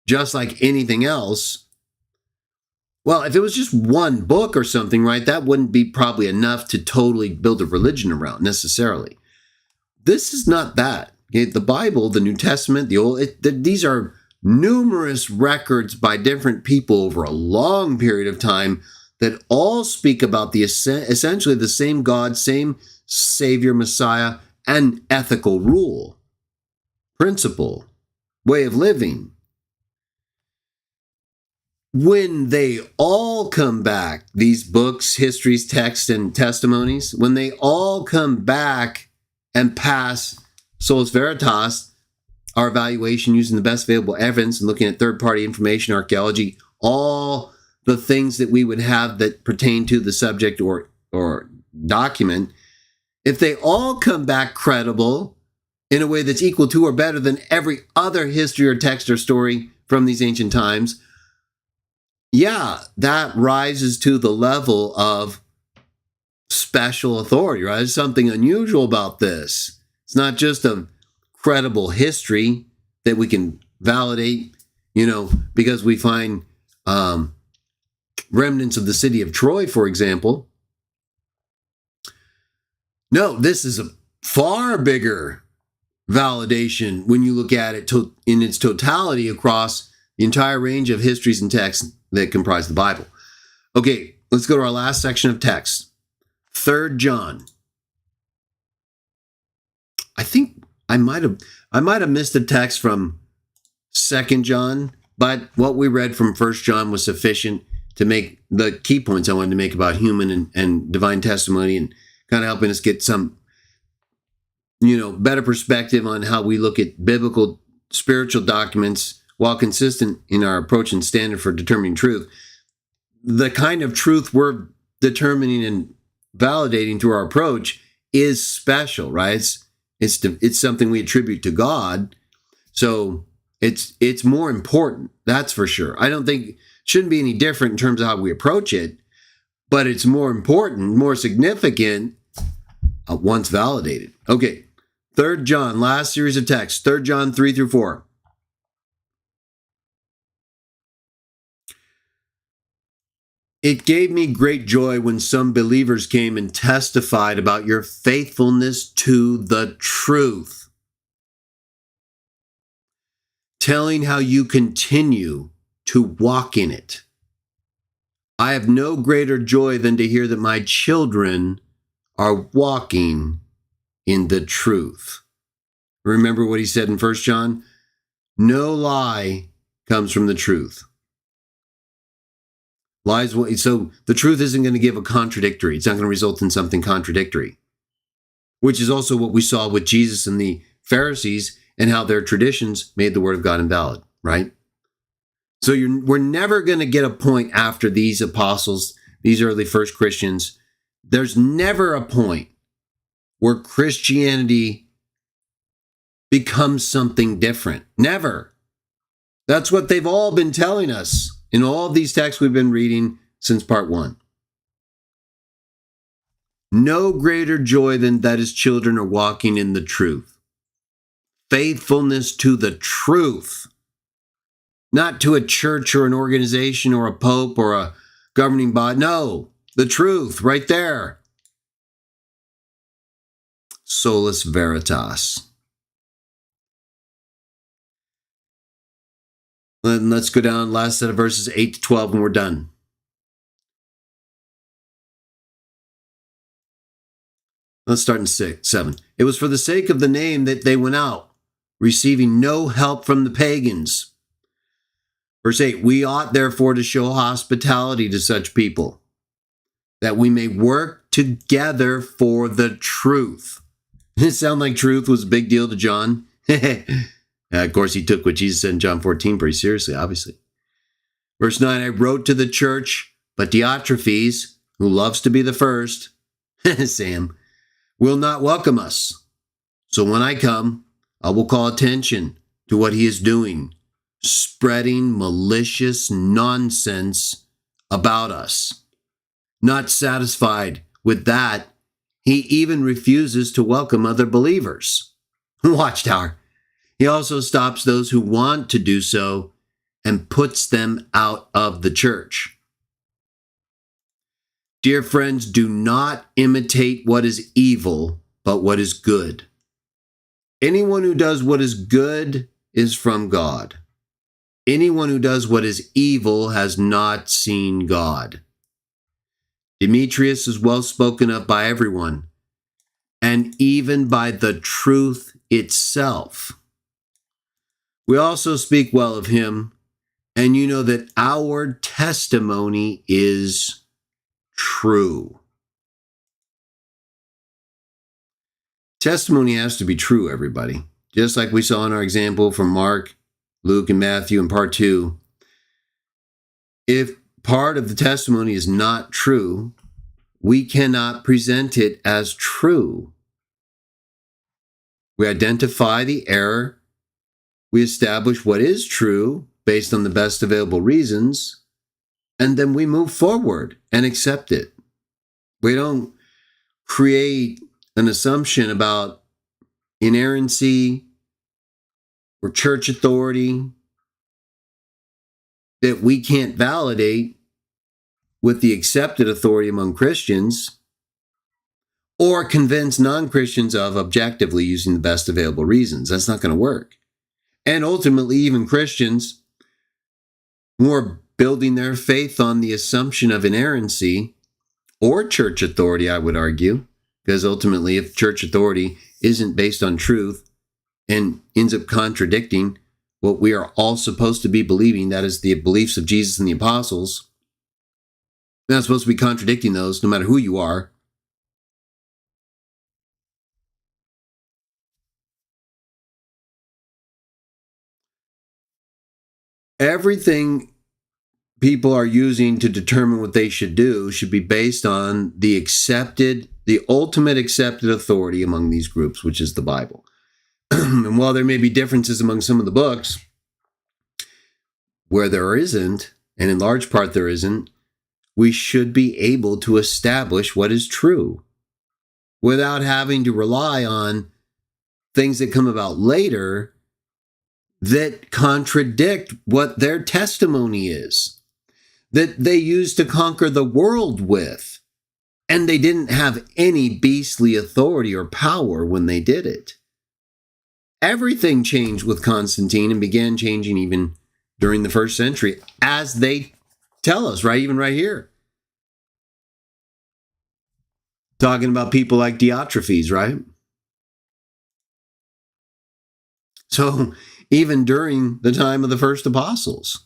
just like anything else, Well, if it was just one book or something, right, that wouldn't be probably enough to totally build a religion around necessarily. This is not that. Okay? The Bible, the New Testament, the Old, these are numerous records by different people over a long period of time that all speak about essentially the same God, same Savior, Messiah, and ethical rule, principle, way of living. When they all come back, these books, histories, texts, and testimonies, when they all come back and pass Sola Veritas, our evaluation using the best available evidence and looking at third-party information, archaeology, all the things that we would have that pertain to the subject or document, if they all come back credible in a way that's equal to or better than every other history or text or story from these ancient times, yeah, that rises to the level of special authority, right? There's something unusual about this. It's not just a credible history that we can validate, because we find remnants of the city of Troy, for example. No, this is a far bigger validation when you look at it in its totality across the entire range of histories and texts that comprise the Bible. Okay, let's go to our last section of text. 3 John. I think I might have missed a text from 2 John, but what we read from 1 John was sufficient to make the key points I wanted to make about human and divine testimony, and kind of helping us get some, better perspective on how we look at biblical spiritual documents while consistent in our approach and standard for determining truth. The kind of truth we're determining and validating through our approach is special, right? It's something we attribute to God. So it's more important, that's for sure. I don't think it shouldn't be any different in terms of how we approach it, but it's more important, more significant once validated. Okay, 3 John, last series of texts, 3 John 3 through 4. It gave me great joy when some believers came and testified about your faithfulness to the truth, telling how you continue to walk in it. I have no greater joy than to hear that my children are walking in the truth. Remember what he said in 1 John? No lie comes from the truth. So the truth isn't going to give a contradictory. It's not going to result in something contradictory, which is also what we saw with Jesus and the Pharisees and how their traditions made the word of God invalid, right? So we're never going to get a point after these apostles, these early first Christians. There's never a point where Christianity becomes something different. Never. That's what they've all been telling us in all of these texts we've been reading since part 1. No greater joy than that his children are walking in the truth. Faithfulness to the truth. Not to a church or an organization or a pope or a governing body. No, the truth right there. Sola Veritas. And let's go down last set of verses 8 to 12 and we're done. Let's start in 7. It was for the sake of the name that they went out, receiving no help from the pagans. Verse 8, we ought therefore to show hospitality to such people, that we may work together for the truth. Does it sound like truth was a big deal to John? Of course, he took what Jesus said in John 14 pretty seriously, obviously. Verse 9, I wrote to the church, but Diotrephes, who loves to be the first, Sam, will not welcome us. So when I come, I will call attention to what he is doing, spreading malicious nonsense about us. Not satisfied with that, he even refuses to welcome other believers. Watchtower. He also stops those who want to do so and puts them out of the church. Dear friends, do not imitate what is evil, but what is good. Anyone who does what is good is from God. Anyone who does what is evil has not seen God. Demetrius is well spoken of by everyone, and even by the truth itself. We also speak well of him, and you know that our testimony is true. Testimony has to be true, everybody. Just like we saw in our example from Mark, Luke, and Matthew in part 2. If part of the testimony is not true, we cannot present it as true. We identify the error. We establish what is true based on the best available reasons, and then we move forward and accept it. We don't create an assumption about inerrancy or church authority that we can't validate with the accepted authority among Christians, or convince non-Christians of objectively using the best available reasons. That's not going to work. And ultimately, even Christians who are building their faith on the assumption of inerrancy or church authority, I would argue, because ultimately, if church authority isn't based on truth and ends up contradicting what we are all supposed to be believing, that is the beliefs of Jesus and the apostles, not supposed to be contradicting those, no matter who you are. Everything people are using to determine what they should do should be based on the ultimate accepted authority among these groups, which is the Bible. And while there may be differences among some of the books, where there isn't, and in large part there isn't, we should be able to establish what is true without having to rely on things that come about later that contradict what their testimony is, that they used to conquer the world with, and they didn't have any beastly authority or power when they did it. Everything changed with Constantine and began changing even during the first century, as they tell us, right? Even right here. Talking about people like Diotrephes, right? So even during the time of the first apostles,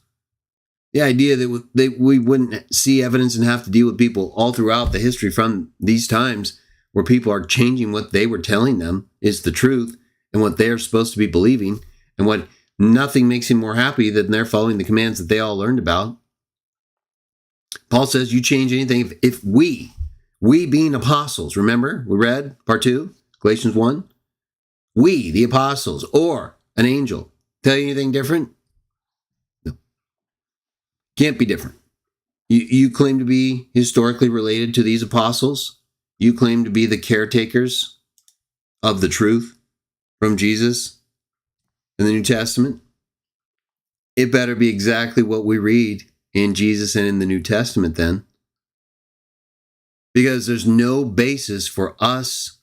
the idea that we wouldn't see evidence and have to deal with people all throughout the history from these times where people are changing what they were telling them is the truth and what they're supposed to be believing, and what nothing makes him more happy than they're following the commands that they all learned about. Paul says, you change anything if we being apostles, remember, we read part 2, Galatians 1, we, the apostles, or an angel, tell you anything different? No. Can't be different. You claim to be historically related to these apostles. You claim to be the caretakers of the truth from Jesus in the New Testament. It better be exactly what we read in Jesus and in the New Testament then. Because there's no basis for us,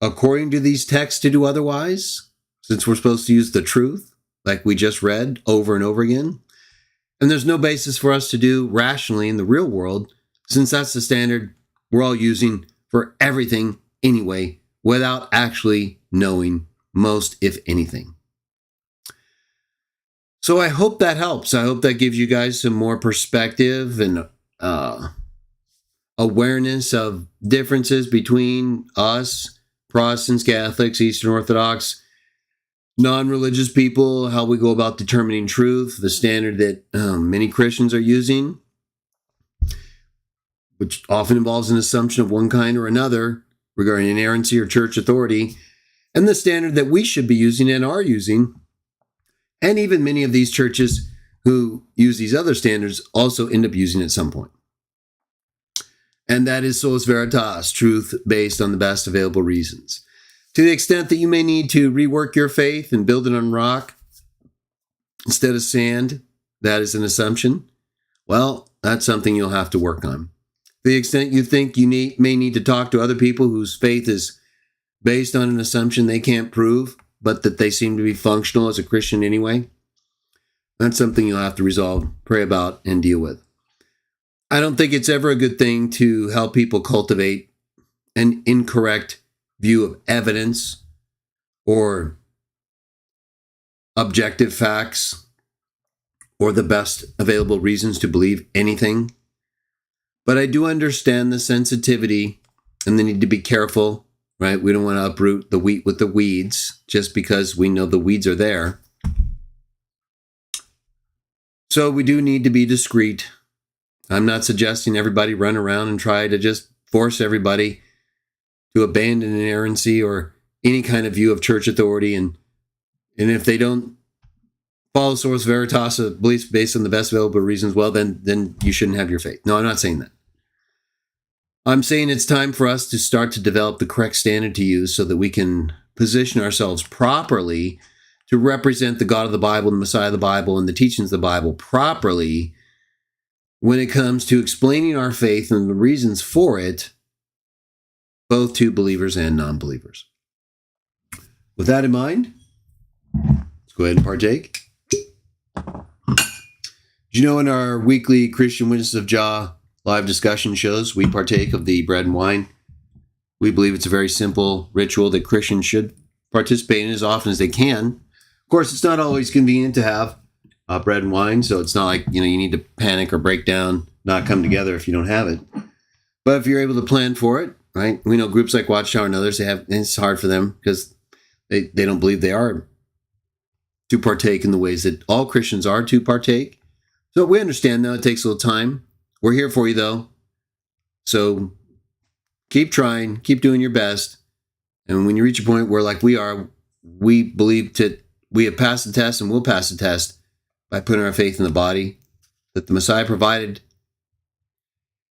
according to these texts, to do otherwise, since we're supposed to use the truth, like we just read over and over again. And there's no basis for us to do rationally in the real world, since that's the standard we're all using for everything anyway, without actually knowing most, if anything. So I hope that helps. I hope that gives you guys some more perspective and awareness of differences between us, Protestants, Catholics, Eastern Orthodox, non-religious people, how we go about determining truth, the standard that many Christians are using, which often involves an assumption of one kind or another regarding inerrancy or church authority, and the standard that we should be using and are using. And even many of these churches who use these other standards also end up using it at some point. And that is Sola Veritas, truth based on the best available reasons. To the extent that you may need to rework your faith and build it on rock instead of sand, that is an assumption. Well, that's something you'll have to work on. the extent you think you may need to talk to other people whose faith is based on an assumption they can't prove, but that they seem to be functional as a Christian anyway, that's something you'll have to resolve, pray about, and deal with. I don't think it's ever a good thing to help people cultivate an incorrect view of evidence or objective facts or the best available reasons to believe anything. But I do understand the sensitivity and the need to be careful, right? We don't want to uproot the wheat with the weeds just because we know the weeds are there. So we do need to be discreet. I'm not suggesting everybody run around and try to just force everybody to abandon inerrancy or any kind of view of church authority. And if they don't follow source Veritas beliefs based on the best available reasons, well, then you shouldn't have your faith. No, I'm not saying that. I'm saying it's time for us to start to develop the correct standard to use so that we can position ourselves properly to represent the God of the Bible, the Messiah of the Bible, and the teachings of the Bible properly when it comes to explaining our faith and the reasons for it, both to believers and non-believers. With that in mind, let's go ahead and partake. You know, in our weekly Christian Witnesses of Jah live discussion shows, we partake of the bread and wine. We believe it's a very simple ritual that Christians should participate in as often as they can. Of course, it's not always convenient to have bread and wine, so it's not like, you need to panic or break down, not come together if you don't have it. But if you're able to plan for it, right? We know groups like Watchtower and others, it's hard for them because they don't believe they are to partake in the ways that all Christians are to partake. So we understand, though, it takes a little time. We're here for you, though. So keep trying, keep doing your best. And when you reach a point where, like we are, we believe that we have passed the test and will pass the test by putting our faith in the body that the Messiah provided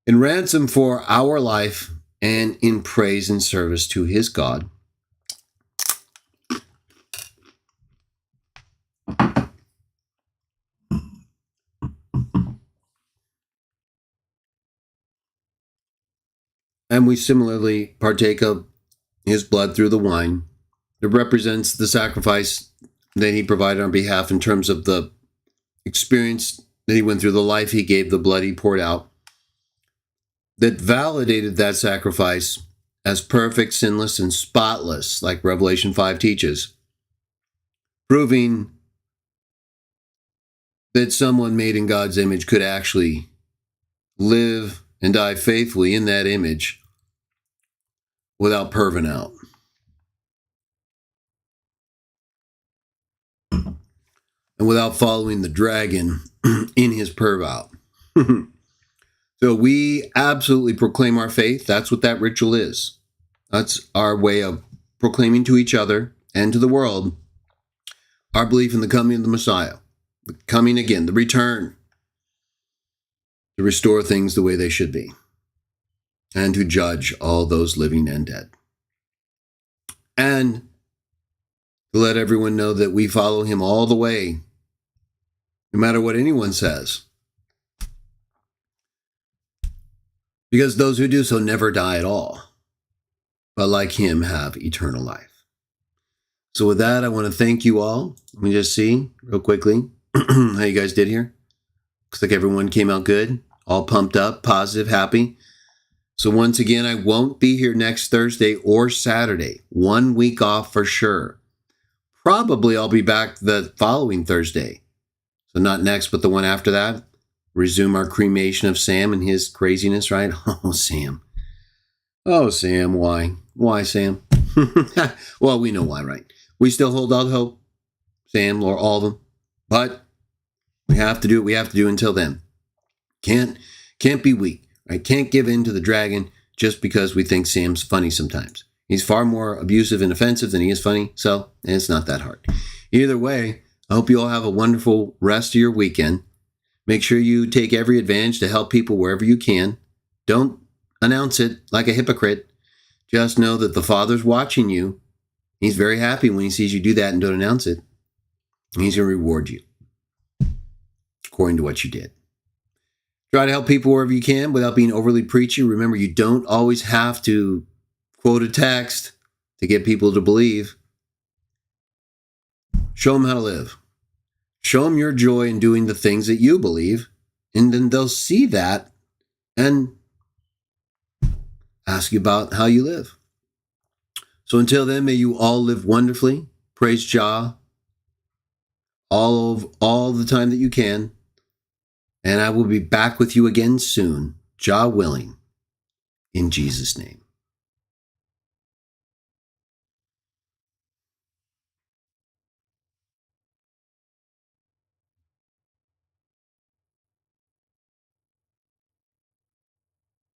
in ransom for our life and in praise and service to his God. And we similarly partake of his blood through the wine. It represents the sacrifice that he provided on behalf in terms of the experience that he went through, the life he gave, the blood he poured out, that validated that sacrifice as perfect, sinless, and spotless, like Revelation 5 teaches, proving that someone made in God's image could actually live and die faithfully in that image without perving out. And without following the dragon in his perv out. So we absolutely proclaim our faith. That's what that ritual is. That's our way of proclaiming to each other and to the world our belief in the coming of the Messiah, the coming again, the return, to restore things the way they should be, and to judge all those living and dead. And to let everyone know that we follow him all the way, no matter what anyone says. Because those who do so never die at all, but like him have eternal life. So with that, I want to thank you all. Let me just see real quickly how you guys did here. Looks like everyone came out good, all pumped up, positive, happy. So once again, I won't be here next Thursday or Saturday. 1 week off for sure. Probably I'll be back the following Thursday. So not next, but the one after that. Resume our cremation of Sam and his craziness, right? Oh, Sam. Oh, Sam, why? Why, Sam? Well, we know why, right? We still hold out hope, Sam, or all of them. But we have to do what we have to do until then. Can't be weak, right? Can't give in to the dragon just because we think Sam's funny sometimes. He's far more abusive and offensive than he is funny, so it's not that hard. Either way, I hope you all have a wonderful rest of your weekend. Make sure you take every advantage to help people wherever you can. Don't announce it like a hypocrite. Just know that the Father's watching you. He's very happy when he sees you do that and don't announce it. And he's going to reward you according to what you did. Try to help people wherever you can without being overly preachy. Remember, you don't always have to quote a text to get people to believe. Show them how to live. Show them your joy in doing the things that you believe, and then they'll see that and ask you about how you live. So until then, may you all live wonderfully. Praise Jah all the time that you can. And I will be back with you again soon, Jah willing, in Jesus' name.